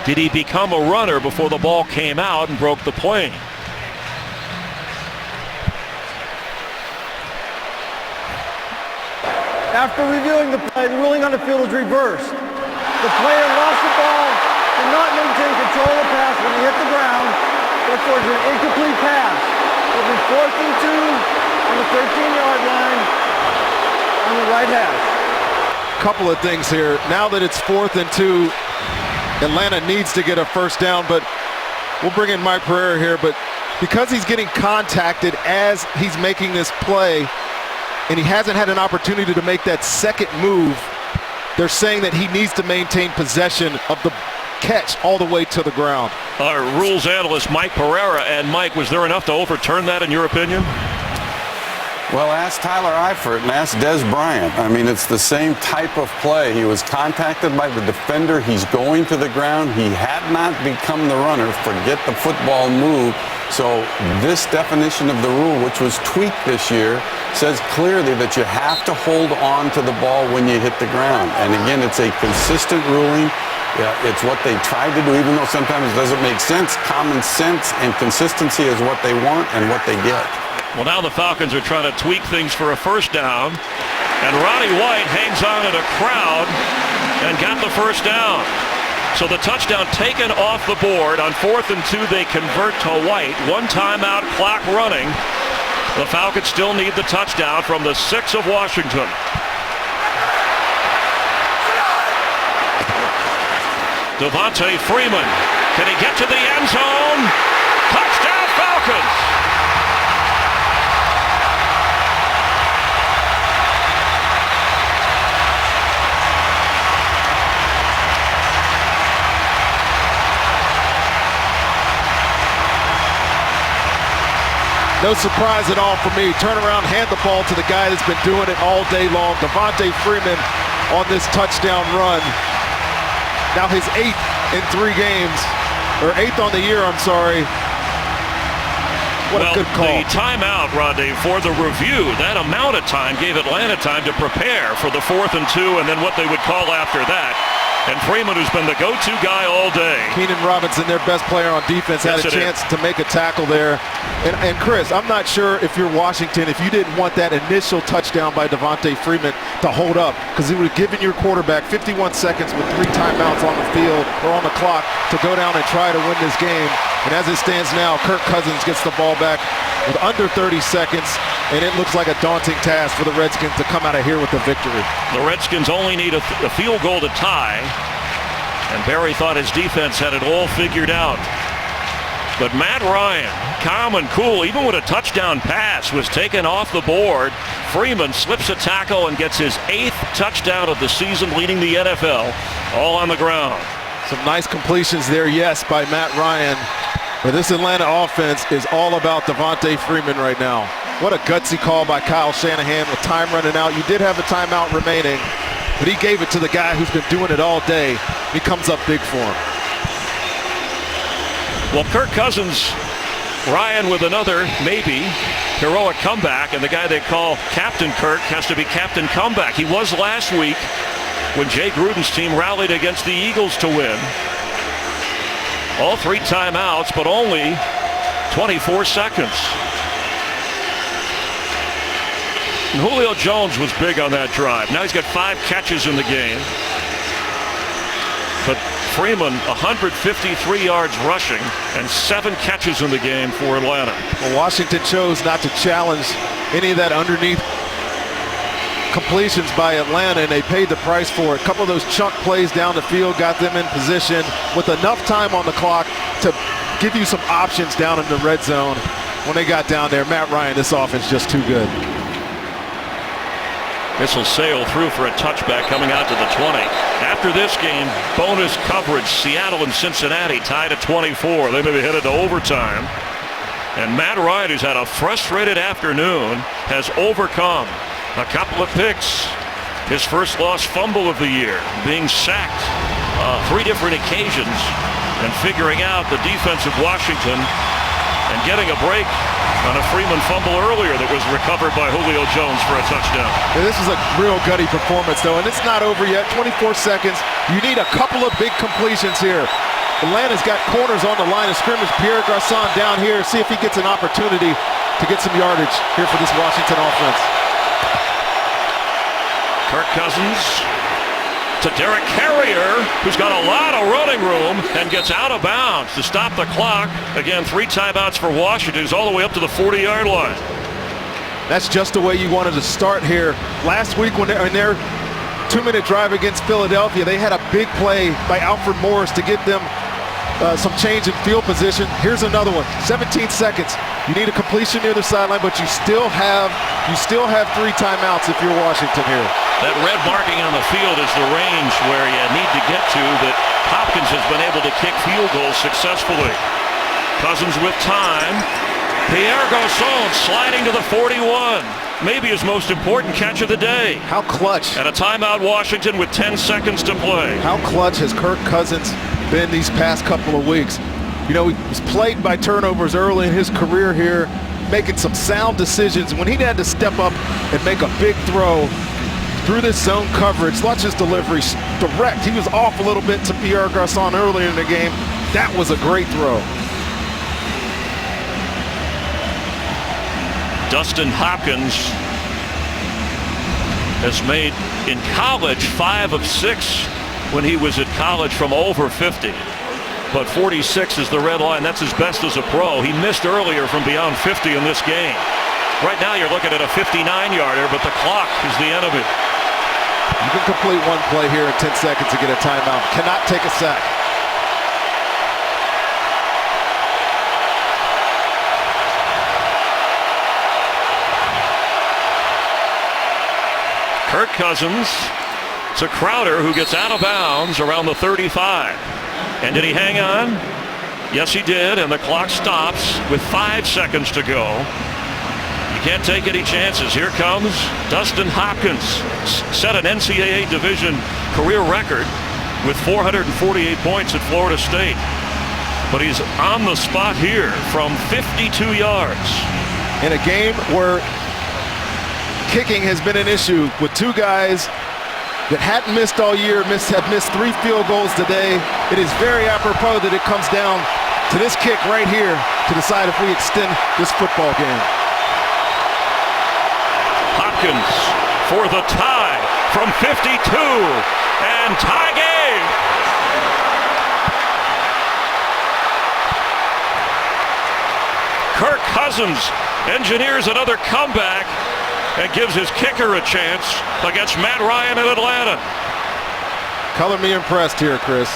Did he become a runner before the ball came out and broke the plane? After reviewing the play, the ruling on the field was reversed. The player lost the ball, did not maintain control of the pass when he hit the ground, therefore it's an incomplete pass. It'll be 4th and 2 on the 13-yard line on the right half. Couple of things here. Now that it's 4th and 2, Atlanta needs to get a first down, but we'll bring in Mike Pereira here. But because he's getting contacted as he's making this play, and he hasn't had an opportunity to make that second move, they're saying that he needs to maintain possession of the catch all the way to the ground. Our rules analyst, Mike Pereira. And Mike, was there enough to overturn that in your opinion? Well, ask Tyler Eifert and ask Des Bryant. I mean, it's the same type of play. He was contacted by the defender. He's going to the ground. He had not become the runner. Forget the football move. So this definition of the rule, which was tweaked this year, says clearly that you have to hold on to the ball when you hit the ground. And again, it's a consistent ruling. Yeah, it's what they tried to do, even though sometimes it doesn't make sense. Common sense and consistency is what they want and what they get. Well, now the Falcons are trying to tweak things for a first down. And Roddy White hangs on in a crowd and got the first down. So the touchdown taken off the board. On 4th and 2, they convert to White. 1 timeout, clock running. The Falcons still need the touchdown from the 6 of Washington. Devontae Freeman. Can he get to the end zone? Touchdown Falcons! No surprise at all for me. Turn around, hand the ball to the guy that's been doing it all day long. Devontae Freeman on this touchdown run. Now his 8th in 3 games, or 8th on the year, I'm sorry. What a good call. The timeout, Rodney, for the review, that amount of time gave Atlanta time to prepare for the 4th and 2 and then what they would call after that. And Freeman, who's been the go-to guy all day. Keenan Robinson, their best player on defense, had a chance to make a tackle there. And Chris, I'm not sure if you're Washington, if you didn't want that initial touchdown by Devontae Freeman to hold up, because it would have given your quarterback 51 seconds with 3 timeouts on the field or on the clock to go down and try to win this game. And as it stands now, Kirk Cousins gets the ball back with under 30 seconds, and it looks like a daunting task for the Redskins to come out of here with the victory. The Redskins only need a field goal to tie, and Barry thought his defense had it all figured out. But Matt Ryan, calm and cool, even with a touchdown pass, was taken off the board. Freeman slips a tackle and gets his 8th touchdown of the season, leading the NFL, all on the ground. Some nice completions there, yes, by Matt Ryan. But this Atlanta offense is all about Devontae Freeman right now. What a gutsy call by Kyle Shanahan with time running out. You did have a timeout remaining, but he gave it to the guy who's been doing it all day. He comes up big for him. Well, Kirk Cousins, Ryan with another, maybe, heroic comeback, and the guy they call Captain Kirk has to be Captain Comeback. He was last week when Jay Gruden's team rallied against the Eagles to win. All 3 timeouts, but only 24 seconds. And Julio Jones was big on that drive. Now he's got 5 catches in the game. But Freeman, 153 yards rushing and 7 catches in the game for Atlanta. Well, Washington chose not to challenge any of that underneath completions by Atlanta, and they paid the price for it. A couple of those chunk plays down the field got them in position with enough time on the clock to give you some options down in the red zone. When they got down there, Matt Ryan, this offense just too good. This will sail through for a touchback coming out to the 20. After this game, bonus coverage, Seattle and Cincinnati tied at 24. They may be headed to overtime. And Matt Ryan, who's had a frustrated afternoon, has overcome a couple of picks. His first lost fumble of the year, being sacked 3 different occasions, and figuring out the defense of Washington and getting a break on a Freeman fumble earlier that was recovered by Julio Jones for a touchdown. Yeah, this is a real gutty performance, though, and it's not over yet. 24 seconds. You need a couple of big completions here. Atlanta's got corners on the line of scrimmage. Pierre Garçon down here. See if he gets an opportunity to get some yardage here for this Washington offense. Kirk Cousins to Derek Carrier, who's got a lot of running room and gets out of bounds to stop the clock. Again, 3 timeouts for Washington. He's all the way up to the 40-yard line. That's just the way you wanted to start here. Last week when in their 2-minute drive against Philadelphia, they had a big play by Alfred Morris to get them some change in field position. Here's another one. 17 seconds. You need a completion near the sideline, but you still have 3 timeouts if you're Washington here. That red marking on the field is the range where you need to get to that Hopkins has been able to kick field goals successfully. Cousins with time. Pierre Garçon sliding to the 41. Maybe his most important catch of the day. How clutch. And a timeout Washington with 10 seconds to play. How clutch has Kirk Cousins been these past couple of weeks? You know, he was plagued by turnovers early in his career here, making some sound decisions. When he had to step up and make a big throw through this zone coverage, watch his delivery, direct. He was off a little bit to Pierre Garçon earlier in the game. That was a great throw. Dustin Hopkins has made in college 5 of 6 when he was at college from over 50. But 46 is the red line. That's his best as a pro. He missed earlier from beyond 50 in this game. Right now you're looking at a 59-yarder, but the clock is the enemy. You can complete one play here in 10 seconds to get a timeout. Cannot take a sack. Kirk Cousins to Crowder, who gets out of bounds around the 35. And did he hang on? Yes, he did, and the clock stops with 5 seconds to go. You can't take any chances. Here comes Dustin Hopkins, set an NCAA division career record with 448 points at Florida State. But he's on the spot here from 52 yards. In a game where kicking has been an issue with 2 guys that hadn't missed all year, have missed 3 field goals today. It is very apropos that it comes down to this kick right here to decide if we extend this football game. Hopkins for the tie from 52, and tie game. Kirk Cousins engineers another comeback and gives his kicker a chance against Matt Ryan in Atlanta. Color me impressed here, Chris.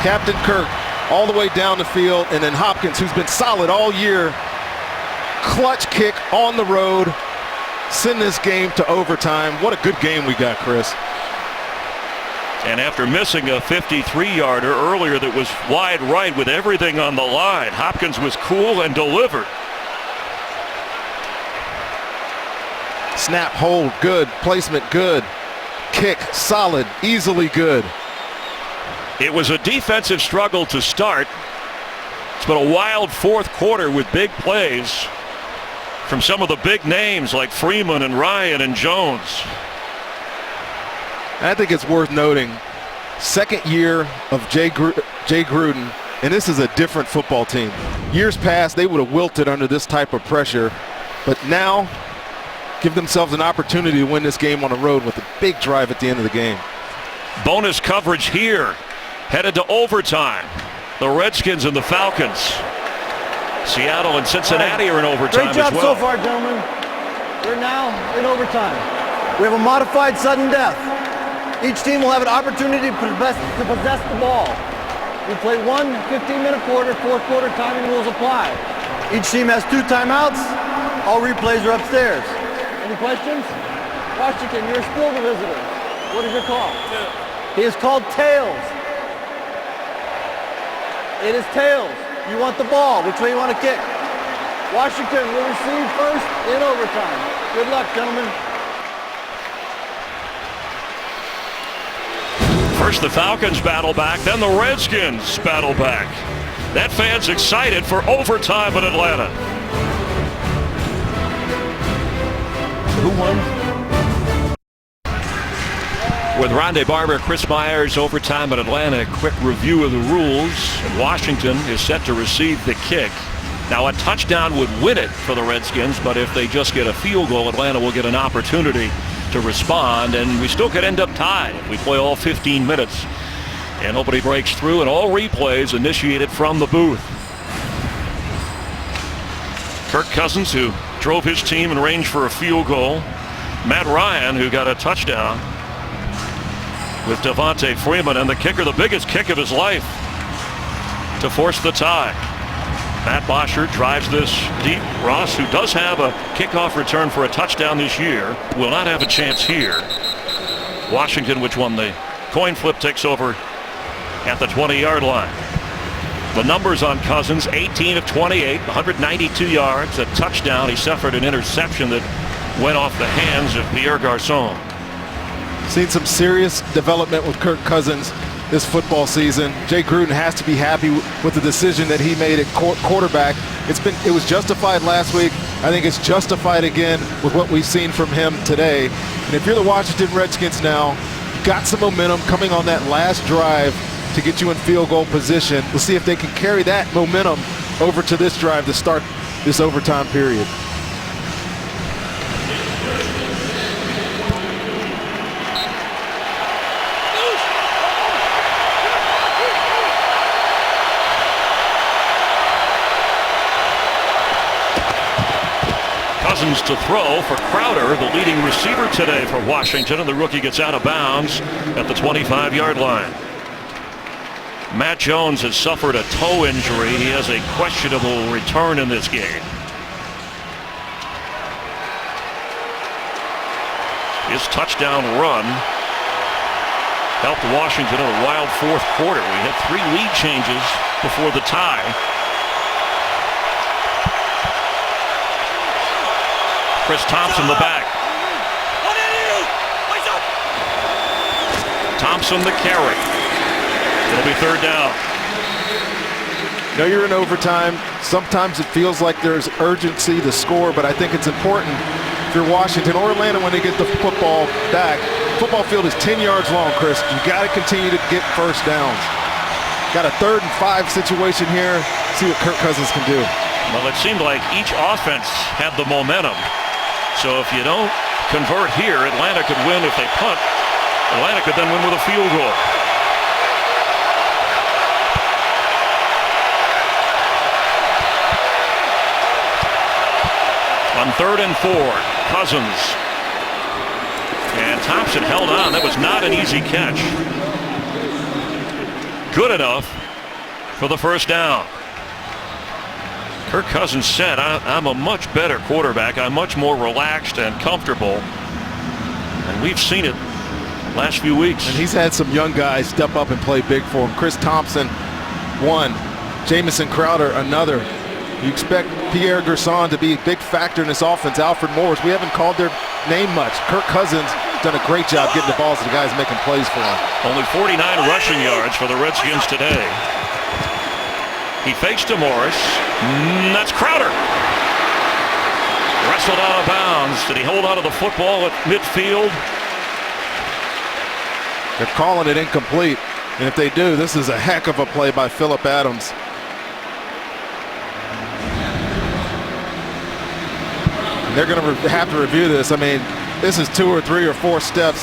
Captain Kirk all the way down the field, and then Hopkins, who's been solid all year. Clutch kick on the road. Send this game to overtime. What a good game we got, Chris. And after missing a 53-yarder earlier that was wide right with everything on the line, Hopkins was cool and delivered. Snap, hold, good. Placement, good. Kick, solid, easily good. It was a defensive struggle to start. It's been a wild 4th quarter with big plays from some of the big names like Freeman and Ryan and Jones. I think it's worth noting, 2nd year of Jay Gruden, and this is a different football team. Years past, they would have wilted under this type of pressure, but now give themselves an opportunity to win this game on the road with a big drive at the end of the game. Bonus coverage here, headed to overtime. The Redskins and the Falcons. Seattle and Cincinnati are in overtime Great job as well. so far, gentlemen. We're now in overtime. We have a modified sudden death. Each team will have an opportunity to possess the ball. We play 1 15-minute quarter, 4th quarter timing rules apply. Each team has 2 timeouts. All replays are upstairs. Any questions? Washington, you're still the visitor. What is your call? He is called tails. It is tails. You want the ball. Which way you want to kick? Washington will receive first in overtime. Good luck, gentlemen. First the Falcons battle back, then the Redskins battle back. That fan's excited for overtime in Atlanta. Who won? With Rondé Barber, Chris Myers, overtime in Atlanta. A quick review of the rules. Washington is set to receive the kick. Now a touchdown would win it for the Redskins, but if they just get a field goal, Atlanta will get an opportunity to respond, and we still could end up tied if we play all 15 minutes. And nobody breaks through, and all replays initiated from the booth. Kirk Cousins, who drove his team in range for a field goal. Matt Ryan, who got a touchdown with Devontae Freeman, and the kicker, the biggest kick of his life, to force the tie. Matt Bosher drives this deep. Ross, who does have a kickoff return for a touchdown this year, will not have a chance here. Washington, which won the coin flip, takes over at the 20-yard line. The numbers on Cousins: 18 of 28, 192 yards, a touchdown. He suffered an interception that went off the hands of Pierre Garçon. Seen some serious development with Kirk Cousins this football season. Jay Gruden has to be happy with the decision that he made at quarterback. It was justified last week. I think it's justified again with what we've seen from him today. And if you're the Washington Redskins now, got some momentum coming on that last drive to get you in field goal position. We'll see if they can carry that momentum over to this drive to start this overtime period. Cousins to throw for Crowder, the leading receiver today for Washington, and the rookie gets out of bounds at the 25-yard line. Matt Jones has suffered a toe injury. He has a questionable return in this game. His touchdown run helped Washington in a wild fourth quarter. We had 3 lead changes before the tie. Chris Thompson the back. Thompson the carry. It'll be third down. You know, you're in overtime. Sometimes it feels like there's urgency to score, but I think it's important if you're Washington or Atlanta when they get the football back. Football field is 10 yards long, Chris. You got to continue to get first downs. Got a 3rd and 5 situation here. See what Kirk Cousins can do. Well, it seemed like each offense had the momentum. So if you don't convert here, Atlanta could win if they punt. Atlanta could then win with a field goal. On 3rd and 4, Cousins. And Thompson held on. That was not an easy catch. Good enough for the first down. Kirk Cousins said, I'm a much better quarterback. I'm much more relaxed and comfortable. And we've seen it last few weeks. And he's had some young guys step up and play big for him. Chris Thompson, one. Jamison Crowder, another. You expect Pierre Garçon to be a big factor in this offense. Alfred Morris, we haven't called their name much. Kirk Cousins done a great job getting the balls to the guys making plays for him. Only 49 rushing yards for the Redskins today. He fakes to Morris. That's Crowder. Wrestled out of bounds. Did he hold on to the football at midfield? They're calling it incomplete. And if they do, this is a heck of a play by Phillip Adams. And they're going to have to review this. I mean, this is 2 or 3 or 4 steps.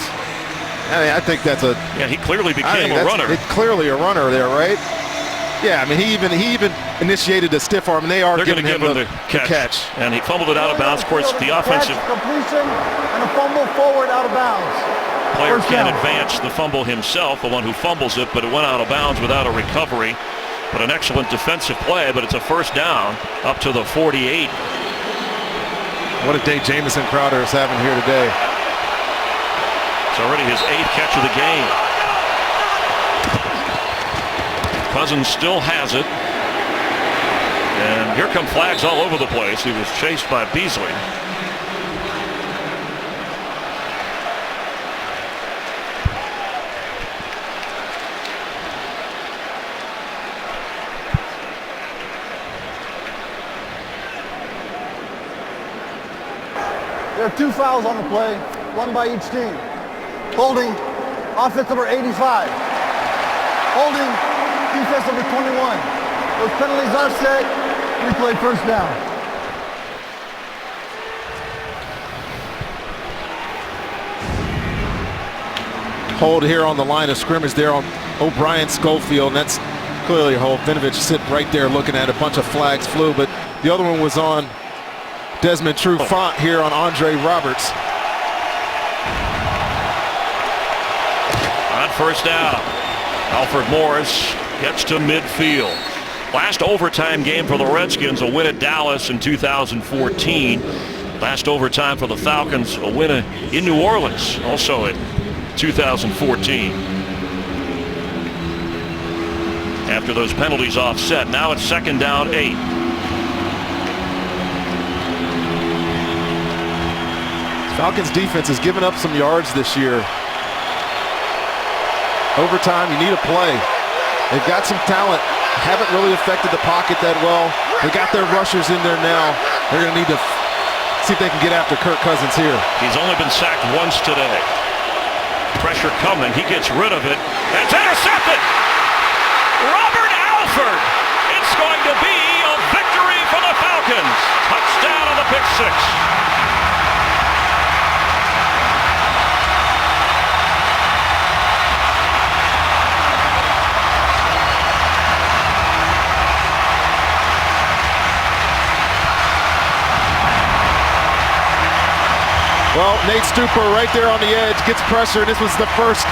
I mean, I think that's a... Yeah, he clearly became a runner. It's clearly a runner there, right? Yeah, I mean, he even initiated a stiff arm, and they're giving him the catch. And he fumbled it out of bounds. Of course, the offensive completion and a fumble forward out of bounds. Player can't advance the fumble himself, the one who fumbles it, but it went out of bounds without a recovery. But an excellent defensive play, but it's a first down up to the 48. What a day Jamison Crowder is having here today. It's already his 8th catch of the game. Cousins still has it. And here come flags all over the place. He was chased by Beasley. There are 2 fouls on the play, 1 by each team. Holding, offense number 85. Holding, defense number 21. Those penalties are set. Replay first down. Hold here on the line of scrimmage there on O'Brien Schofield, and that's clearly a hold. Vinovich sitting right there looking at a bunch of flags flew, but the other one was on Desmond Trufant here on Andre Roberts. On first down, Alfred Morris gets to midfield. Last overtime game for the Redskins, a win at Dallas in 2014. Last overtime for the Falcons, a win in New Orleans, also in 2014. After those penalties offset, now it's 2nd down 8. Falcons defense has given up some yards this year. Overtime, you need a play. They've got some talent. Haven't really affected the pocket that well. They got their rushers in there now. They're going to need to see if they can get after Kirk Cousins here. He's only been sacked once today. Pressure coming. He gets rid of it. That's intercepted. Robert Alford. It's going to be a victory for the Falcons. Touchdown on the pick six. Well, Nate Stupar right there on the edge gets pressure, and this was the first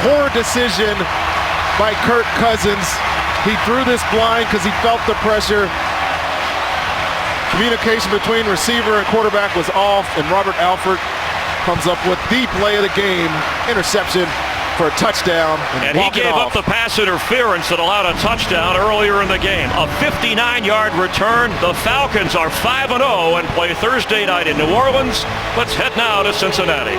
poor decision by Kirk Cousins. He threw this blind because he felt the pressure. Communication between receiver and quarterback was off, and Robert Alford comes up with the play of the game, interception for a touchdown. And he gave up the pass interference that allowed a touchdown earlier in the game. A 59-yard return. The Falcons are 5-0 and play Thursday night in New Orleans. Let's head now to Cincinnati.